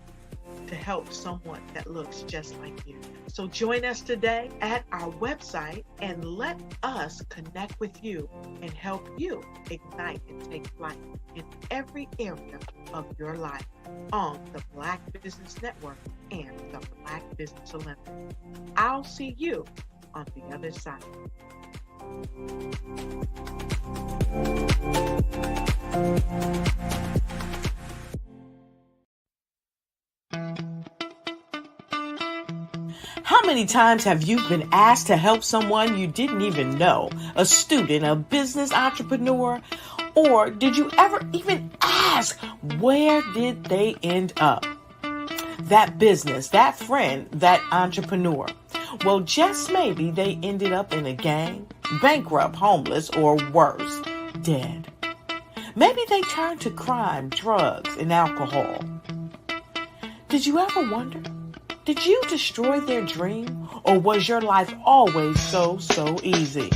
to help someone that looks just like you. So join us today at our website and let us connect with you and help you ignite and take flight in every area of your life on the Black Business Network and the Black Business Olympics. I'll see you on the other side. How many times have you been asked to help someone you didn't even know, a student, a business entrepreneur? Or did you ever even ask, where did they end up? That business, that friend, that entrepreneur. Well, just maybe they ended up in a gang, bankrupt, homeless, or worse, dead. Maybe they turned to crime, drugs, and alcohol. Did you ever wonder? Did you destroy their dream, or was your life always so easy?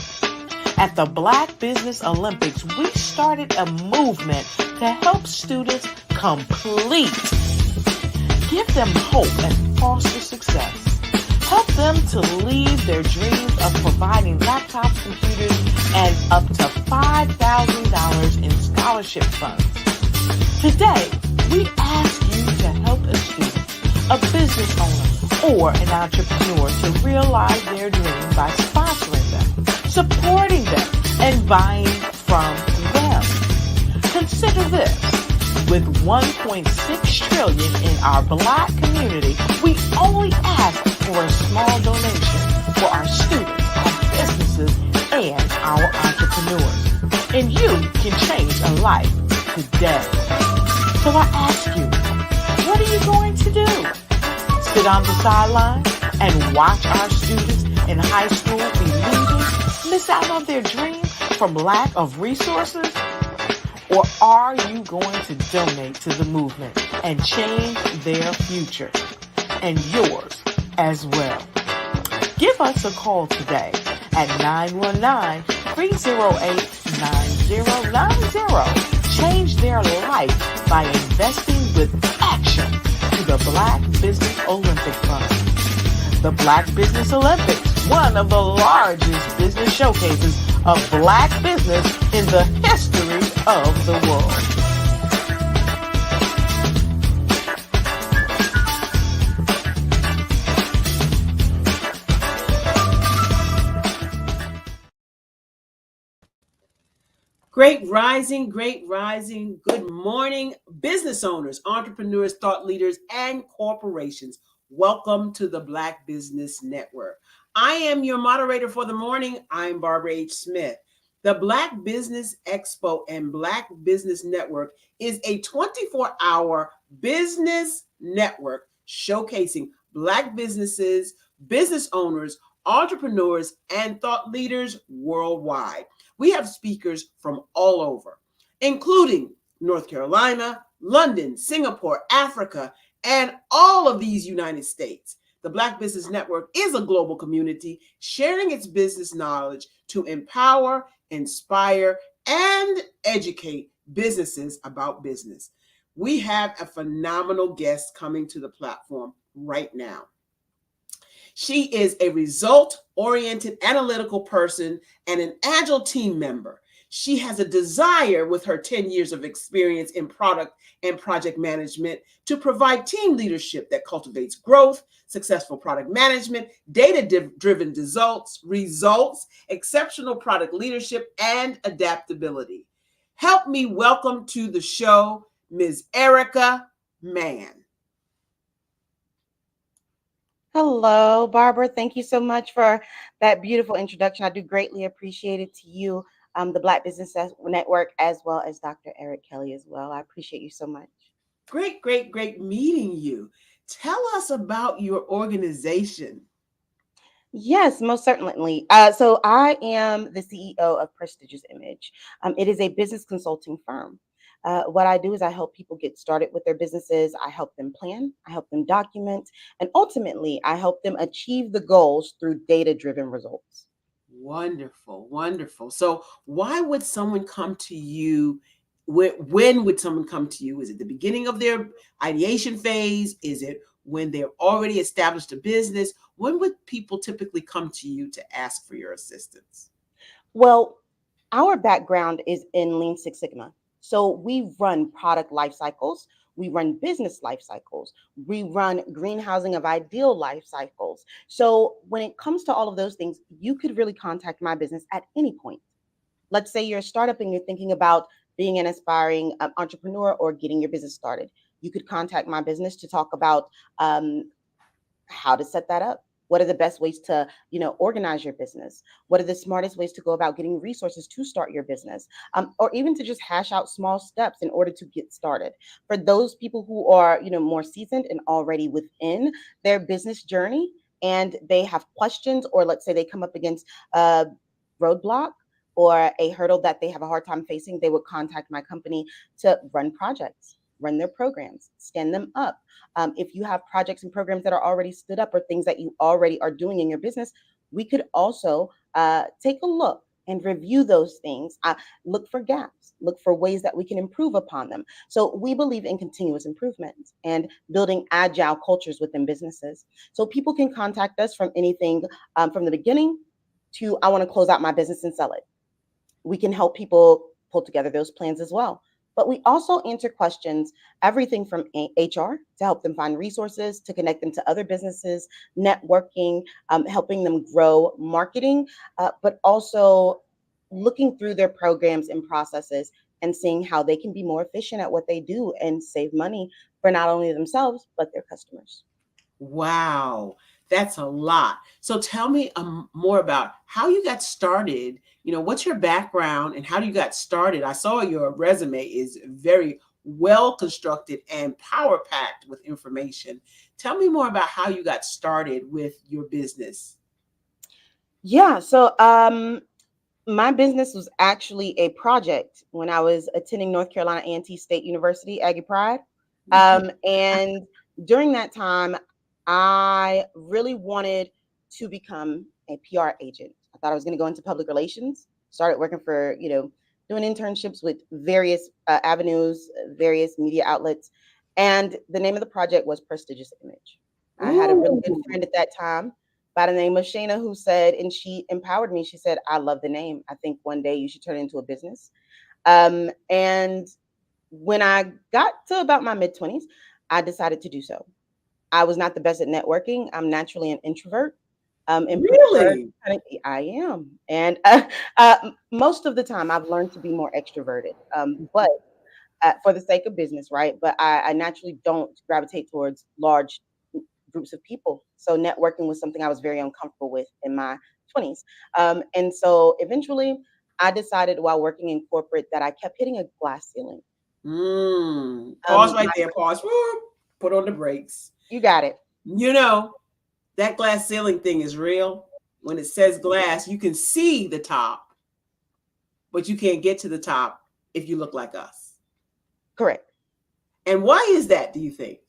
At the Black Business Olympics, we started a movement to help students complete. Give them hope and foster success. Help them to leave their dreams of providing laptops, computers, and up to $5,000 in scholarship funds. Today, we ask you to help a student, a business owner, or an entrepreneur to realize their dream by sponsoring them, supporting them, and buying from them. Consider this. With $1.6 trillion in our Black community, we only ask for a small donation for our students, our businesses, and our entrepreneurs. And you can change a life today. So I ask you, what are you going to do? Sit on the sideline and watch our students in high school be leaving, miss out on their dream from lack of resources? Or are you going to donate to the movement and change their future and yours as well? Give us a call today at 919-308-9090. Change their life by investing with action to the Black Business Olympic Fund. The Black Business Olympics, one of the largest business showcases of Black business in the history of the world. Great rising, great rising. Good morning, business owners, entrepreneurs, thought leaders, and corporations. Welcome to the Black Business Network. I am your moderator for the morning. I'm Barbara H. Smith. The Black Business Expo and Black Business Network is a 24-hour business network showcasing Black businesses, business owners, entrepreneurs, and thought leaders worldwide. We have speakers from all over, including North Carolina, London, Singapore, Africa, and all of these United States. The Black Business Network is a global community sharing its business knowledge to empower, inspire, and educate businesses about business. We have a phenomenal guest coming to the platform right now. She is a result-oriented analytical person and an agile team member. She has a desire with her 10 years of experience in product and project management to provide team leadership that cultivates growth, successful product management, data-driven results, exceptional product leadership, and adaptability. Help me welcome to the show, Ms. Erica Mann. Hello, Barbara. Thank you so much for that beautiful introduction. I do greatly appreciate it to you, the Black Business Network, as well as Dr. Eric Kelly as well. I appreciate you so much. Great, great, great meeting you. Tell us about your organization. Yes, most certainly. So I am the CEO of Prestigious Image. It is a business consulting firm. What I do is I help people get started with their businesses. I help them plan, I help them document, and ultimately I help them achieve the goals through data-driven results. Wonderful, wonderful. So why would someone come to you? When would someone come to you? Is it the beginning of their ideation phase? Is it when they're already established a business? When would people typically come to you to ask for your assistance? Well, our background is in Lean Six Sigma. So we run product life cycles, we run business life cycles, we run greenhousing of ideal life cycles. So when it comes to all of those things, you could really contact my business at any point. Let's say you're a startup and you're thinking about being an aspiring entrepreneur or getting your business started. You could contact my business to talk about how to set that up. What are the best ways to, organize your business? What are the smartest ways to go about getting resources to start your business? Or even to just hash out small steps in order to get started. For those people who are, more seasoned and already within their business journey, and they have questions, or let's say they come up against a roadblock or a hurdle that they have a hard time facing, they would contact my company to run projects, run their programs, stand them up. If you have projects and programs that are already stood up or things that you already are doing in your business, we could also take a look and review those things. Look for gaps, look for ways that we can improve upon them. So we believe in continuous improvement and building agile cultures within businesses. So people can contact us from anything from the beginning to I want to close out my business and sell it. We can help people pull together those plans as well. But we also answer questions, everything from HR to help them find resources, to connect them to other businesses, networking, helping them grow marketing, but also looking through their programs and processes and seeing how they can be more efficient at what they do and save money for not only themselves, but their customers. Wow, that's a lot. So tell me more about how you got started. What's your background and how you got started? I saw your resume is very well constructed and power packed with information. Tell me more about how you got started with your business. Yeah, so my business was actually a project when I was attending North Carolina A&T State University, Aggie Pride. And during that time, I really wanted to become a PR agent. I thought I was going to go into public relations, started working for, doing internships with various avenues, various media outlets. And the name of the project was Prestigious Image. I had a really good friend at that time by the name of Shayna, who said, and she empowered me. She said, I love the name. I think one day you should turn it into a business. And when I got to about my mid-20s, I decided to do so. I was not the best at networking. I'm naturally an introvert. Really? I am. And most of the time, I've learned to be more extroverted. But for the sake of business, right? But I naturally don't gravitate towards large groups of people. So networking was something I was very uncomfortable with in my 20s. And so eventually I decided while working in corporate that I kept hitting a glass ceiling. Pause right there. Pause. Put on the brakes. You got it. That glass ceiling thing is real. When it says glass, you can see the top, but you can't get to the top if you look like us. Correct. And why is that, do you think?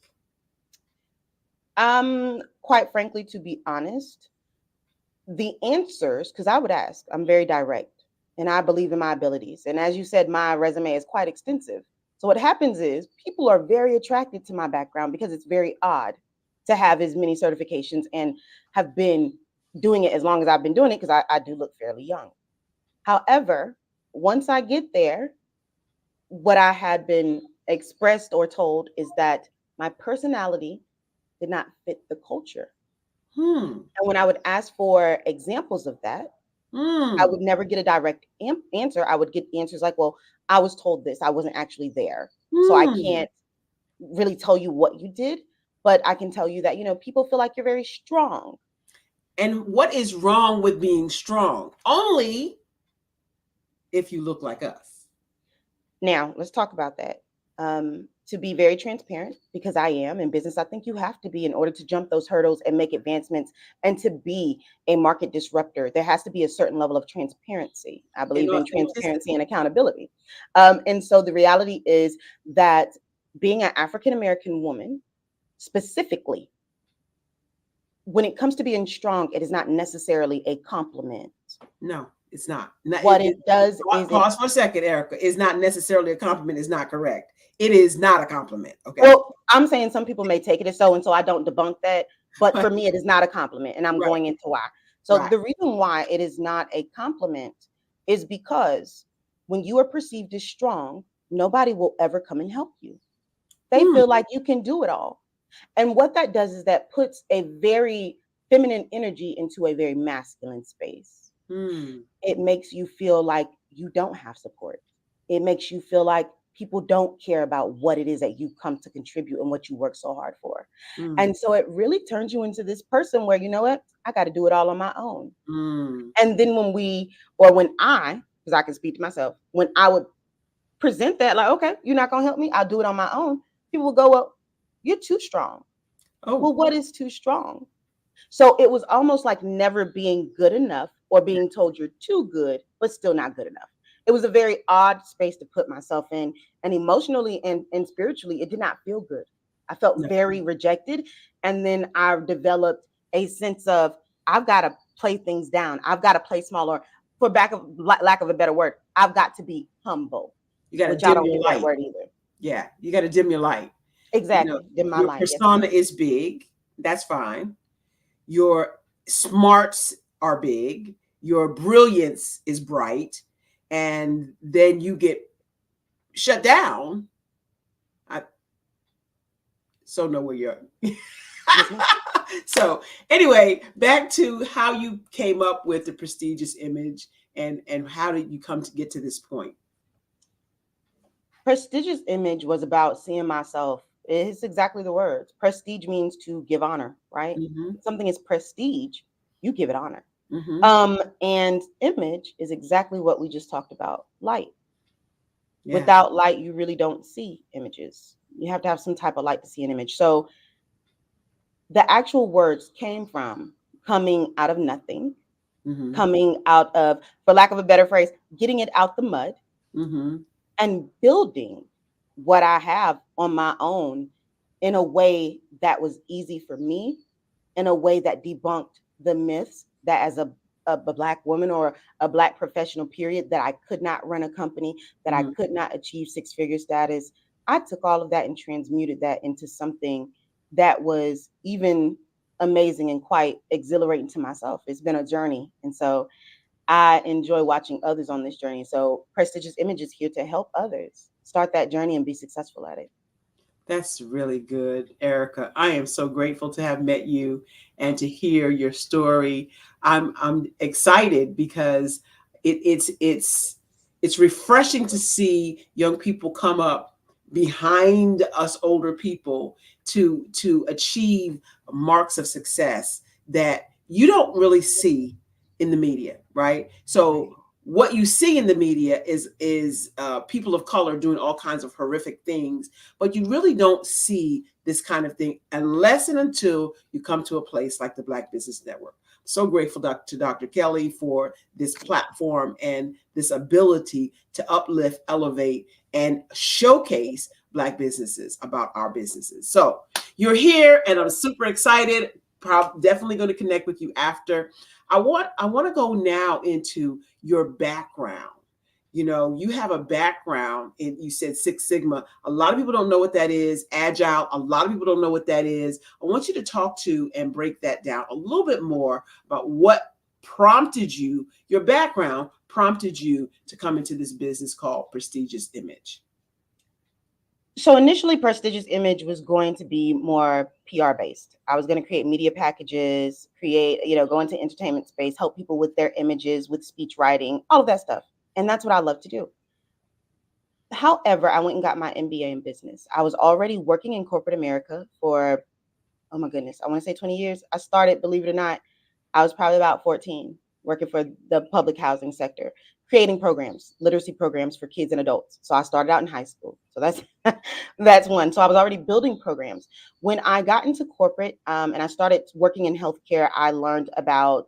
Quite frankly, to be honest, the answers, because I would ask, I'm very direct and I believe in my abilities. And as you said, my resume is quite extensive. So what happens is people are very attracted to my background because it's very odd to have as many certifications and have been doing it as long as I've been doing it, because I do look fairly young. However, once I get there, what I had been expressed or told is that my personality did not fit the culture. And when I would ask for examples of that, I would never get a direct answer. I would get answers like, well, I was told this. I wasn't actually there. So I can't really tell you what you did, but I can tell you that, people feel like you're very strong. And what is wrong with being strong? Only if you look like us. Now, let's talk about that. To be very transparent, because I am in business, I think you have to be in order to jump those hurdles and make advancements and to be a market disruptor. There has to be a certain level of transparency. I believe in transparency and accountability. And so the reality is that being an African-American woman, specifically, when it comes to being strong, it is not necessarily a compliment. No, it's not. What it does is... Pause for a second, Erica. It's not necessarily a compliment. It's not correct. It is not a compliment. Okay. Well, I'm saying some people may take it as so, and so I don't debunk that. But for me, it is not a compliment, and I'm going into why. So the reason why it is not a compliment is because when you are perceived as strong, nobody will ever come and help you. They feel like you can do it all. And what that does is that puts a very feminine energy into a very masculine space. It makes you feel like you don't have support. It makes you feel like people don't care about what it is that you come to contribute and what you work so hard for. And so it really turns you into this person where, you know what, I got to do it all on my own. And then when I, because I can speak to myself, when I would present that, like, okay, you're not going to help me, I'll do it on my own. People will go, well, you're too strong. Well, what is too strong? So it was almost like never being good enough or being told you're too good, but still not good enough. It was a very odd space to put myself in, and emotionally and spiritually, it did not feel good. I felt very rejected. And then I developed a sense of, I've got to play things down. I've got to play smaller. For lack of a better word, I've got to be humble. You got to dim your light. That word either. Yeah, you got to dim your light. Exactly. Dim my light. Your persona is big. That's fine. Your smarts are big. Your brilliance is bright. And then you get shut down, I so know where you're. So anyway, back to how you came up with the prestigious image, and how did you come to get to this point? Prestigious image was about seeing myself. It's exactly the words. Prestige means to give honor, right? Mm-hmm. If something is prestige, you give it honor. Mm-hmm. And image is exactly what we just talked about, light. Yeah. Without light, you really don't see images. You have to have some type of light to see an image. So the actual words came from coming out of nothing, Mm-hmm. coming out of, for lack of a better phrase, getting it out the mud, Mm-hmm. and building what I have on my own in a way that was easy for me, in a way that debunked the myths that as a Black woman or a Black professional period, that I could not run a company, that I could not achieve six-figure status. I took all of that and transmuted that into something that was even amazing and quite exhilarating to myself. It's been a journey. And so I enjoy watching others on this journey. So Prestigious Image is here to help others start that journey and be successful at it. That's really good, Erica. I am so grateful to have met you and to hear your story. I'm excited because it's refreshing to see young people come up behind us older people to achieve marks of success that you don't really see in the media, right? So what you see in the media is people of color doing all kinds of horrific things, but you really don't see this kind of thing unless and until you come to a place like the Black Business Network. So grateful to Dr. Kelly for this platform and this ability to uplift, elevate, and showcase Black businesses about our businesses. So you're here, and I'm super excited. Definitely going to connect with you after. I want to go now into your background. You know, you have a background in, you said Six Sigma. A lot of people don't know what that is. Agile, a lot of people don't know what that is. I want you to talk to and break that down a little bit more about what prompted you, your background prompted you to come into this business called Prestigious Image. So initially, Prestigious Image was going to be more PR based. I was going to create media packages, go into entertainment space, help people with their images, with speech writing, all of that stuff. And that's what I love to do. However, I went and got my MBA in business. I was already working in corporate America for, oh my goodness, I want to say 20 years. I started, believe it or not, I was probably about 14, working for the public housing sector, creating programs, literacy programs for kids and adults. So I started out in high school. So that's one. So I was already building programs. When I got into corporate and I started working in healthcare, I learned about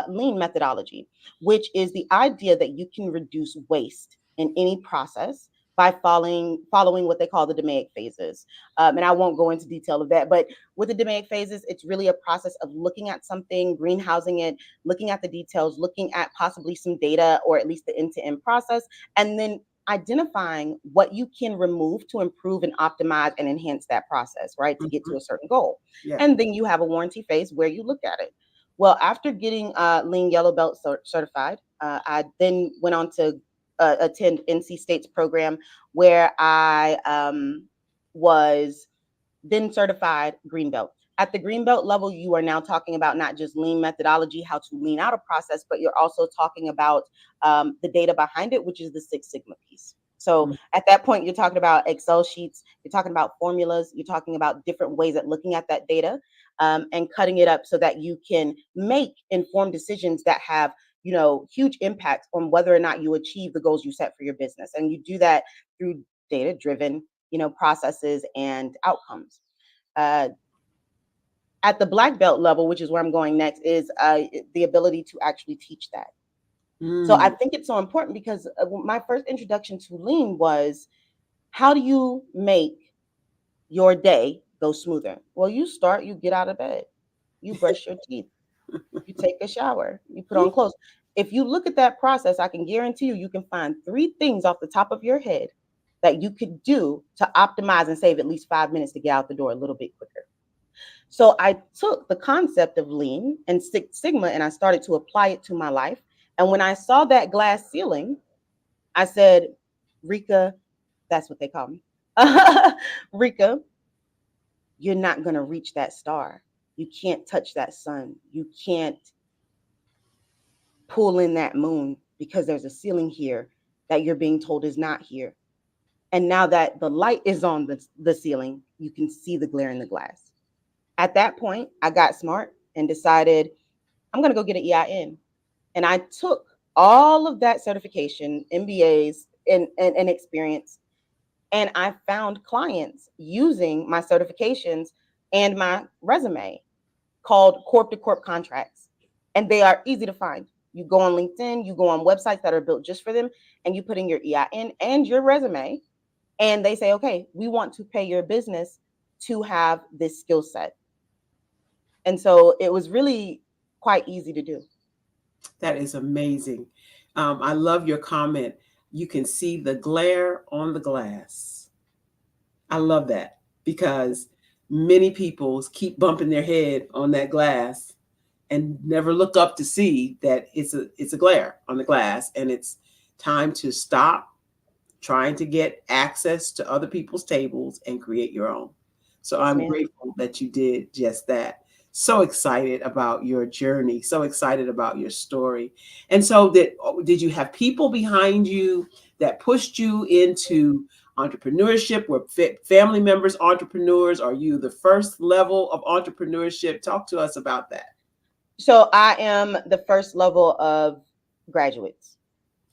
lean methodology, which is the idea that you can reduce waste in any process by following what they call the DMAIC phases. And I won't go into detail of that, but with the DMAIC phases, it's really a process of looking at something, greenhousing it, looking at the details, looking at possibly some data or at least the end-to-end process, and then identifying what you can remove to improve and optimize and enhance that process, right, to get to a certain goal. Yeah. And then you have a warranty phase where you look at it. Well, after getting Lean Yellow Belt certified, I then went on to attend NC State's program where I was then certified Green Belt. At the Green Belt level, you are now talking about not just lean methodology, how to lean out a process, but you're also talking about the data behind it, which is the Six Sigma piece. So at that point, you're talking about Excel sheets, you're talking about formulas, you're talking about different ways at looking at that data and cutting it up so that you can make informed decisions that have huge impact on whether or not you achieve the goals you set for your business. And you do that through data-driven, processes and outcomes. At the Black Belt level, which is where I'm going next, is the ability to actually teach that. So I think it's so important because my first introduction to lean was, how do you make your day go smoother? Well, you get out of bed, you brush your teeth, you take a shower, you put on clothes. If you look at that process, I can guarantee you can find 3 things off the top of your head that you could do to optimize and save at least 5 minutes to get out the door a little bit quicker. So I took the concept of lean and Six Sigma and I started to apply it to my life. And when I saw that glass ceiling, I said, Rika, That's what they call me. Rika, you're not going to reach that star. You can't touch that sun. You can't pull in that moon because there's a ceiling here that you're being told is not here. And now that the light is on the ceiling, you can see the glare in the glass. At that point, I got smart and decided I'm going to go get an EIN. And I took all of that certification, MBAs, and experience, and I found clients using my certifications and my resume called corp to corp contracts. And they are easy to find. You go on LinkedIn, you go on websites that are built just for them, and you put in your EIN and your resume, and they say, okay, we want to pay your business to have this skill set. And so it was really quite easy to do. That is amazing. I love your comment. You can see the glare on the glass. I love that because many people keep bumping their head on that glass and never look up to see that it's a glare on the glass, and it's time to stop trying to get access to other people's tables and create your own. So I'm grateful that you did just that. So excited about your journey, so excited about your story. And so did you have people behind you that pushed you into entrepreneurship? Were family members entrepreneurs? Are you the first level of entrepreneurship? Talk to us about that. So I am the first level of graduates.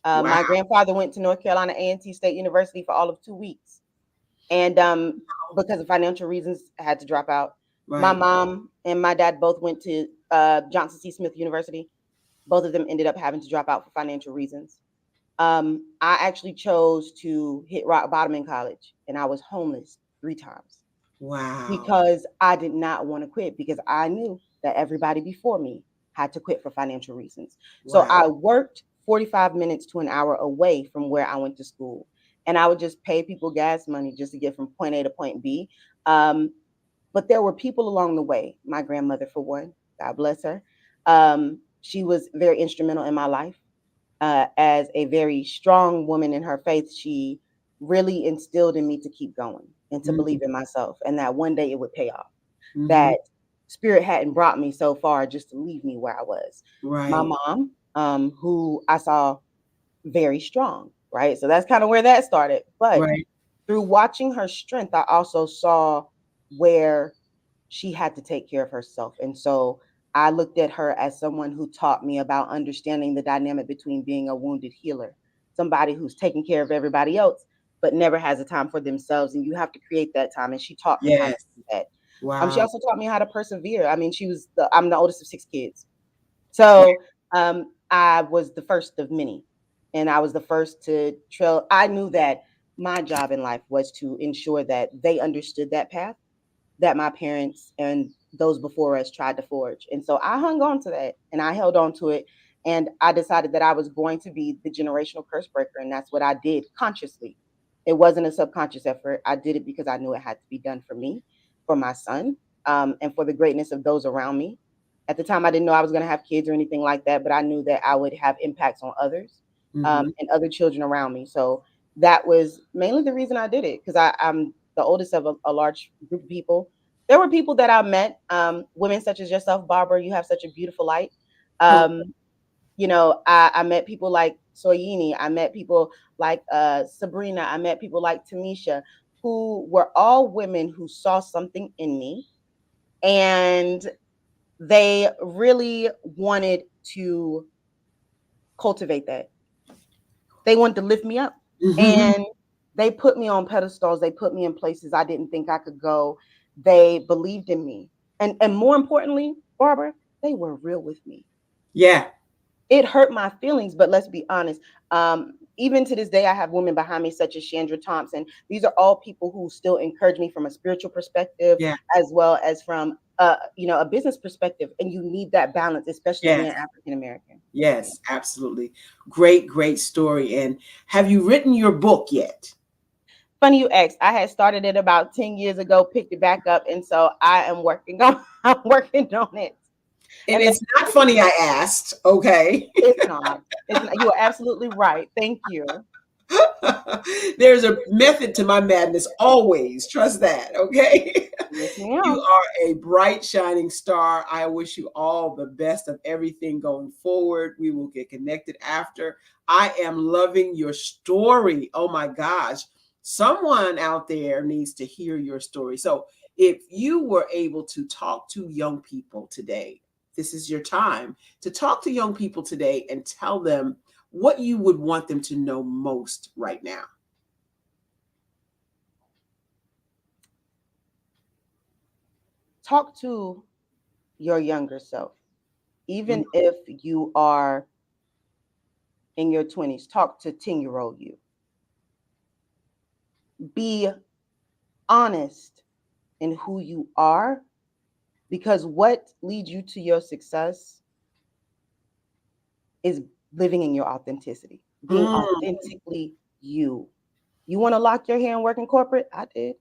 Wow. My grandfather went to North Carolina A&T State University for all of 2 weeks. And because of financial reasons, I had to drop out. Right. My mom and my dad both went to Johnson C. Smith University. Both of them ended up having to drop out for financial reasons. I actually chose to hit rock bottom in college, and I was homeless 3 times. Wow. Because I did not want to quit, because I knew that everybody before me had to quit for financial reasons. Wow. So I worked 45 minutes to an hour away from where I went to school. And I would just pay people gas money just to get from point A to point B. But there were people along the way. My grandmother, for one, God bless her. She was very instrumental in my life. As a very strong woman in her faith, she really instilled in me to keep going and to believe in myself, and that one day it would pay off. That spirit hadn't brought me so far just to leave me where I was. Right. My mom, who I saw very strong, right? So that's kind of where that started. But through watching her strength, I also saw where she had to take care of herself. And so I looked at her as someone who taught me about understanding the dynamic between being a wounded healer, somebody who's taking care of everybody else, but never has a time for themselves. And you have to create that time. And she taught me how to do that. Wow. She also taught me how to persevere. I mean, I'm the oldest of 6 kids. So I was the first of many. And I was the first to trail. I knew that my job in life was to ensure that they understood that path that my parents and those before us tried to forge. And so I hung on to that, and I held on to it. And I decided that I was going to be the generational curse breaker. And that's what I did consciously. It wasn't a subconscious effort. I did it because I knew it had to be done for me, for my son, and for the greatness of those around me. At the time, I didn't know I was going to have kids or anything like that, but I knew that I would have impacts on others and other children around me. So that was mainly the reason I did it, because I'm the oldest of a large group of people. There were people that I met, women such as yourself, Barbara. You have such a beautiful light. You know, I met people like Soyini. I met people like Sabrina. I met people like Tamisha, who were all women who saw something in me, and they really wanted to cultivate that. They wanted to lift me up, and they put me on pedestals. They put me in places I didn't think I could go. They believed in me. And more importantly, Barbara, they were real with me. Yeah. It hurt my feelings, but let's be honest. Even to this day, I have women behind me such as Chandra Thompson. These are all people who still encourage me from a spiritual perspective, as well as from a business perspective. And you need that balance, especially being African American. Yes, absolutely. Great story. And have you written your book yet? Funny you asked. I had started it about 10 years ago, picked it back up, and so I am working on it. And it's not funny I asked, okay? It's not. You are absolutely right. Thank you. There's a method to my madness always. Trust that, okay? Yes, You ma'am. are a bright, shining star. I wish you all the best of everything going forward. We will get connected after. I am loving your story. Oh my gosh. Someone out there needs to hear your story. So if you were able to talk to young people today, this is your time to talk to young people today and tell them what you would want them to know most right now. Talk to your younger self. Even if you are in your 20s, talk to 10-year-old you. Be honest in who you are, because what leads you to your success is living in your authenticity, being authentically you. You want to lock your hair and work in corporate? I did.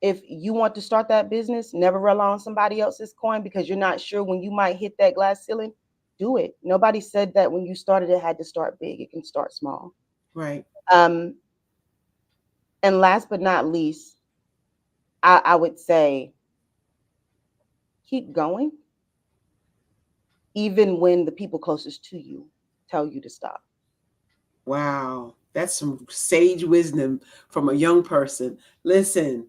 If you want to start that business, never rely on somebody else's coin because you're not sure when you might hit that glass ceiling, do it. Nobody said that when you started, it had to start big. It can start small. Right. And last but not least, I would say keep going, even when the people closest to you tell you to stop. Wow. That's some sage wisdom from a young person. Listen,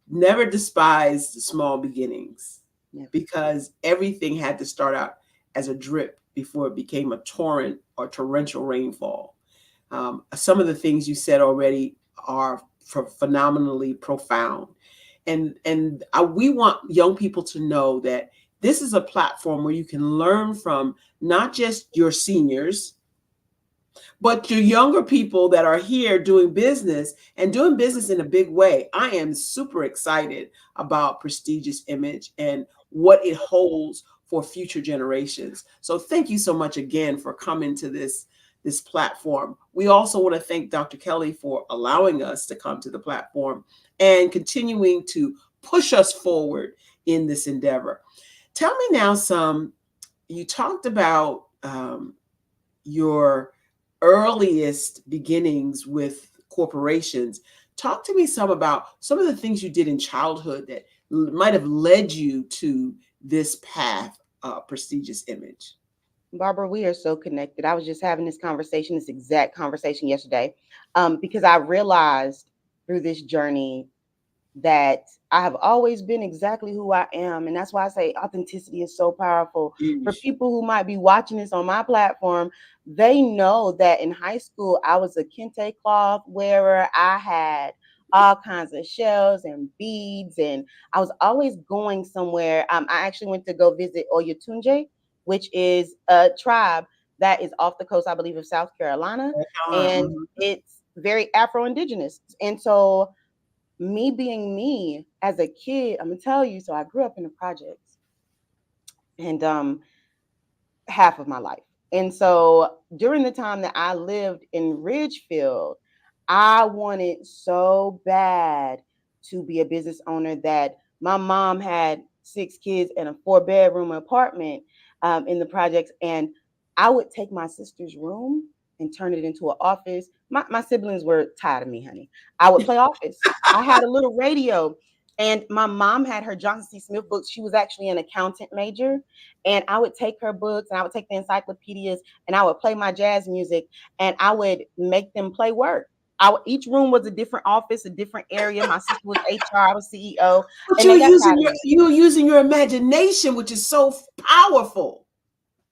never despise the small beginnings, because everything had to start out as a drip before it became a torrent or torrential rainfall. Some of the things you said already are phenomenally profound. And we want young people to know that this is a platform where you can learn from not just your seniors, but your younger people that are here doing business and doing business in a big way. I am super excited about Prestigious Image and what it holds for future generations. So thank you so much again for coming to this platform. We also want to thank Dr. Kelly for allowing us to come to the platform and continuing to push us forward in this endeavor. Tell me now you talked about your earliest beginnings with corporations. Talk to me some about some of the things you did in childhood that might have led you to this path, Prestigious Image. Barbara, we are so connected. I was just having this exact conversation yesterday, because I realized through this journey that I have always been exactly who I am. And that's why I say authenticity is so powerful. For people who might be watching this on my platform, they know that in high school, I was a kente cloth wearer. I had all kinds of shells and beads, and I was always going somewhere. I actually went to go visit Oyatunje, which is a tribe that is off the coast, I believe, of South Carolina. And it's very Afro-Indigenous. And so me being me as a kid, I'm gonna tell you, so I grew up in the projects and half of my life. And so during the time that I lived in Ridgefield, I wanted so bad to be a business owner that my mom had 6 kids in a 4-bedroom apartment in the projects. And I would take my sister's room and turn it into an office. My siblings were tired of me, honey. I would play office. I had a little radio. And my mom had her Johnson C. Smith books. She was actually an accountant major. And I would take her books and I would take the encyclopedias and I would play my jazz music and I would make them play work. Each room was a different office, a different area. My sister was HR, I was CEO. But you were using your imagination, which is so powerful.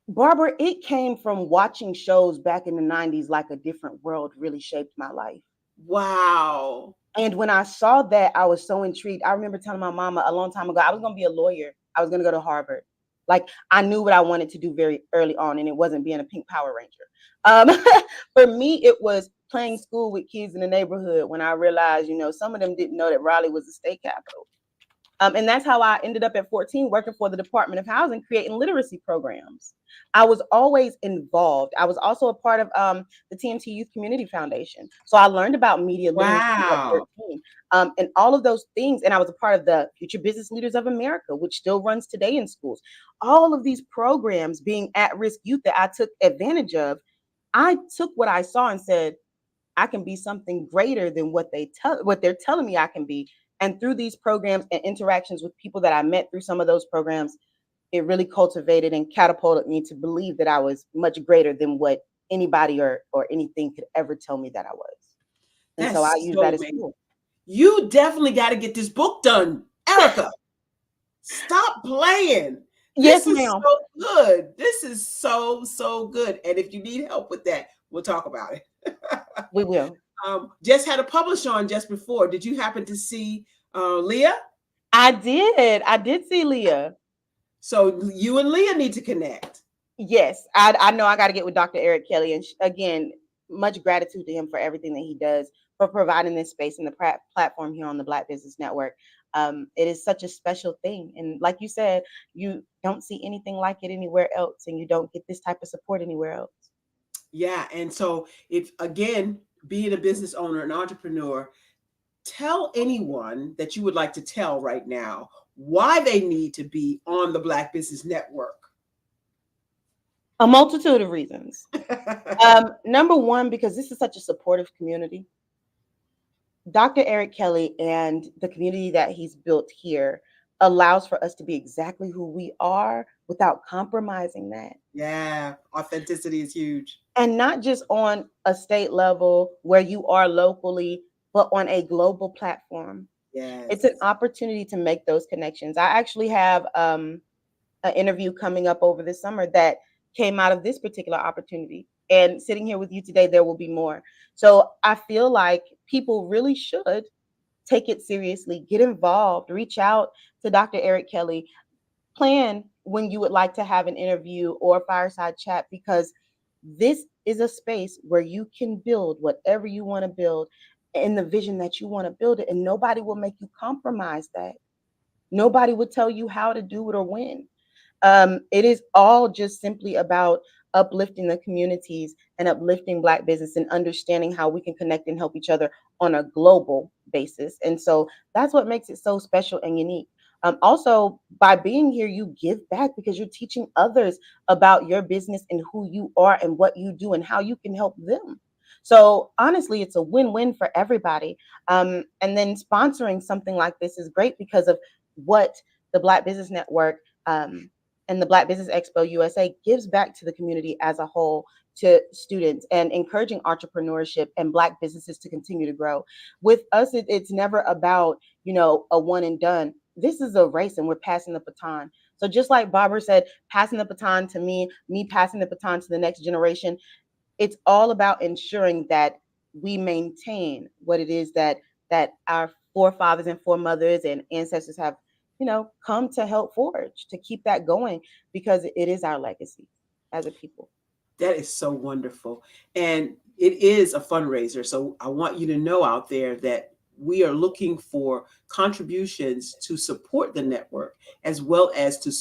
Barbara, it came from watching shows back in the 90s, like A Different World really shaped my life. Wow. And when I saw that, I was so intrigued. I remember telling my mama a long time ago, I was going to be a lawyer. I was going to go to Harvard. Like, I knew what I wanted to do very early on, and it wasn't being a pink Power Ranger. For me, it was playing school with kids in the neighborhood when I realized, some of them didn't know that Raleigh was the state capital. And that's how I ended up at 14 working for the Department of Housing, creating literacy programs. I was always involved. I was also a part of the TNT Youth Community Foundation. So I learned about media literacy at 13 and all of those things. And I was a part of the Future Business Leaders of America, which still runs today in schools. All of these programs being at-risk youth that I took advantage of, I took what I saw and said, I can be something greater than what they're telling me I can be. And through these programs and interactions with people that I met through some of those programs, it really cultivated and catapulted me to believe that I was much greater than what anybody or anything could ever tell me that I was. And so I That's use so that as amazing. fuel. You definitely got to get this book done, Erica. Stop playing. Yes, This is ma'am. so good. This is so good. And if you need help with that, we'll talk about it. We will. Just had a publish on just before. Did you happen to see Leah? I did see Leah. So you and Leah need to connect. Yes, I know I got to get with Dr. Eric Kelly. And again, much gratitude to him for everything that he does, for providing this space and the platform here on the Black Business Network. It is such a special thing. And like you said, you don't see anything like it anywhere else, and you don't get this type of support anywhere else. Yeah. And so if, again, being a business owner, an entrepreneur, tell anyone that you would like to tell right now why they need to be on the Black Business Network. A multitude of reasons. Number one, because this is such a supportive community. Dr. Eric Kelly and the community that he's built here allows for us to be exactly who we are without compromising that. Yeah, authenticity is huge. And not just on a state level where you are locally, but on a global platform. Yes. It's an opportunity to make those connections. I actually have an interview coming up over the summer that came out of this particular opportunity. And sitting here with you today, there will be more. So I feel like people really should take it seriously, get involved, reach out to Dr. Eric Kelly, plan when you would like to have an interview or a fireside chat, because this is a space where you can build whatever you want to build in the vision that you want to build it. And nobody will make you compromise that. Nobody will tell you how to do it or when. It is all just simply about uplifting the communities and uplifting Black business and understanding how we can connect and help each other on a global basis. And so that's what makes it so special and unique. Also, by being here, you give back because you're teaching others about your business and who you are and what you do and how you can help them. So honestly, it's a win-win for everybody. And then sponsoring something like this is great because of what the Black Business Network and the Black Business Expo USA gives back to the community as a whole, to students, and encouraging entrepreneurship and Black businesses to continue to grow. With us, it's never about, a one and done. This is a race and we're passing the baton. So just like Barbara said, passing the baton to me passing the baton to the next generation, it's all about ensuring that we maintain what it is that our forefathers and foremothers and ancestors have come to help forge, to keep that going, because it is our legacy as a people. That is so wonderful. And it is a fundraiser. So I want you to know out there that we are looking for contributions to support the network, as well as to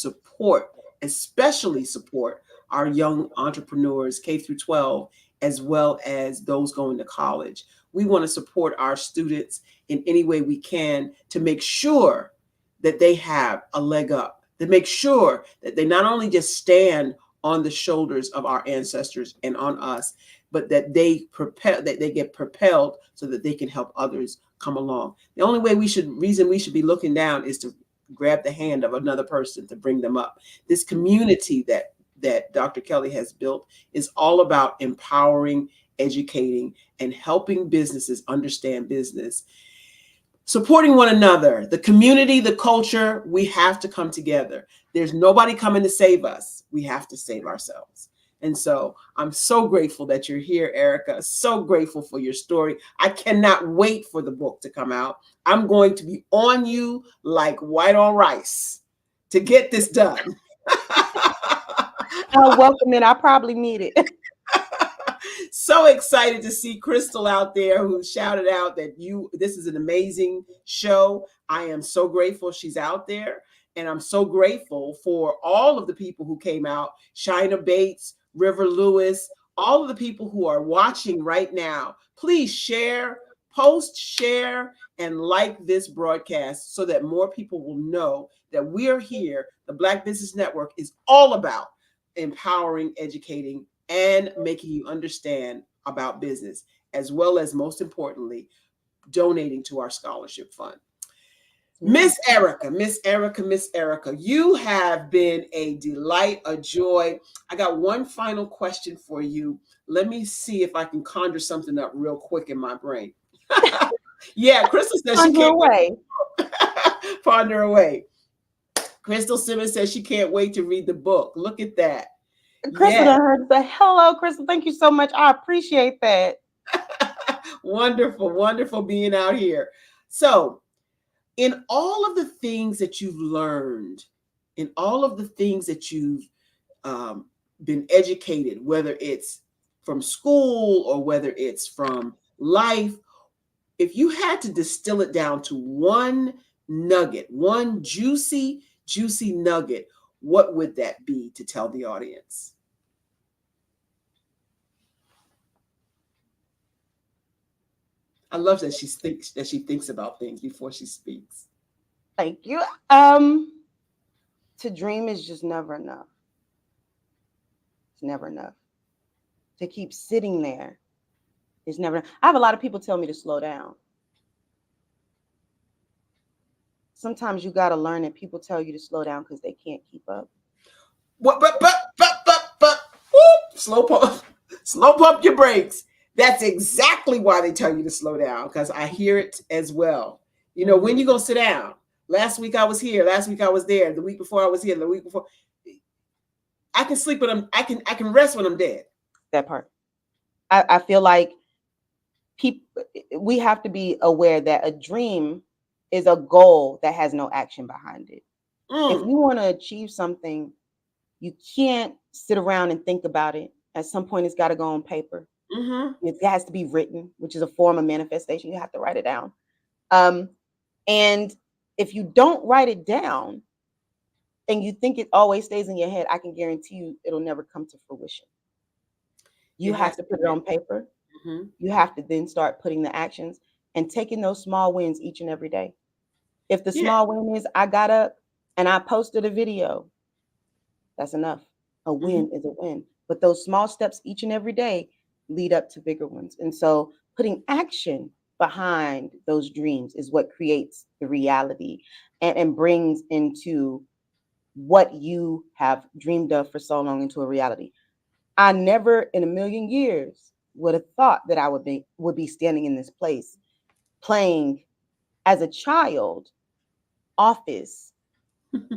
especially support our young entrepreneurs, K through 12, as well as those going to college. We want to support our students in any way we can to make sure that they have a leg up, to make sure that they not only just stand on the shoulders of our ancestors and on us, but that they get propelled so that they can help others come along. The only reason we should be looking down is to grab the hand of another person to bring them up. This community that Dr. Kelly has built is all about empowering, educating, and helping businesses understand business. Supporting one another, the community, the culture, we have to come together. There's nobody coming to save us. We have to save ourselves. And so I'm so grateful that you're here, Erica. So grateful for your story. I cannot wait for the book to come out. I'm going to be on you like white on rice to get this done. Welcome in. I probably need it. So excited to see Crystal out there, who shouted out that this is an amazing show. I am so grateful she's out there. And I'm so grateful for all of the people who came out, Shina Bates, River Lewis, all of the people who are watching right now. Please share, post, share, and like this broadcast so that more people will know that we're here. The Black Business Network is all about empowering, educating, and making you understand about business. as well as, most importantly, donating to our scholarship fund. Miss Erica, you have been a delight, a joy. I got one final question for you. Let me see if I can conjure something up real quick in my brain. Yeah, Crystal says she can't wait. Ponder away. Crystal Simmons says she can't wait to read the book. Look at that. Crystal heard say, hello, Crystal. Thank you so much. I appreciate that. Wonderful, wonderful being out here. So, in all of the things that you've learned, in all of the things that you've been educated, whether it's from school or whether it's from life, if you had to distill it down to one nugget, one juicy nugget, what would that be to tell the audience? I love that she thinks about things before she speaks. Thank you. To dream is just never enough. It's never enough. To keep sitting there is never enough. I have a lot of people tell me to slow down. Sometimes you got to learn that people tell you to slow down because they can't keep up. What? But slow pump your brakes. That's exactly why they tell you to slow down, because I hear it as well. You know, when you gonna sit down? Last week I was here. Last week I was there. The week before I was here. The week before, I can sleep when I can rest when I'm dead. That part. I feel like we have to be aware that a dream is a goal that has no action behind it. If you want to achieve something, you can't sit around and think about it. At some point, it's got to go on paper. It has to be written, which is a form of manifestation. You have to write it down. And if you don't write it down and you think it always stays in your head, I can guarantee you it'll never come to fruition. You have to put it on paper. You have to then start putting the actions and taking those small wins each and every day. If the small win is I got up and I posted a video, that's enough. A win is a win. But those small steps each and every day lead up to bigger ones. And so putting action behind those dreams is what creates the reality and brings into what you have dreamed of for so long into a reality. I never in a million years would have thought that I would be standing in this place playing as a child office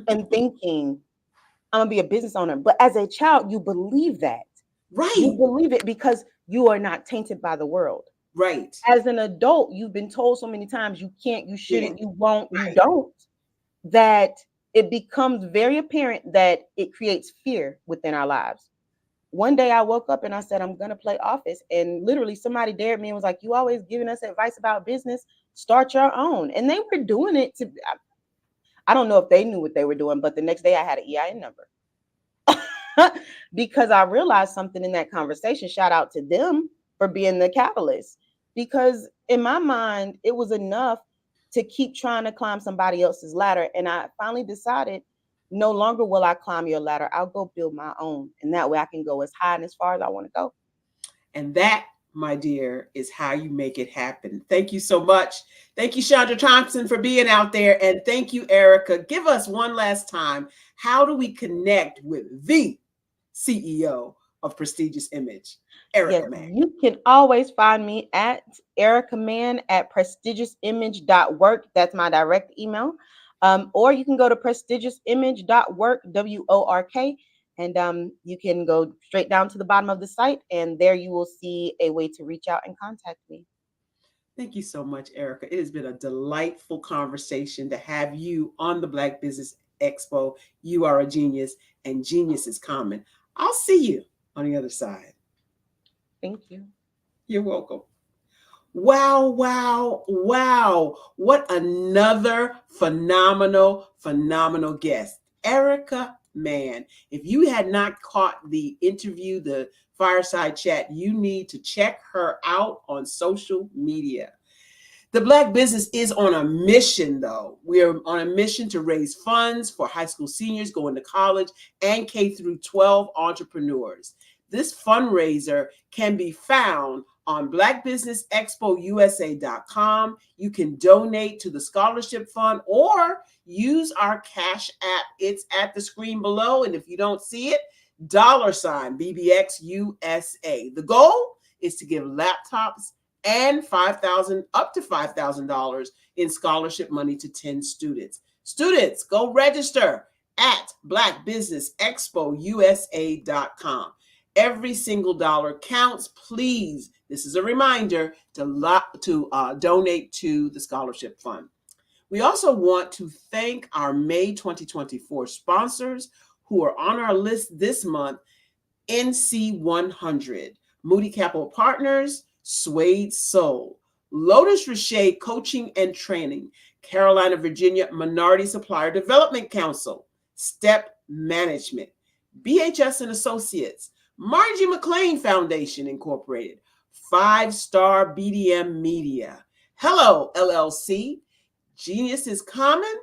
and thinking I'm gonna be a business owner. But as a child, you believe that. Right. You believe it because you are not tainted by the world. Right. As an adult, you've been told so many times you can't, you shouldn't, you won't, you don't, that it becomes very apparent that it creates fear within our lives. One day I woke up and I said, I'm going to play office. And literally somebody dared me and was like, you always giving us advice about business, start your own. And they were doing it to, I don't know if they knew what they were doing, but the next day I had an EIN number. Because I realized something in that conversation. Shout out to them for being the catalyst. Because in my mind, it was enough to keep trying to climb somebody else's ladder. And I finally decided no longer will I climb your ladder. I'll go build my own. And that way I can go as high and as far as I want to go. And that, my dear, is how you make it happen. Thank you so much. Thank you, Chandra Thompson, for being out there. And thank you, Erica. Give us one last time. How do we connect with the CEO of Prestigious Image, Erica Mann? You can always find me at Erica Mann at prestigioussimage.work. That's my direct email. Or you can go to prestigioussimage.work, WORK. And you can go straight down to the bottom of the site, and there you will see a way to reach out and contact me. Thank you so much, Erica. It has been a delightful conversation to have you on the Black Business Expo. You are a genius, and genius is common. I'll see you on the other side. Thank you. You're welcome. Wow, wow, wow. What another phenomenal guest. Erica Mann. If you had not caught the interview, the fireside chat, you need to check her out on social media. The Black Business is on a mission, though. We are on a mission to raise funds for high school seniors going to college and K through 12 entrepreneurs. This fundraiser can be found on blackbusinessexpousa.com. You can donate to the scholarship fund or use our Cash App. It's at the screen below. And if you don't see it, $BBX USA. The goal is to give laptops and up to $5,000 in scholarship money to 10 students. Students, go register at blackbusinessexpousa.com. Every single dollar counts. Please, this is a reminder to donate to the scholarship fund. We also want to thank our May 2024 sponsors who are on our list this month: NC100, Moody Capital Partners, Suede Soul, Lotus Richey Coaching and Training, Carolina, Virginia Minority Supplier Development Council, Step Management, BHS and Associates, Margie McLean Foundation Incorporated, 5-Star BDM Media, Hello LLC, Genius is Common,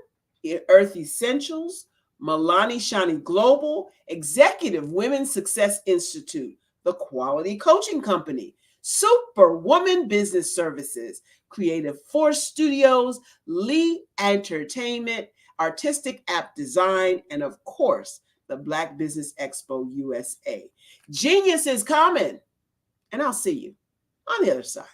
Earth Essentials, Milani Shani Global, Executive Women's Success Institute, The Quality Coaching Company, Superwoman Business Services, Creative Force Studios, Lee Entertainment, Artistic App Design, and of course, the Black Business Expo USA. Genius is Common, and I'll see you on the other side.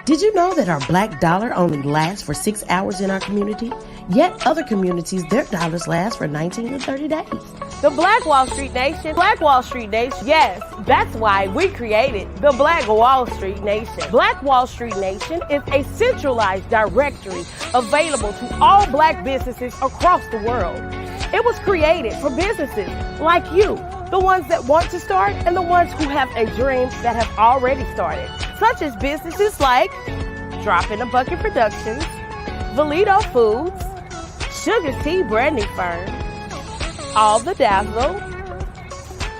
Did you know that our black dollar only lasts for 6 hours in our community? Yet other communities, their dollars last for 19 to 30 days. The Black Wall Street Nation. Black Wall Street Nation. Yes, that's why we created the Black Wall Street Nation. Black Wall Street Nation is a centralized directory available to all black businesses across the world. It was created for businesses like you, the ones that want to start and the ones who have a dream that have already started, such as businesses like Drop in a Bucket Productions, Valito Foods, Sugar Tea Branding Firm, All the Dazzle,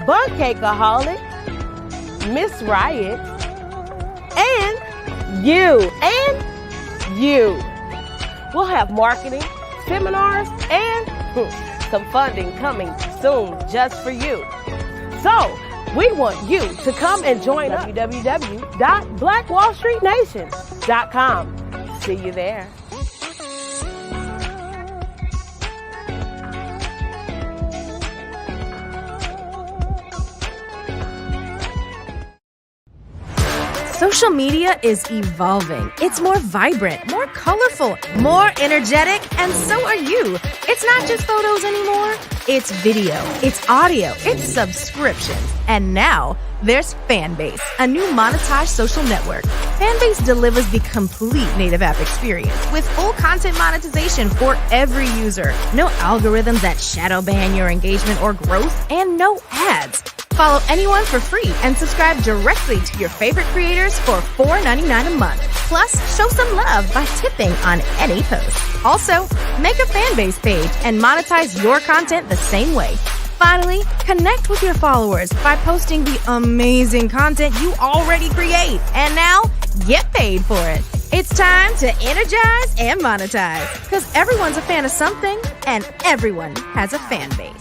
Bun Cakeaholic, Miss Riot, and you. We'll have marketing, seminars, and some funding coming soon just for you. So, we want you to come and join us. www.blackwallstreetnation.com. See you there. Social media is evolving. It's more vibrant, more colorful, more energetic, and so are you. It's not just photos anymore. It's video, it's audio, it's subscriptions. And now there's Fanbase, a new monetized social network. Fanbase delivers the complete native app experience with full content monetization for every user. No algorithms that shadow ban your engagement or growth, and no ads. Follow anyone for free and subscribe directly to your favorite creators for $4.99 a month. Plus, show some love by tipping on any post. Also, make a Fanbase page and monetize your content the same way. Finally, connect with your followers by posting the amazing content you already create. And now, get paid for it. It's time to energize and monetize, because everyone's a fan of something and everyone has a fan base.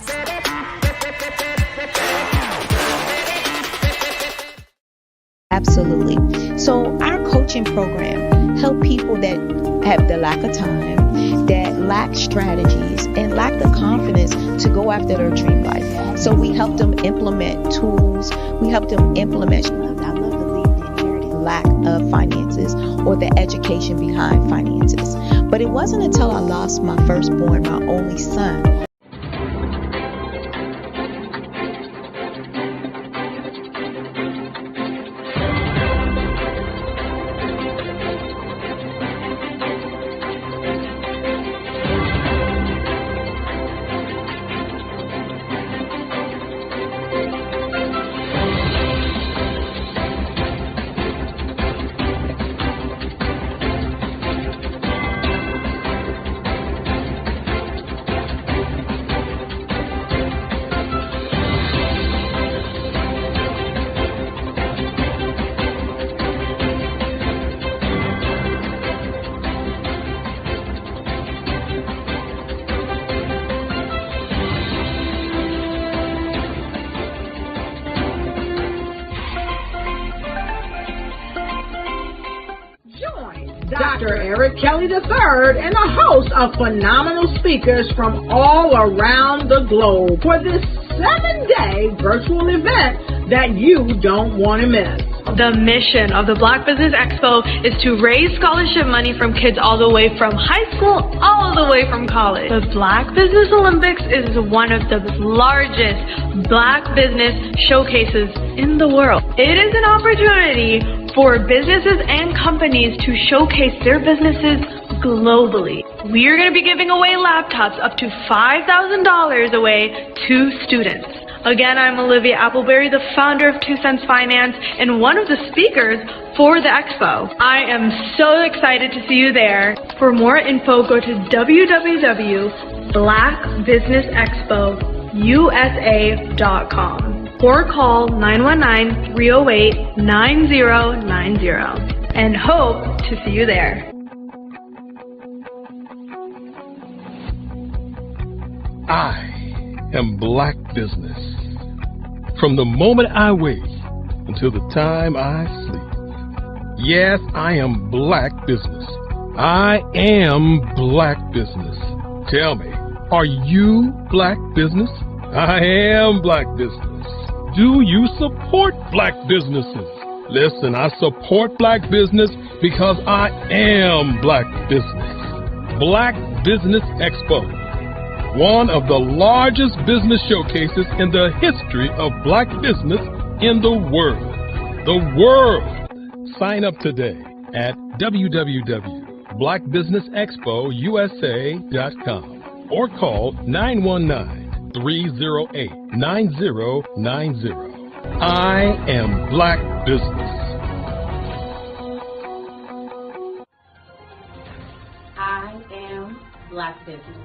Absolutely. So our coaching program help people that have the lack of time, that lack strategies, and lack the confidence to go after their dream life. So we help them implement tools. We help them implement, I love to leave the inherited lack of finances or the education behind finances. But it wasn't until I lost my firstborn, my only son, Dr. Eric Kelly III and a host of phenomenal speakers from all around the globe for this 7-day virtual event that you don't want to miss. The mission of the Black Business Expo is to raise scholarship money from kids all the way from high school, all the way from college. The Black Business Olympics is one of the largest Black business showcases in the world. It is an opportunity for businesses and companies to showcase their businesses globally. We are going to be giving away laptops up to $5,000 away to students. Again, I'm Olivia Appleberry, the founder of 2 Cents Finance and one of the speakers for the expo. I am so excited to see you there. For more info, go to www.blackbusinessexpousa.com or call 919-308-9090 and hope to see you there. I am Black Business. From the moment I wake until the time I sleep. Yes, I am Black Business. I am Black Business. Tell me, are you Black Business? I am Black Business. Do you support Black businesses? Listen, I support Black business because I am Black Business. Black Business Expo, one of the largest business showcases in the history of Black business in the world. The world! Sign up today at www.blackbusinessexpousa.com or call 919-308-9090. I am Black Business. I am Black Business.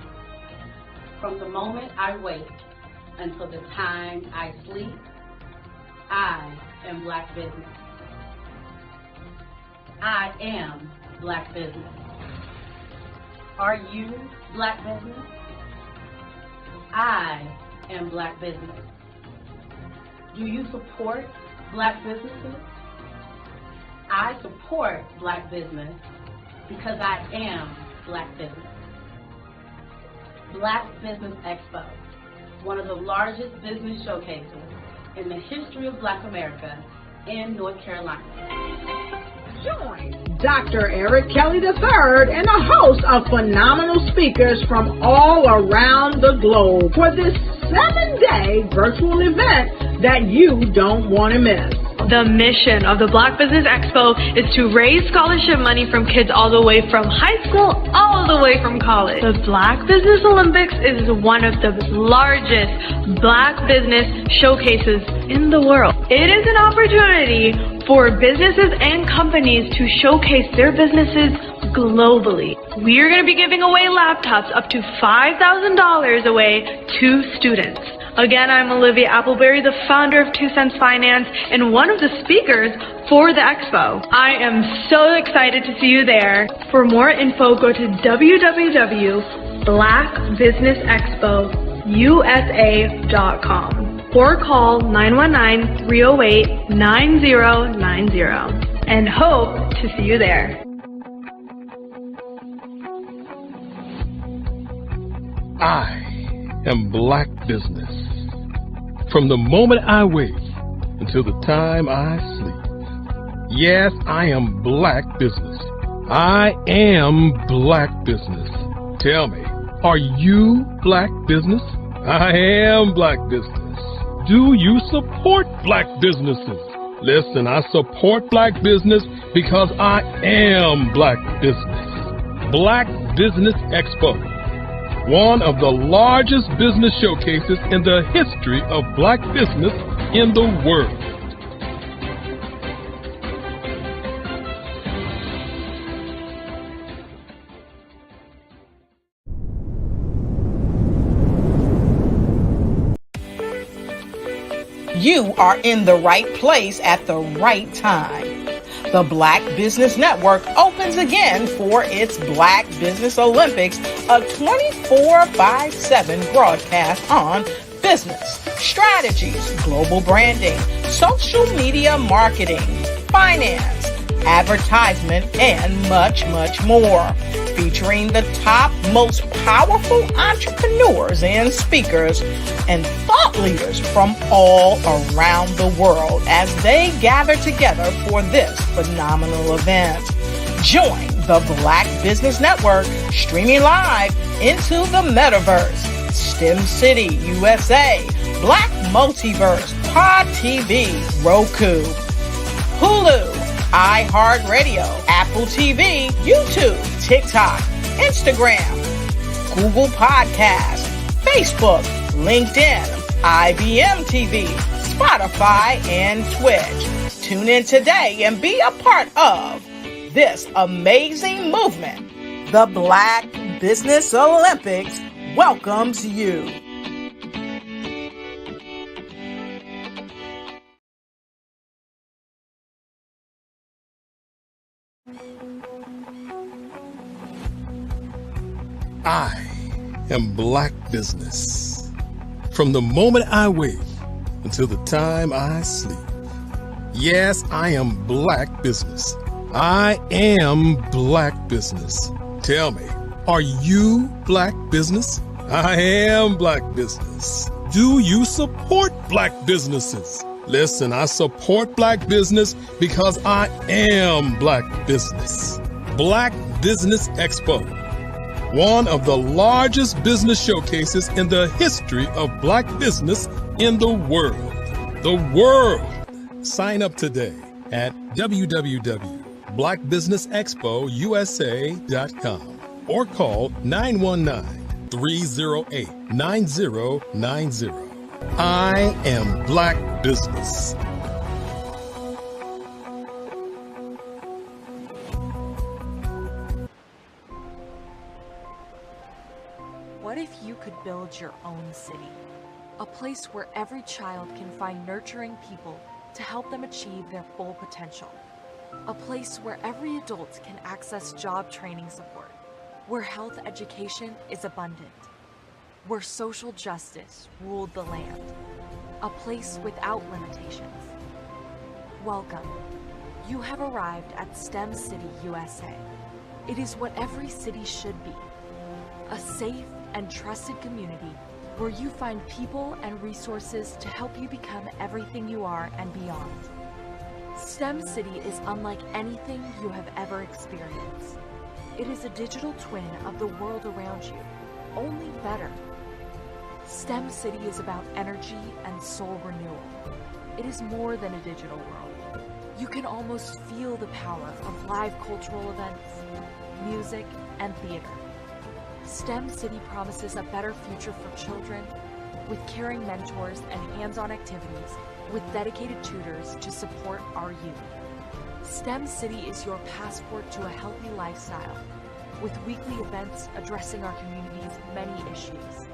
From the moment I wake until the time I sleep, I am Black Business. I am Black Business. Are you Black Business? I am Black Business. Do you support Black businesses? I support Black business because I am Black Business. Black Business Expo, one of the largest business showcases in the history of Black America in North Carolina. Join Dr. Eric Kelly III and a host of phenomenal speakers from all around the globe for this 7-day virtual event that you don't want to miss. The mission of the Black Business Expo is to raise scholarship money from kids all the way from high school, all the way from college. The Black Business Olympics is one of the largest Black business showcases in the world. It is an opportunity for businesses and companies to showcase their businesses globally. We are going to be giving away laptops up to $5,000 away to students. Again, I'm Olivia Appleberry, the founder of 2 Cents Finance and one of the speakers for the expo. I am so excited to see you there. For more info, go to www.blackbusinessexpousa.com or call 919-308-9090 and hope to see you there. I am Black Business. From the moment I wake until the time I sleep. Yes, I am Black Business. I am Black Business. Tell me, are you Black Business? I am Black Business. Do you support Black businesses? Listen, I support Black business because I am Black Business. Black Business Expo, one of the largest business showcases in the history of Black business in the world. You are in the right place at the right time. The Black Business Network opens again for its Black Business Olympics, a 24/7 broadcast on business, strategies, global branding, social media marketing, finance, advertisement, and much, much more. Featuring the top, most powerful entrepreneurs and speakers and thought leaders from all around the world as they gather together for this phenomenal event. Join the Black Business Network streaming live into the metaverse. STEM City USA, Black Multiverse, Pod TV, Roku, Hulu, iHeartRadio, Apple TV, YouTube, TikTok, Instagram, Google Podcasts, Facebook, LinkedIn, IBM TV, Spotify, and Twitch. Tune in today and be a part of this amazing movement. The Black Business Olympics welcomes you. I am Black Business. From the moment I wake until the time I sleep. Yes, I am Black Business. I am Black Business. Tell me, are you Black Business? I am Black Business. Do you support Black businesses? Listen, I support Black business because I am Black Business. Black Business Expo, one of the largest business showcases in the history of Black business in the world. The world! Sign up today at www.blackbusinessexpousa.com or call 919-308-9090. I am Black Business. What if you could build your own city? A place where every child can find nurturing people to help them achieve their full potential. A place where every adult can access job training support, where health education is abundant, where social justice ruled the land. A place without limitations. Welcome. You have arrived at STEM City USA. It is what every city should be. A safe and trusted community where you find people and resources to help you become everything you are and beyond. STEM City is unlike anything you have ever experienced. It is a digital twin of the world around you, only better. STEM City is about energy and soul renewal. It is more than a digital world. You can almost feel the power of live cultural events, music, and theater. STEM City promises a better future for children with caring mentors and hands-on activities with dedicated tutors to support our youth. STEM City is your passport to a healthy lifestyle with weekly events addressing our community's many issues.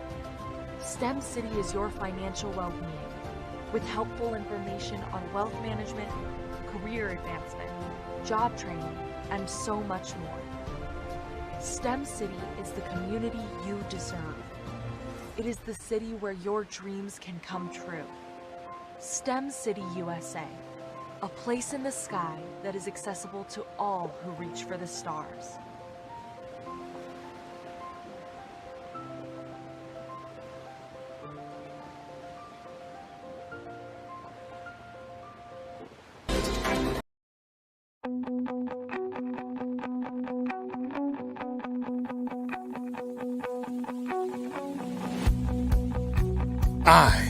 STEM City is your financial well-being with helpful information on wealth management, career advancement, job training, and so much more. STEM City is the community you deserve. It is the city where your dreams can come true. STEM City USA, a place in the sky that is accessible to all who reach for the stars. I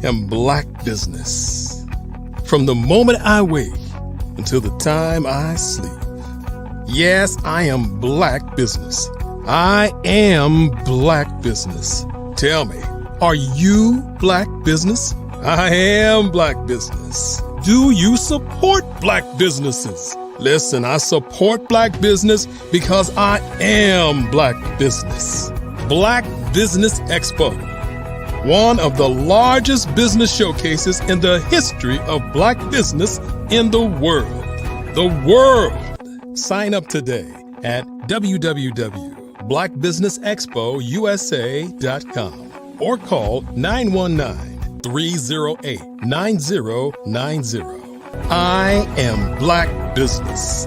am Black Business. From the moment I wake until the time I sleep. Yes, I am Black Business. I am Black Business. Tell me, are you Black Business? I am Black Business. Do you support Black businesses? Listen, I support Black business because I am Black Business. Black Business Expo, one of the largest business showcases in the history of Black business in the world. The world! Sign up today at www.blackbusinessexpousa.com or call 919-308-9090. I am Black Business.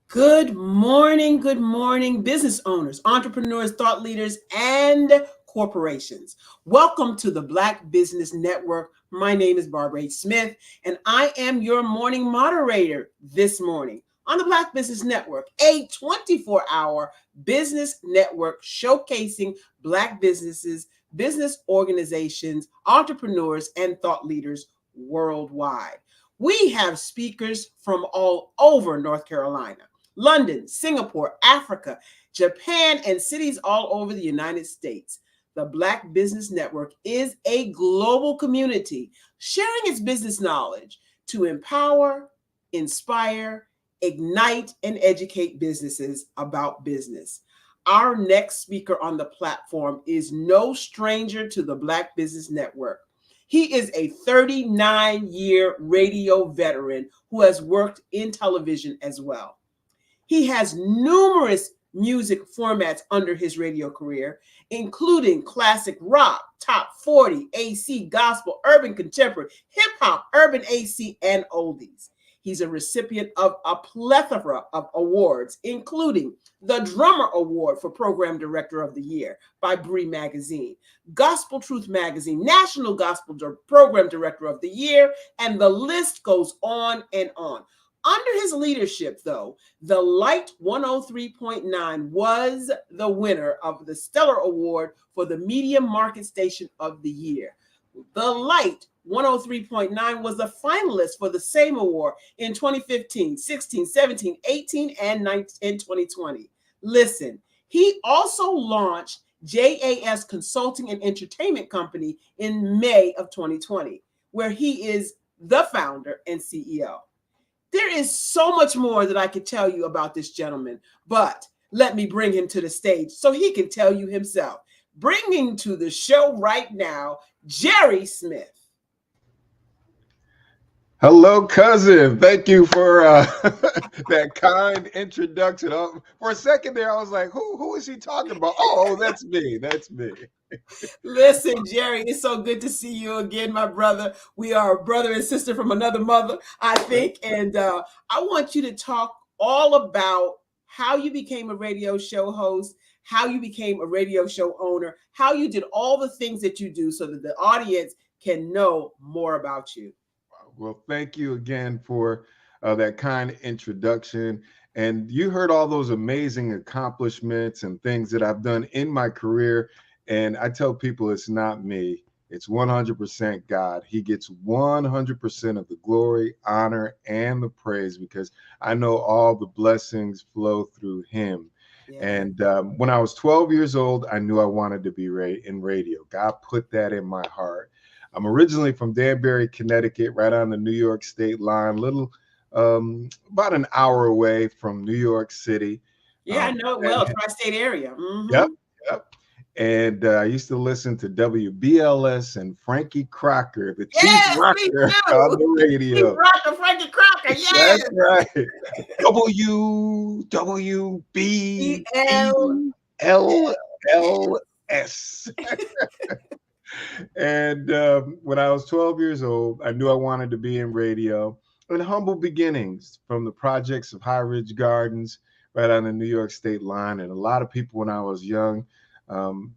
Good morning, business owners, entrepreneurs, thought leaders, and corporations. Welcome to the Black Business Network. My name is Barbara H. Smith, and I am your morning moderator this morning on the Black Business Network, a 24-hour business network showcasing Black businesses, business organizations, entrepreneurs, and thought leaders worldwide. We have speakers from all over North Carolina, London, Singapore, Africa, Japan, and cities all over the United States. The Black Business Network is a global community sharing its business knowledge to empower, inspire, ignite, and educate businesses about business. Our next speaker on the platform is no stranger to the Black Business Network. He is a 39-year radio veteran who has worked in television as well. He has numerous music formats under his radio career, including classic rock, top 40, AC, gospel, urban contemporary, hip hop, urban AC, and oldies. He's a recipient of a plethora of awards, including the Drummer Award for Program Director of the Year by Bree Magazine, Gospel Truth Magazine, National Gospel Program Director of the Year, and the list goes on and on. Under his leadership, though, the Light 103.9 was the winner of the Stellar Award for the Media Market Station of the Year. The Light 103.9 was a finalist for the same award in 2015, 16, 17, 18, and 2020. Listen, he also launched JAS Consulting and Entertainment Company in May of 2020, where he is the founder and CEO. There is so much more that I could tell you about this gentleman, but let me bring him to the stage so he can tell you himself. Bringing to the show right now, Jerry Smith. Hello, cousin. Thank you for that kind introduction. For a second there, I was like, who is he talking about? Oh, that's me. That's me. Listen, Jerry, it's so good to see you again, my brother. We are brother and sister from another mother, I think. And I want you to talk all about how you became a radio show host, how you became a radio show owner, how you did all the things that you do so that the audience can know more about you. Well, thank you again for that kind introduction. And you heard all those amazing accomplishments and things that I've done in my career. And I tell people it's not me. It's 100% God. He gets 100% of the glory, honor, and the praise because I know all the blessings flow through him. Yeah. And when I was 12 years old, I knew I wanted to be in radio. God put that in my heart. I'm originally from Danbury, Connecticut, right on the New York State line, about an hour away from New York City. Yeah, I know it well, tri-state area. Mm-hmm. Yep. And I used to listen to WBLS and Frankie Crocker, the chief rocker on the radio. Chief rocker, Frankie Crocker, yes. That's right. WBLS. And when I was 12 years old, I knew I wanted to be in radio. And humble beginnings from the projects of High Ridge Gardens, right on the New York State line. And a lot of people when I was young,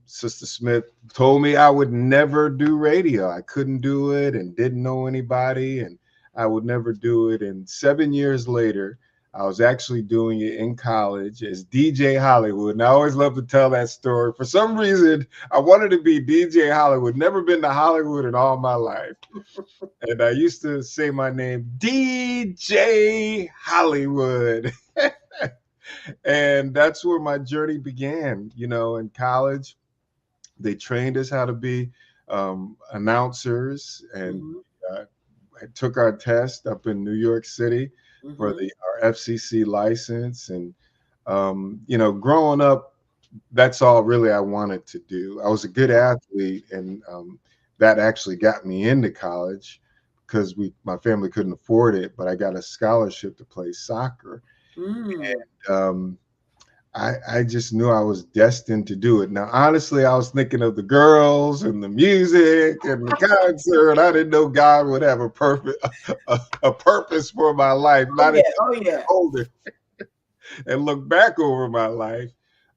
Sister Smith told me I would never do radio. I couldn't do it and didn't know anybody and I would never do it. And 7 years later, I was actually doing it in college as DJ Hollywood. And I always love to tell that story. For some reason, I wanted to be DJ Hollywood. Never been to Hollywood in all my life. And I used to say my name, DJ Hollywood. And that's where my journey began. You know, in college, they trained us how to be announcers, and I took our test up in New York City for our FCC license. And you know, growing up, that's all really I wanted to do. I was a good athlete, and that actually got me into college because my family couldn't afford it, but I got a scholarship to play soccer. And I just knew I was destined to do it. Now, honestly, I was thinking of the girls and the music and the concert. I didn't know God would have a purpose for my life. Not until I got older and look back over my life.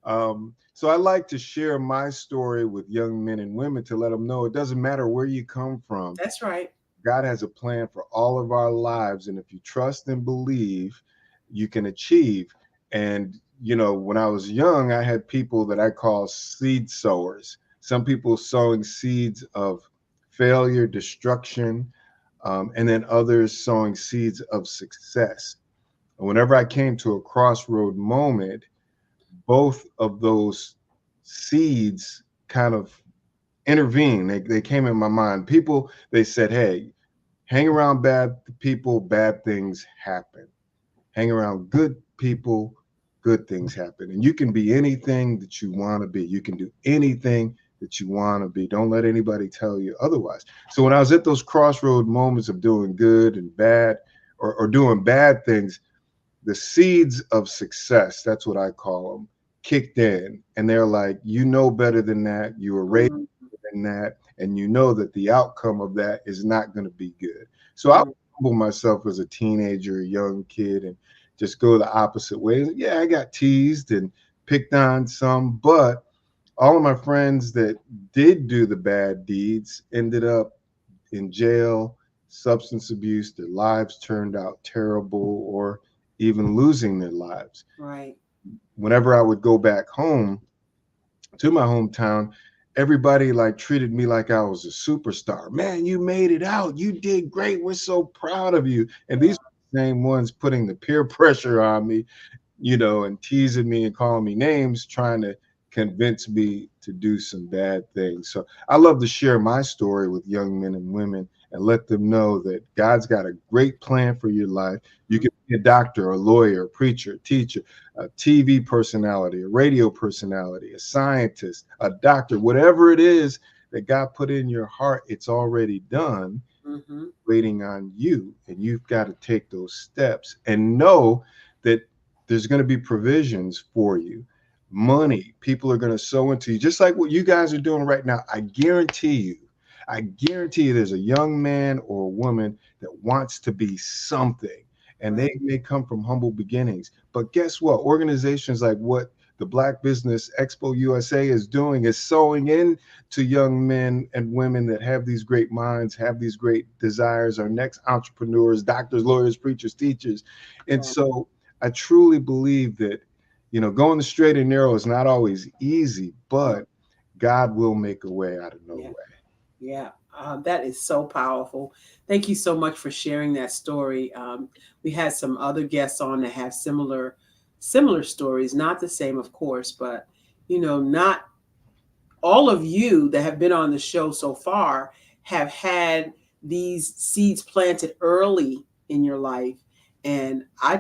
So I like to share my story with young men and women to let them know it doesn't matter where you come from. That's right. God has a plan for all of our lives. And if you trust and believe, you can achieve. And, you know, when I was young, I had people that I call seed sowers. Some people sowing seeds of failure, destruction, and then others sowing seeds of success. And whenever I came to a crossroad moment, both of those seeds kind of intervened. They came in my mind. People, they said, hey, hang around bad people, bad things happen. Hang around good people, good things happen. And you can be anything that you want to be. You can do anything that you want to be. Don't let anybody tell you otherwise. So when I was at those crossroad moments of doing good and bad, or doing bad things, the seeds of success, that's what I call them, kicked in. And they're like, you know better than that. You were raised better than that. And you know that the outcome of that is not going to be good. So I humble myself as a teenager, a young kid, and just go the opposite way. Yeah, I got teased and picked on some, but all of my friends that did do the bad deeds ended up in jail, substance abuse, their lives turned out terrible, or even losing their lives. Right. Whenever I would go back home to my hometown, everybody like treated me like I was a superstar. Man, you made it out. You did great. We're so proud of you. And these are the same ones putting the peer pressure on me, you know, and teasing me and calling me names, trying to convince me to do some bad things. So I love to share my story with young men and women and let them know that God's got a great plan for your life. You can be a doctor, a lawyer, a preacher, a teacher, a TV personality, a radio personality, a scientist, a doctor, whatever it is that God put in your heart, it's already done, waiting on you. And you've got to take those steps and know that there's going to be provisions for you. Money, people are going to sow into you, just like what you guys are doing right now. I guarantee you there's a young man or a woman that wants to be something, and they may come from humble beginnings. But guess what? Organizations like what the Black Business Expo USA is doing is sowing in to young men and women that have these great minds, have these great desires, our next entrepreneurs, doctors, lawyers, preachers, teachers. And so I truly believe that, you know, going the straight and narrow is not always easy, but God will make a way out of no way. Yeah, that is so powerful. Thank you so much for sharing that story. We had some other guests on that have similar stories, not the same, of course, but, you know, not all of you that have been on the show so far have had these seeds planted early in your life. And I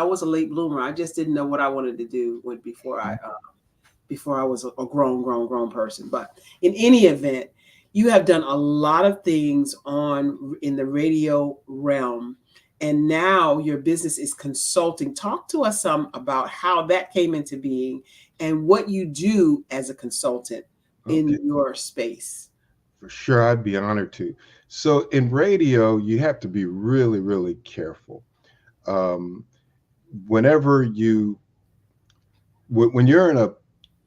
was a late bloomer. I just didn't know what I wanted to do before I was a grown person. But in any event, you have done a lot of things in the radio realm, and now your business is consulting. Talk to us some about how that came into being and what you do as a consultant in your space. For sure, I'd be honored to. So in radio, you have to be really, really careful. Whenever when you're in a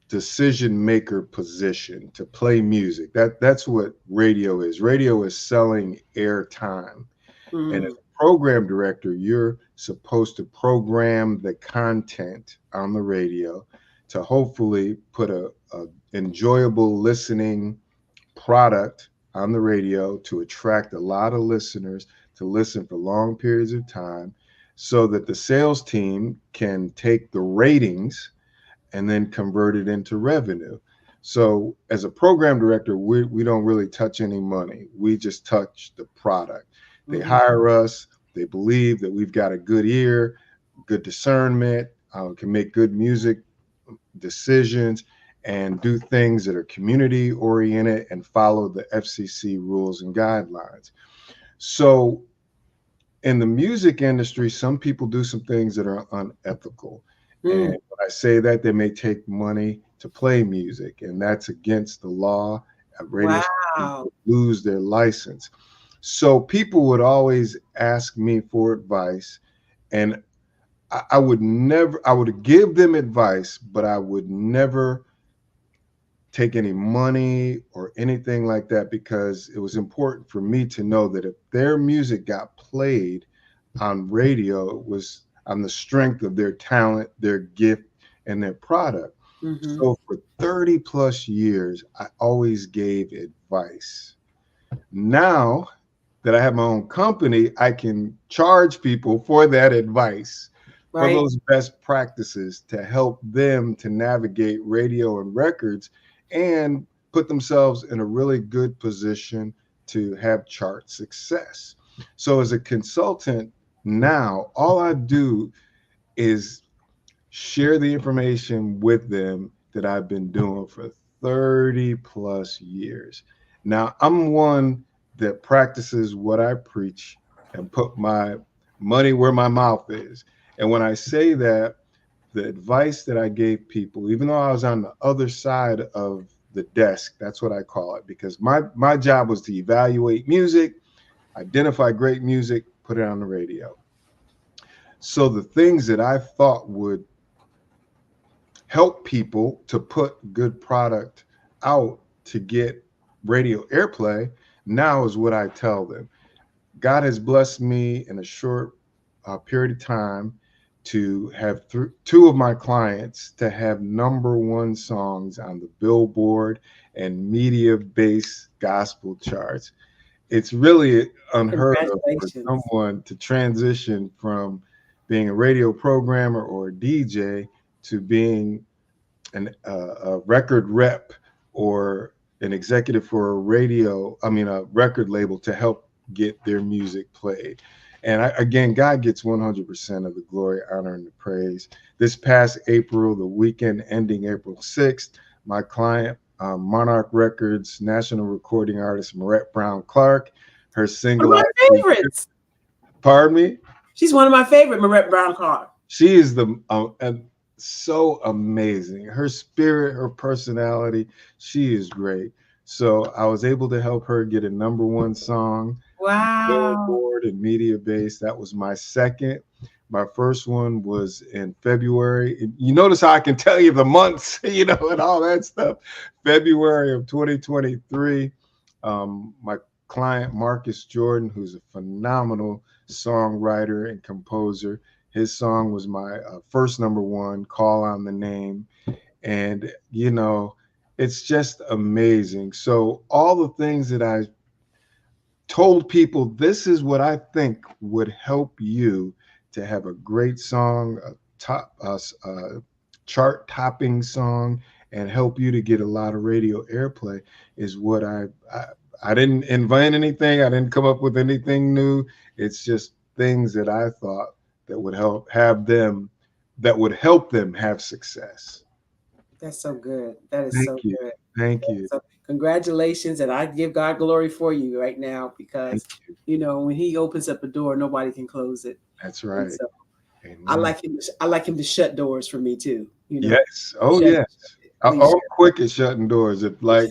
decision maker position to play music, that's what radio is. Radio is selling airtime. And as a program director, you're supposed to program the content on the radio to hopefully put a enjoyable listening product on the radio to attract a lot of listeners to listen for long periods of time, so that the sales team can take the ratings and then convert it into revenue. So as a program director, we don't really touch any money. We just touch the product. They hire us. They believe that we've got a good ear, good discernment, can make good music decisions, and do things that are community oriented and follow the FCC rules and guidelines. So in the music industry, some people do some things that are unethical. And when I say that, they may take money to play music, and that's against the law. Radio stations lose their license. So people would always ask me for advice, and I would never, I would give them advice, but I would never take any money or anything like that, because it was important for me to know that if their music got played on radio, it was on the strength of their talent, their gift, and their product. So for 30 plus years, I always gave advice. Now that I have my own company, I can charge people for that advice, for those best practices to help them to navigate radio and records and put themselves in a really good position to have chart success. So as a consultant now, all I do is share the information with them that I've been doing for 30 plus years. Now, I'm one that practices what I preach and put my money where my mouth is. And when I say that, the advice that I gave people, even though I was on the other side of the desk, that's what I call it, because my job was to evaluate music, identify great music, put it on the radio. So the things that I thought would help people to put good product out to get radio airplay, now is what I tell them. God has blessed me in a short period of time to have two of my clients to have #1 songs on the Billboard and media-based gospel charts. It's really unheard of for someone to transition from being a radio programmer or a DJ to being a record rep or an executive for a record label to help get their music played. And again, God gets 100% of the glory, honor, and the praise. This past April, the weekend ending April 6th, my client, Monarch Records national recording artist Marette Brown Clark, her single. One of my favorites. Pardon me? She's one of my favorite, Marette Brown Clark. She is so amazing. Her spirit, her personality, she is great. So I was able to help her get a #1 song. Wow. Billboard and media based. That was my second. My first one was in February. You notice how I can tell you the months, and all that stuff. February of 2023. My client, Marcus Jordan, who's a phenomenal songwriter and composer. His song was my first #1, Call on the Name. And, it's just amazing. So all the things that I told people, this is what I think would help you to have a great song, a chart topping song, and help you to get a lot of radio airplay, is what I didn't invent anything. I didn't come up with anything new. It's just things that I thought that would help them have success. That's so good. That is so good. Thank you. So congratulations. And I give God glory for you right now, because, when he opens up a door, nobody can close it. That's right. So I like him to shut doors for me too. Yes. Oh, yes. I'm quick at shutting doors. If you're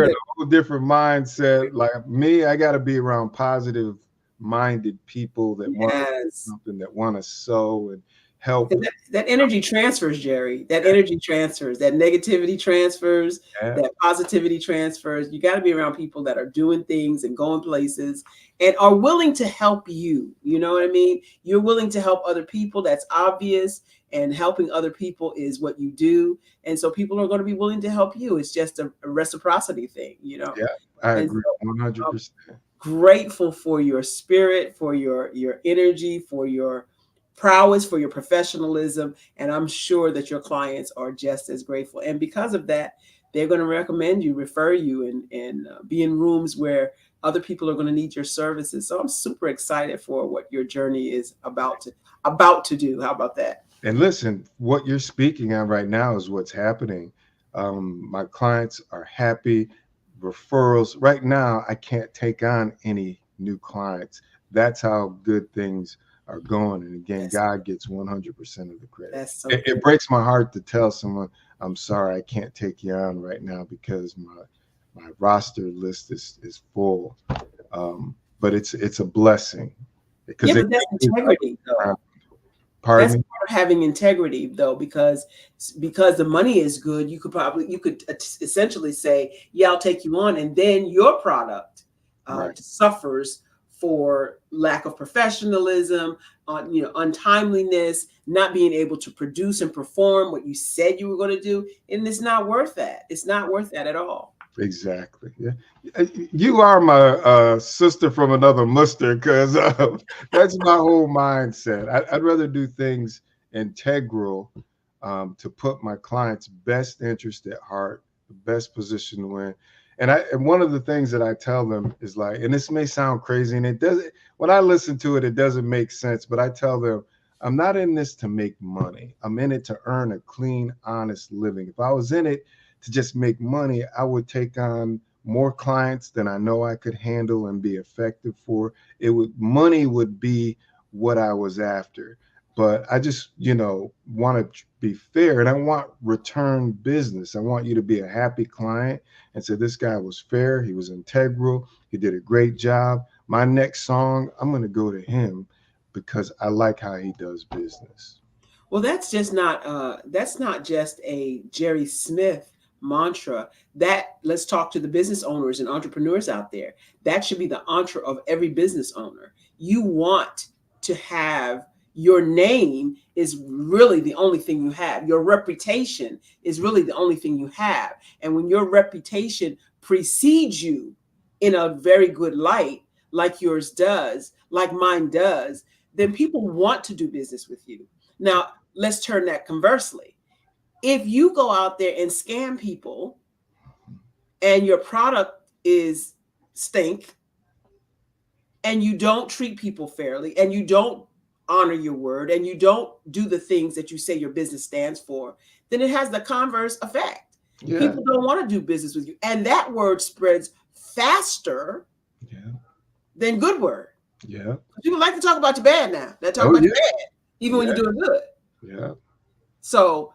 in a whole different mindset. Like me, I got to be around positive minded people that want to do something, that want to sow and help. That energy transfers, Jerry. That energy transfers. That negativity transfers. That positivity transfers. You got to be around people that are doing things and going places and are willing to help you. You know what I mean? You're willing to help other people. That's obvious. And helping other people is what you do. And so people are going to be willing to help you. It's just a reciprocity thing, Yeah, I agree 100%. Grateful for your spirit, for your energy, for your prowess, for your professionalism. And I'm sure that your clients are just as grateful. And because of that, they're going to recommend you, refer you, and be in rooms where other people are going to need your services. So I'm super excited for what your journey is about to do. How about that? And listen, what you're speaking on right now is what's happening. My clients are happy. Referrals. Right now, I can't take on any new clients. That's how good things are going. And again, God gets 100% of the credit. That's so It breaks my heart to tell someone, I'm sorry, I can't take you on right now because my roster list is full. But it's a blessing because but that's integrity, though. Pardon That's me? part of having integrity, though, because the money is good. You could essentially say, "Yeah, I'll take you on," and then your product suffers for lack of professionalism, untimeliness, not being able to produce and perform what you said you were going to do, and it's not worth that. It's not worth that at all. Exactly. Yeah, you are my sister from another muster, because that's my whole mindset. I'd rather do things integral to put my client's best interest at heart, the best position to win. And one of the things that I tell them is like, and this may sound crazy, and it doesn't. When I listen to it, it doesn't make sense. But I tell them, I'm not in this to make money. I'm in it to earn a clean, honest living. If I was in it to just make money, I would take on more clients than I know I could handle and be effective for. Money would be what I was after. But I just, want to be fair, and I want return business. I want you to be a happy client and say, this guy was fair. He was integral. He did a great job. My next song, I'm going to go to him because I like how he does business. Well, that's not just a Jerry Smith mantra. Let's talk to the business owners and entrepreneurs out there. That should be the mantra of every business owner. You want to have your name is really the only thing you have. Your reputation is really the only thing you have. And when your reputation precedes you in a very good light, like yours does, like mine does, then people want to do business with you. Now, let's turn that conversely. If you go out there and scam people and your product is stink and you don't treat people fairly and you don't honor your word and you don't do the things that you say your business stands for, then it has the converse effect. Yeah. People don't want to do business with you. And that word spreads faster than good word. Yeah. People like to talk about you bad now. They talk about you bad, even when you're doing good. Yeah. So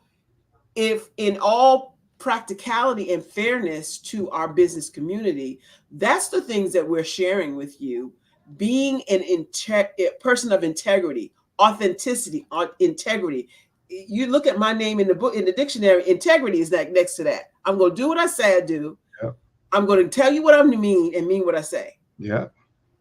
if in all practicality and fairness to our business community, that's the things that we're sharing with you. Being a person of integrity, authenticity, integrity. You look at my name in the book, in the dictionary, integrity is like next to that. I'm going to do what I say I do. Yeah. I'm going to tell you what I mean and mean what I say. Yeah.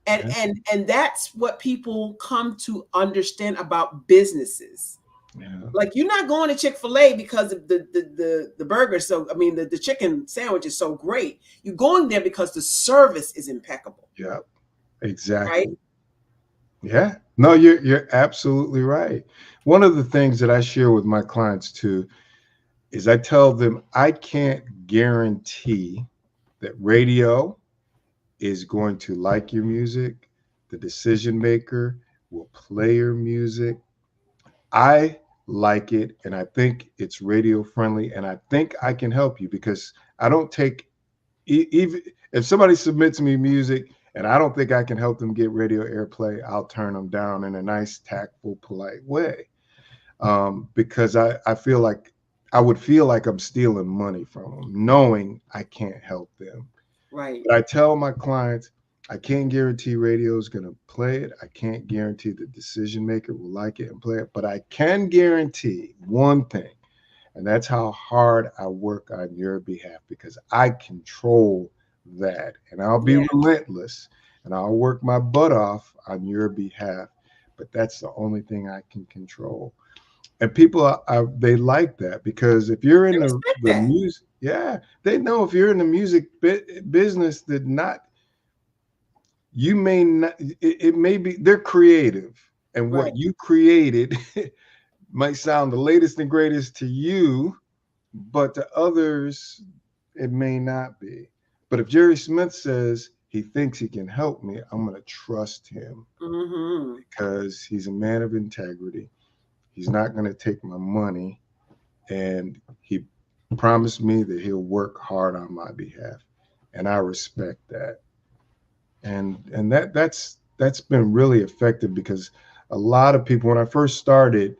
And that's what people come to understand about businesses. Yeah. Like, you're not going to Chick-fil-A because of the burger. So, I mean, the chicken sandwich is so great. You're going there because the service is impeccable. Yeah, exactly. Right? Yeah. No, you're absolutely right. One of the things that I share with my clients too is I tell them I can't guarantee that radio is going to like your music. The decision maker will play your music. I like it, and I think it's radio friendly, and I think I can help you because I don't take, even if somebody submits me music and I don't think I can help them get radio airplay, I'll turn them down in a nice, tactful, polite way, because I feel like I would feel like I'm stealing money from them, knowing I can't help them. Right. But I tell my clients, I can't guarantee radio is going to play it. I can't guarantee the decision maker will like it and play it, but I can guarantee one thing, and that's how hard I work on your behalf, because I control that, and I'll be relentless and I'll work my butt off on your behalf, but that's the only thing I can control. And people, they like that, because if you're in the music, they know if you're in the music business, that not, you may not, it may be, they're creative, and what you created might sound the latest and greatest to you, but to others, it may not be. But if Jerry Smith says he thinks he can help me, I'm going to trust him, because he's a man of integrity. He's not going to take my money, and he promised me that he'll work hard on my behalf, and I respect that. And that's been really effective, because a lot of people, when I first started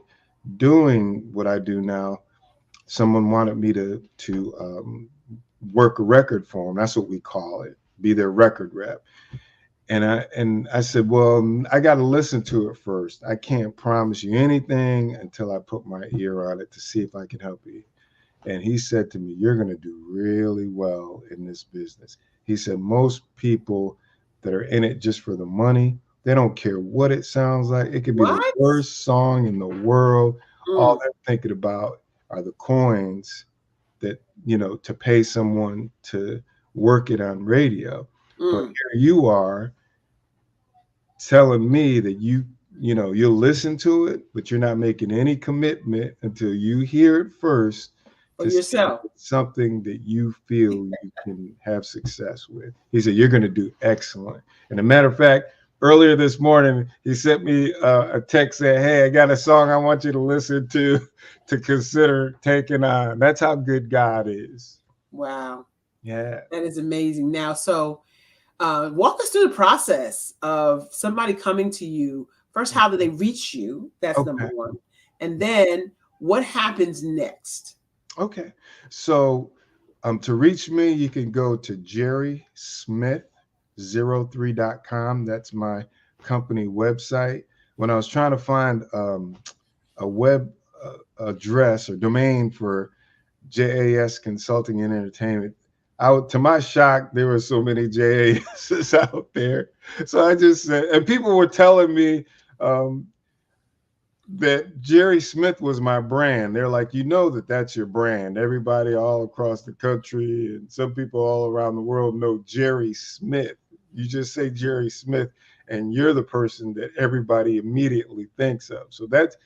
doing what I do now, someone wanted me to work a record for them. That's what we call it, be their record rep. And I said, well, I got to listen to it first. I can't promise you anything until I put my ear on it to see if I can help you. And he said to me, you're going to do really well in this business. He said, most people that are in it just for the money, they don't care what it sounds like. It could be the worst song in the world. All they're thinking about are the coins that, you know, to pay someone to work it on radio. But here you are telling me that you know, you'll listen to it, but you're not making any commitment until you hear it first For to see if yourself. it's something that you feel you can have success with. He said, you're going to do excellent. And a matter of fact, earlier this morning, he sent me a text saying, hey, I got a song I want you to listen to consider taking on. That's how good God is. Wow. Yeah. That is amazing. Now, so walk us through the process of somebody coming to you. First, how do they reach you? That's number one. And then what happens next? Okay. So to reach me, you can go to jerrysmith03.com. That's my company website. When I was trying to find a web address or domain for JAS Consulting and Entertainment, to my shock, there were so many JASs out there. So I just said, and people were telling me that Jerry Smith was my brand. They're like, you know, that's your brand. Everybody all across the country and some people all around the world know Jerry Smith. You just say Jerry Smith and you're the person that everybody immediately thinks of. So that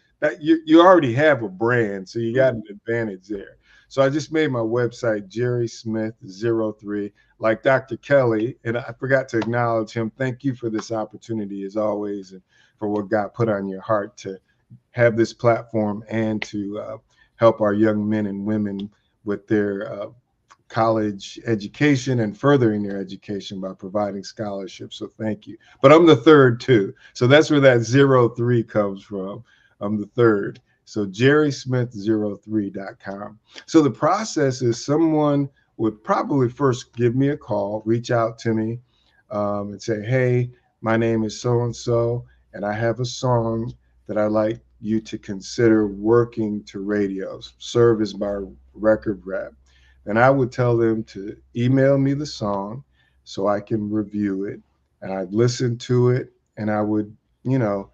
you already have a brand, so you got an advantage there. So I just made my website Jerry Smith 03, like Dr. Kelly, and I forgot to acknowledge him. Thank you for this opportunity as always, and for what God put on your heart to have this platform and to help our young men and women with their college education and furthering their education by providing scholarships. So thank you. But I'm the third too. So that's where that 03 comes from. I'm the third. So jerrysmith03.com. So the process is someone would probably first give me a call, reach out to me and say, hey, my name is so-and-so, and I have a song that I'd like you to consider working to radios, serve as my record rep. And I would tell them to email me the song so I can review it. And I'd listen to it and I would, you know,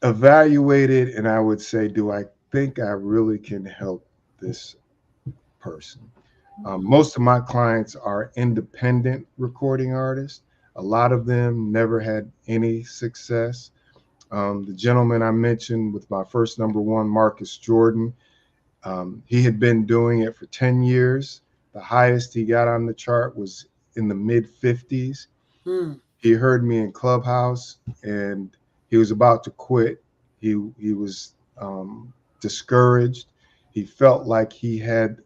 evaluate it. And I would say, do I think I really can help this person? Most of my clients are independent recording artists. A lot of them never had any success. The gentleman I mentioned with my first number one, Marcus Jordan, he had been doing it for 10 years. The highest he got on the chart was in the mid 50s. He heard me in Clubhouse and he was about to quit. He was discouraged. He felt like he had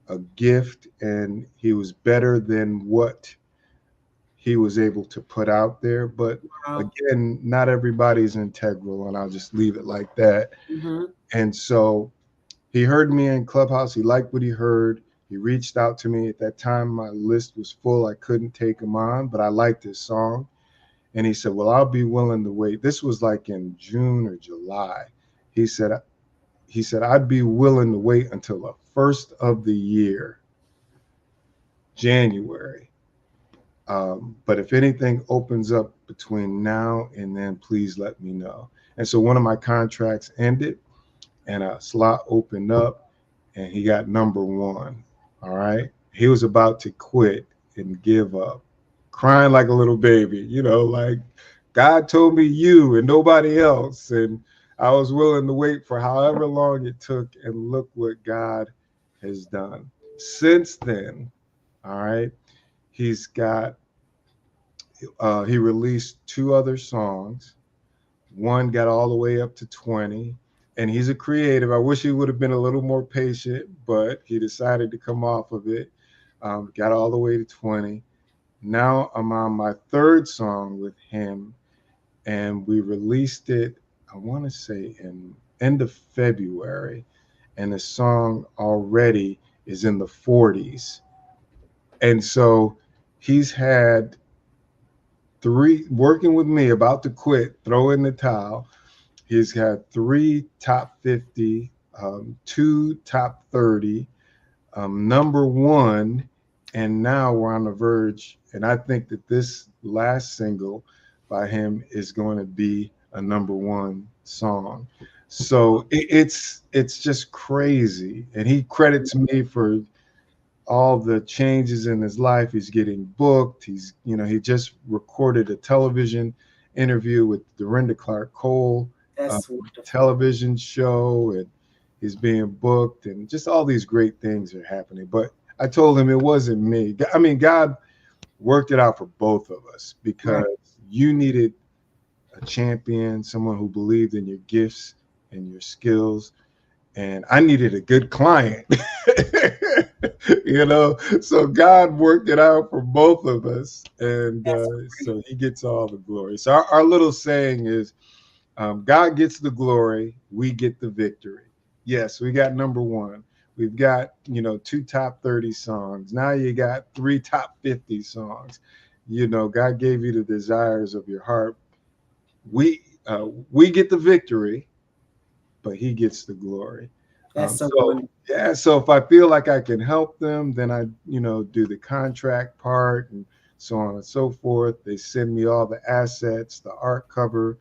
a gift and he was better than what he was able to put out there. But again, not everybody's integral, and I'll just leave it like that. And so he heard me in Clubhouse. He liked what he heard. He reached out to me. At that time, my list was full. I couldn't take him on, but I liked his song. And he said, well, I'll be willing to wait. This was like in June or July. He said, I'd be willing to wait until the first of the year, January. But if anything opens up between now and then, please let me know. And so one of my contracts ended and a slot opened up and he got number one. All right. He was about to quit and give up, crying like a little baby, you know, like God told me you and nobody else. And I was willing to wait for however long it took. And look what God has done since then. All right. He's got, he released 2 other songs. One got all the way up to 20. And he's a creative. I wish he would have been a little more patient, but he decided to come off of it. Got all the way to 20. Now I'm on my 3rd song with him. and we released it, I want to say in end of February, and the song already is in the 40s. And so he's had three, working with me, about to quit, throw in the towel. He's had 3 top 50, 2 top 30, number 1, and now we're on the verge. And I think that this last single by him is going to be a number 1 song. So it's just crazy. And he credits me for all the changes in his life. He's getting booked. He just recorded a television interview with Dorinda Clark Cole, That's wonderful. television show, and he's being booked, and just all these great things are happening. But I told him it wasn't me. I mean, God worked it out for both of us, because you needed a champion, someone who believed in your gifts and your skills, and I needed a good client. So God worked it out for both of us, and so he gets all the glory. So our little saying is, God gets the glory, we get the victory. Yes, we got number 1. We've got 2 top 30 songs. Now you got 3 top 50 songs. God gave you the desires of your heart. We get the victory, but he gets the glory. That's so so wonderful. yeah, so if I feel like I can help them, then I do the contract part and so on and so forth. They send me all the assets, the art cover,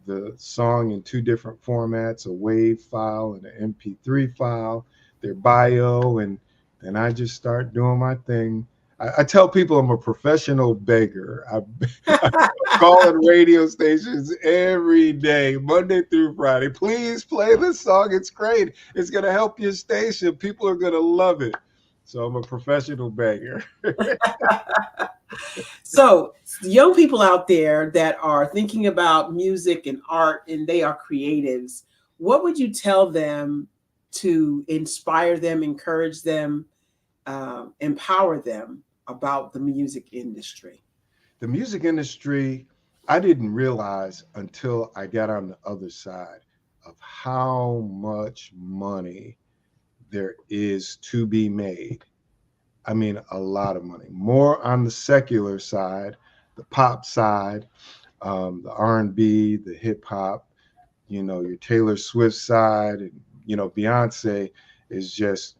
the song in 2 different formats, a WAV file and an MP3 file, their bio, and then I just start doing my thing. I tell people I'm a professional beggar. I'm calling radio stations every day, Monday through Friday. Please play this song. It's great. It's going to help your station. People are going to love it. So I'm a professional beggar. So young people out there that are thinking about music and art, and they are creatives, what would you tell them to inspire them, encourage them, empower them about the music industry? The music industry, I didn't realize until I got on the other side of how much money there is to be made. I mean, a lot of money. More on the secular side, the pop side, the R&B, the hip hop, your Taylor Swift side, and Beyonce is just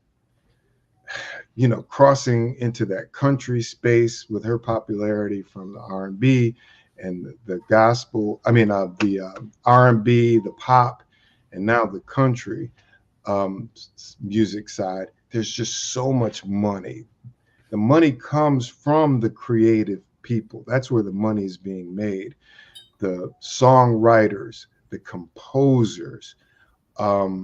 crossing into that country space with her popularity from the R&B and the gospel. I mean, the R&B, the pop, and now the country music side. There's just so much money. The money comes from the creative people. That's where the money is being made. The songwriters, the composers. I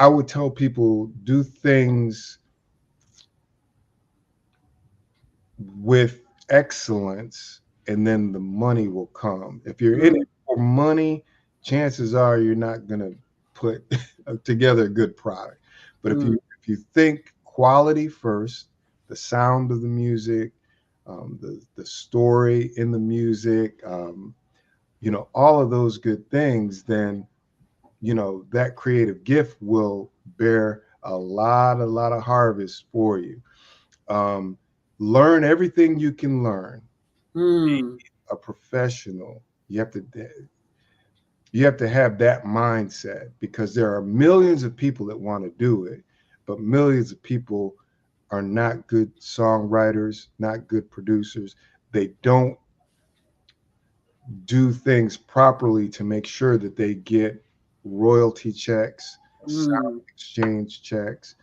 would tell people, do things with excellence, and then the money will come. If you're in it for money, chances are you're not going to put together a good product. But if you think quality first, the sound of the music, the story in the music, all of those good things, then that creative gift will bear a lot of harvest for you. Learn everything you can learn. Be a professional. You have to have that mindset, because there are millions of people that want to do it, but millions of people are not good songwriters, not good producers. They don't do things properly to make sure that they get royalty checks, sound exchange checks,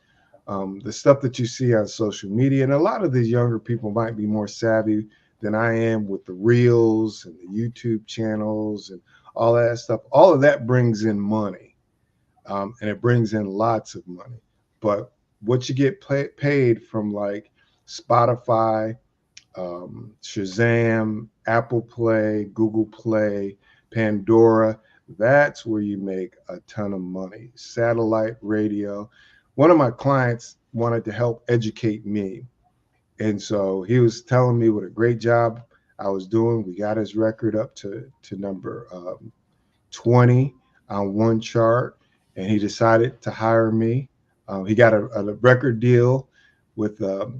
the stuff that you see on social media. And a lot of these younger people might be more savvy than I am with the reels and the YouTube channels and all that stuff. All of that brings in money, and it brings in lots of money. But what you get paid from, like Spotify, Shazam, Apple Play, Google Play, Pandora, that's where you make a ton of money. Satellite radio. One of my clients wanted to help educate me, and so he was telling me what a great job I was doing. We got his record up to number 20 on one chart, and he decided to hire me. He got a record deal with a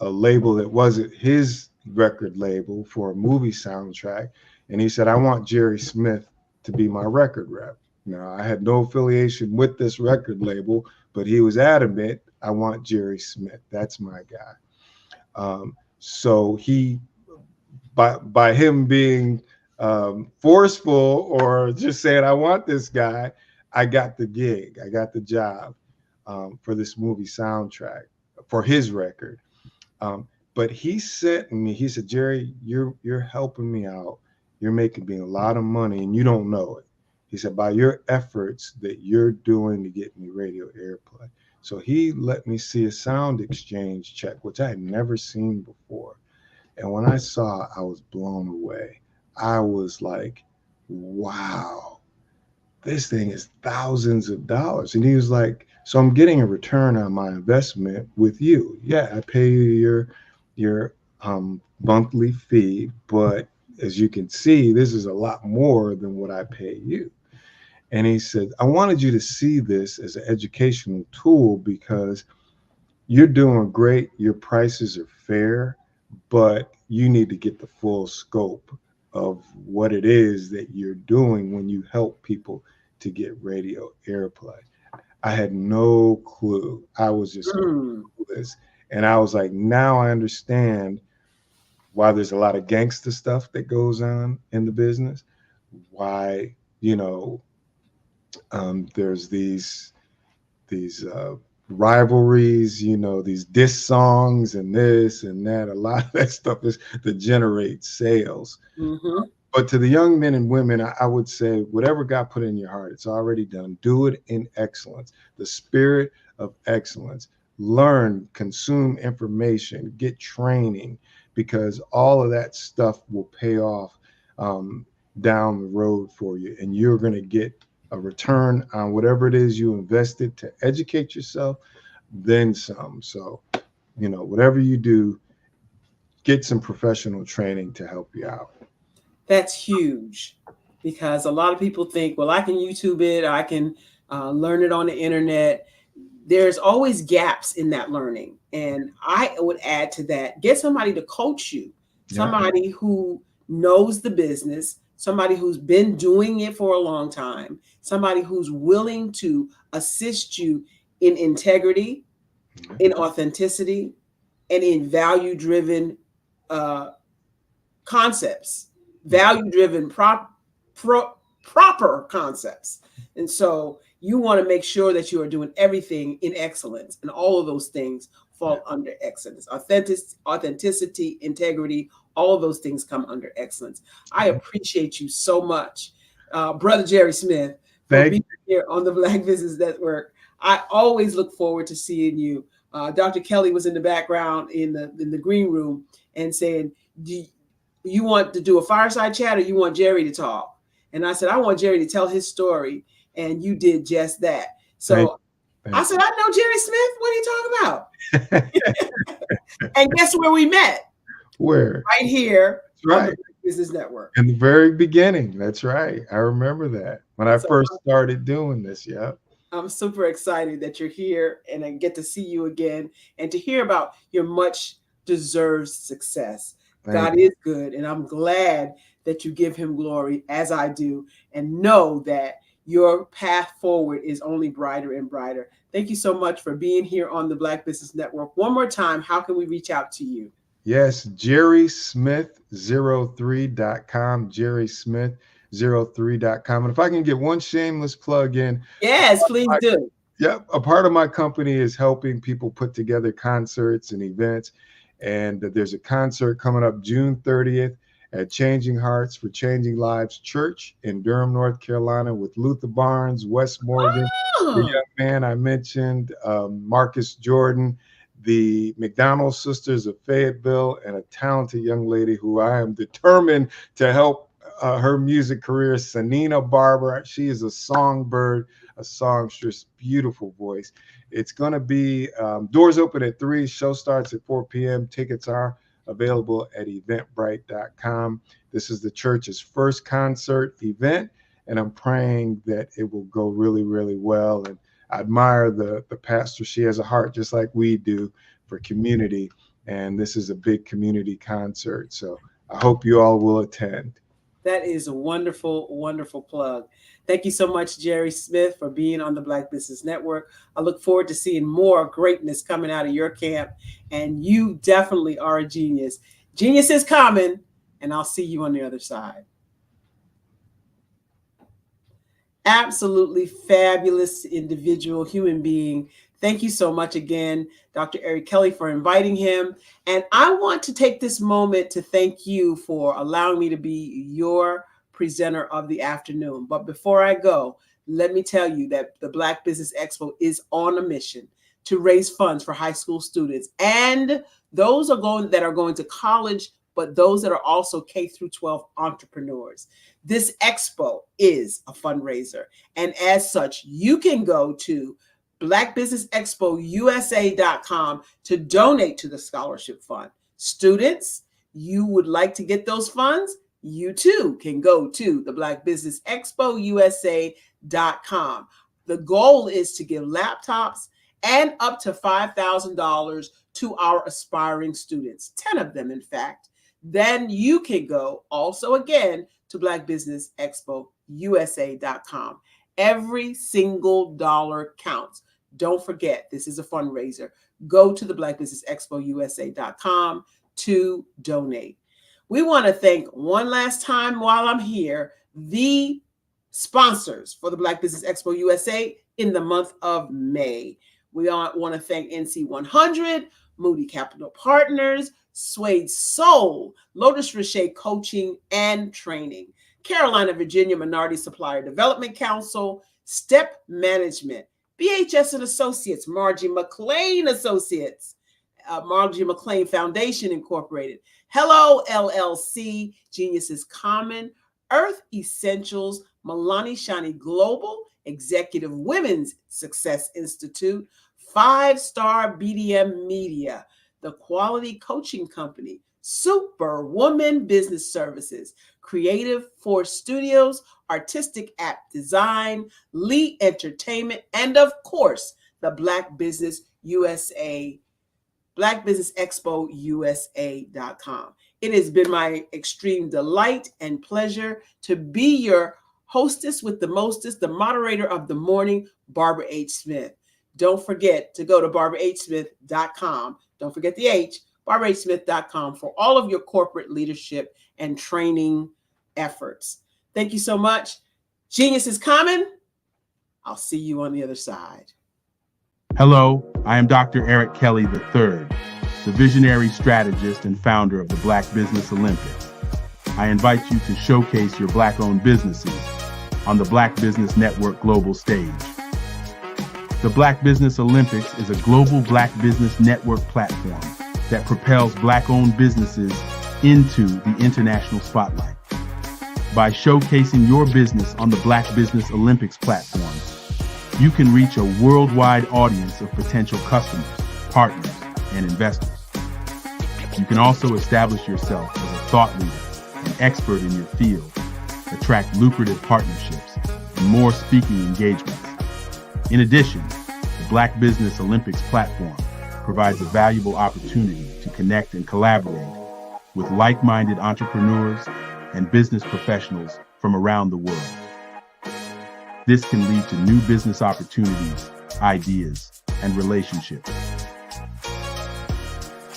label that wasn't his record label for a movie soundtrack, and he said, "I want Jerry Smith to be my record rep." Now, I had no affiliation with this record label, but he was adamant, "I want Jerry Smith. That's my guy." So he, by him being forceful or just saying, "I want this guy," I got the gig. I got the job for this movie soundtrack for his record. But he said to me, he said, "Jerry, you're helping me out. You're making me a lot of money, and you don't know it." He said, "By your efforts that you're doing to get me radio airplay." So he let me see a sound exchange check, which I had never seen before. And when I saw it, I was blown away. I was like, wow, this thing is thousands of dollars. And he was like, "So I'm getting a return on my investment with you. Yeah, I pay you your monthly fee, but as you can see, this is a lot more than what I pay you." And he said, "I wanted you to see this as an educational tool because you're doing great. Your prices are fair, but you need to get the full scope of what it is that you're doing when you help people to get radio airplay." I had no clue. I was just clueless. And I was like, now I understand why there's a lot of gangster stuff that goes on in the business. Why, there's these rivalries, these diss songs and this and that. A lot of that stuff is to generate sales. But to the young men and women, I would say, whatever God put in your heart, it's already done. Do it in excellence, the spirit of excellence. Learn, consume information, get training, because all of that stuff will pay off down the road for you. And you're going to get a return on whatever it is you invested to educate yourself, then some. So, whatever you do, get some professional training to help you out. That's huge, because a lot of people think, well, I can YouTube it, I can learn it on the internet. There's always gaps in that learning. And I would add to that, get somebody to coach you, somebody who knows the business, somebody who's been doing it for a long time, somebody who's willing to assist you in integrity, in authenticity, and in value-driven concepts, value-driven proper concepts. And so you want to make sure that you are doing everything in excellence, and all of those things fall under excellence. Authenticity, integrity, all of those things come under excellence. I appreciate you so much, Brother Jerry Smith, for being here on the Black Business Network. I always look forward to seeing you. Dr. Kelly was in the background in the green room and saying, "Do you want to do a fireside chat, or you want Jerry to talk?" And I said, "I want Jerry to tell his story." And you did just that. So I said, "I know Jerry Smith. What are you talking about?" And guess where we met? Where? Right here on the Black Business Network. In the very beginning. That's right. I remember that when I first started doing this. Yeah. I'm super excited that you're here, and I get to see you again and to hear about your much deserved success. God is good, and I'm glad that you give him glory, as I do, and know that your path forward is only brighter and brighter. Thank you so much for being here on the Black Business Network. One more time, how can we reach out to you? Yes, JerrySmith03.com, JerrySmith03.com. And if I can get one shameless plug in. Yes, please do. Yep. A part of my company is helping people put together concerts and events. And there's a concert coming up June 30th at Changing Hearts for Changing Lives Church in Durham, North Carolina, with Luther Barnes, Wes Morgan, the young man I mentioned, Marcus Jordan, the McDonald sisters of Fayetteville, and a talented young lady who I am determined to help her music career, Sanina Barber. She is a songbird, a songstress, beautiful voice. It's going to be doors open at 3, show starts at 4 p.m. Tickets are available at eventbrite.com. This is the church's first concert event, and I'm praying that it will go really, really well. And I admire the pastor. She has a heart just like we do for community, and this is a big community concert. So I hope you all will attend. That is a wonderful, wonderful plug. Thank you so much, Jerry Smith, for being on the Black Business Network. I look forward to seeing more greatness coming out of your camp, and you definitely are a genius. Genius is common, and I'll see you on the other side. Absolutely fabulous individual, human being. Thank you so much again, Dr. Eric Kelly, for inviting him. And I want to take this moment to thank you for allowing me to be your presenter of the afternoon. But before I go, let me tell you that the Black Business Expo is on a mission to raise funds for high school students and those that are going to college, but those that are also K through 12 entrepreneurs. This expo is a fundraiser. And as such, you can go to blackbusinessexpousa.com to donate to the scholarship fund. Students, you would like to get those funds? You too can go to the blackbusinessexpousa.com. The goal is to give laptops and up to $5,000 to our aspiring students, 10 of them, in fact. Then you can go also again to blackbusinessexpousa.com. Every single dollar counts. Don't forget, this is a fundraiser. Go to the blackbusinessexpousa.com to donate. We want to thank one last time while I'm here, the sponsors for the Black Business Expo USA in the month of May. We want to thank NC 100, Moody Capital Partners, Suede Soul, Lotus Richey Coaching and Training, Carolina, Virginia Minority Supplier Development Council, Step Management, BHS and Associates, Margie McLean Associates, Margie McLean Foundation Incorporated, Hello LLC, Genius is Common, Earth Essentials, Milani Shani Global, Executive Women's Success Institute, 5-Star BDM Media, The Quality Coaching Company, Superwoman Business Services, Creative Force Studios, Artistic App Design, Lee Entertainment, and of course, the Black Business USA, blackbusinessexpousa.com. It has been my extreme delight and pleasure to be your hostess with the mostest, the moderator of the morning, Barbara H. Smith. Don't forget to go to barbarahsmith.com. Don't forget the H, barbarahsmith.com for all of your corporate leadership and training efforts. Thank you so much. Genius is common. I'll see you on the other side. Hello, I am Dr. Eric Kelly III, the visionary strategist and founder of the Black Business Olympics. I invite you to showcase your Black-owned businesses on the Black Business Network global stage. The Black Business Olympics is a global Black Business Network platform that propels Black-owned businesses into the international spotlight. By showcasing your business on the Black Business Olympics platform, you can reach a worldwide audience of potential customers, partners, and investors. You can also establish yourself as a thought leader, an expert in your field, attract lucrative partnerships, and more speaking engagements. In addition, the Black Business Olympics platform provides a valuable opportunity to connect and collaborate with like-minded entrepreneurs and business professionals from around the world. This can lead to new business opportunities, ideas, and relationships.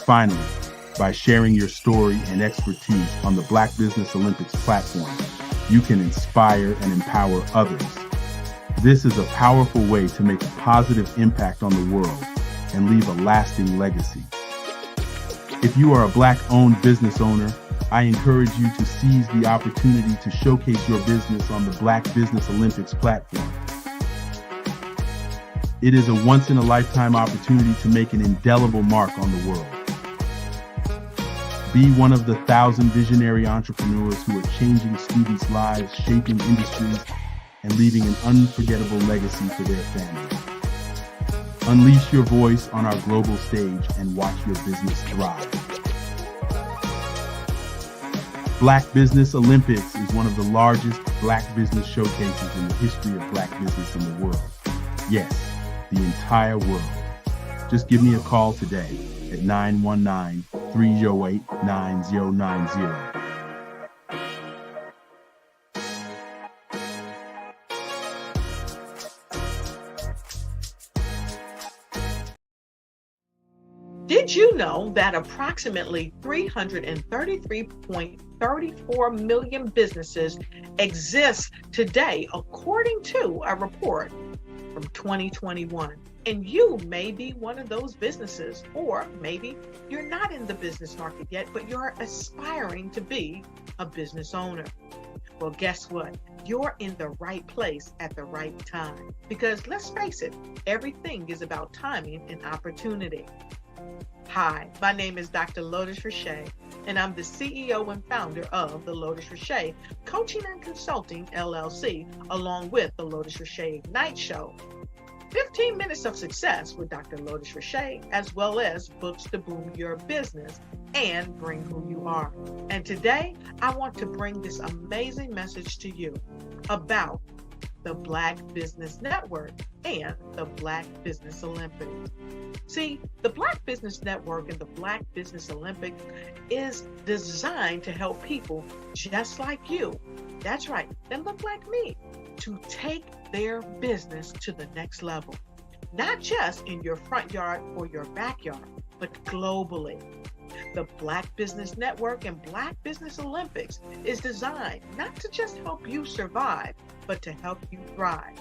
Finally, by sharing your story and expertise on the Black Business Olympics platform, you can inspire and empower others. This is a powerful way to make a positive impact on the world and leave a lasting legacy. If you are a Black-owned business owner, I encourage you to seize the opportunity to showcase your business on the Black Business Olympics platform. It is a once-in-a-lifetime opportunity to make an indelible mark on the world. Be one of the 1,000 visionary entrepreneurs who are changing students' lives, shaping industries, and leaving an unforgettable legacy for their families. Unleash your voice on our global stage and watch your business thrive. Black Business Olympics is one of the largest black business showcases in the history of black business in the world. Yes, the entire world. Just give me a call today at 919-308-9090. Did you know that approximately 333.34 million businesses exist today, according to a report from 2021? And you may be one of those businesses, or maybe you're not in the business market yet, but you're aspiring to be a business owner. Well, guess what? You're in the right place at the right time. Because let's face it, everything is about timing and opportunity. Hi, my name is Dr. Lotus Richey, and I'm the CEO and founder of the Lotus Richey Coaching and Consulting LLC, along with the Lotus Richey Ignite Show. 15 minutes of success with Dr. Lotus Richey, as well as books to boom your business and bring who you are. And today, I want to bring this amazing message to you about the Black Business Network and the Black Business Olympics. See, the Black Business Network and the Black Business Olympics is designed to help people just like you, that's right, that look like me, to take their business to the next level. Not just in your front yard or your backyard, but globally. The Black Business Network and Black Business Olympics is designed not to just help you survive, but to help you thrive.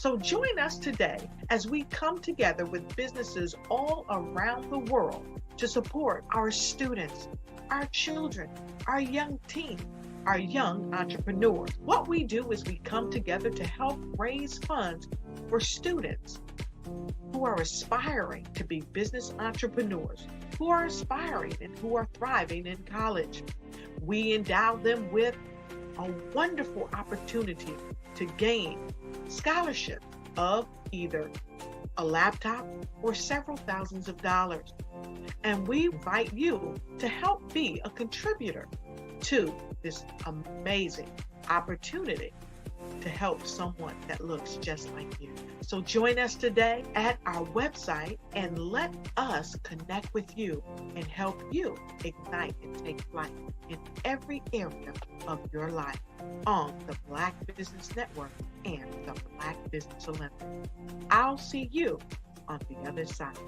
So join us today as we come together with businesses all around the world to support our students, our children, our young teens, our young entrepreneurs. What we do is we come together to help raise funds for students who are aspiring to be business entrepreneurs, who are aspiring and who are thriving in college. We endow them with a wonderful opportunity to gain scholarship of either a laptop or several thousands of dollars. And we invite you to help be a contributor to this amazing opportunity to help someone that looks just like you. So join us today at our website and let us connect with you and help you ignite and take flight in every area of your life on the Black Business Network and the Black Business Olympics. I'll see you on the other side.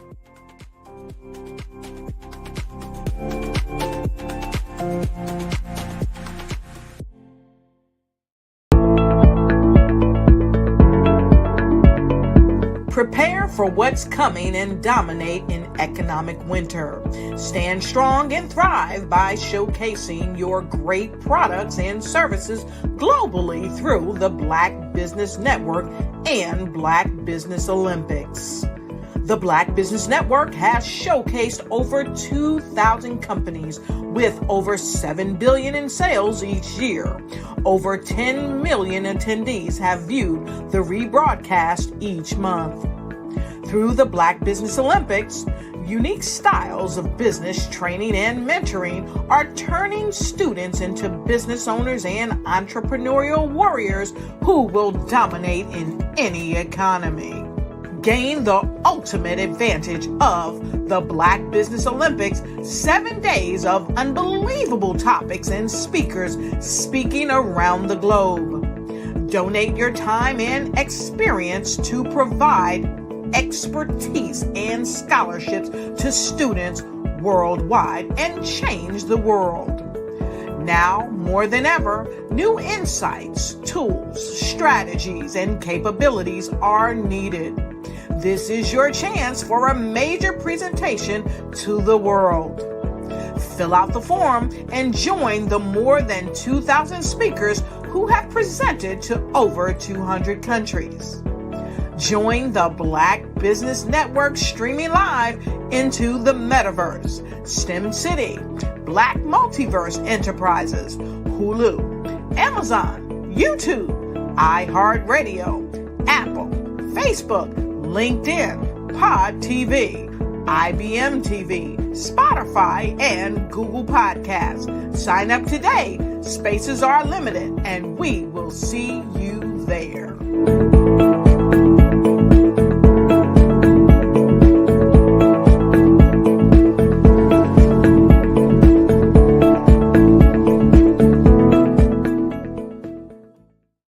Prepare for what's coming and dominate in economic winter. Stand strong and thrive by showcasing your great products and services globally through the Black Business Network and Black Business Olympics. The Black Business Network has showcased over 2,000 companies with over $7 billion in sales each year. Over 10 million attendees have viewed the rebroadcast each month. Through the Black Business Olympics, unique styles of business training and mentoring are turning students into business owners and entrepreneurial warriors who will dominate in any economy. Gain the ultimate advantage of the Black Business Olympics, 7 days of unbelievable topics and speakers speaking around the globe. Donate your time and experience to provide expertise and scholarships to students worldwide and change the world. Now, more than ever, new insights, tools, strategies, and capabilities are needed. This is your chance for a major presentation to the world. Fill out the form and join the more than 2,000 speakers who have presented to over 200 countries. Join the Black Business Network streaming live into the Metaverse, STEM City, Black Multiverse Enterprises, Hulu, Amazon, YouTube, iHeartRadio, Apple, Facebook, LinkedIn, Pod TV, IBM TV, Spotify, and Google Podcasts. Sign up today. Spaces are limited, and we will see you there.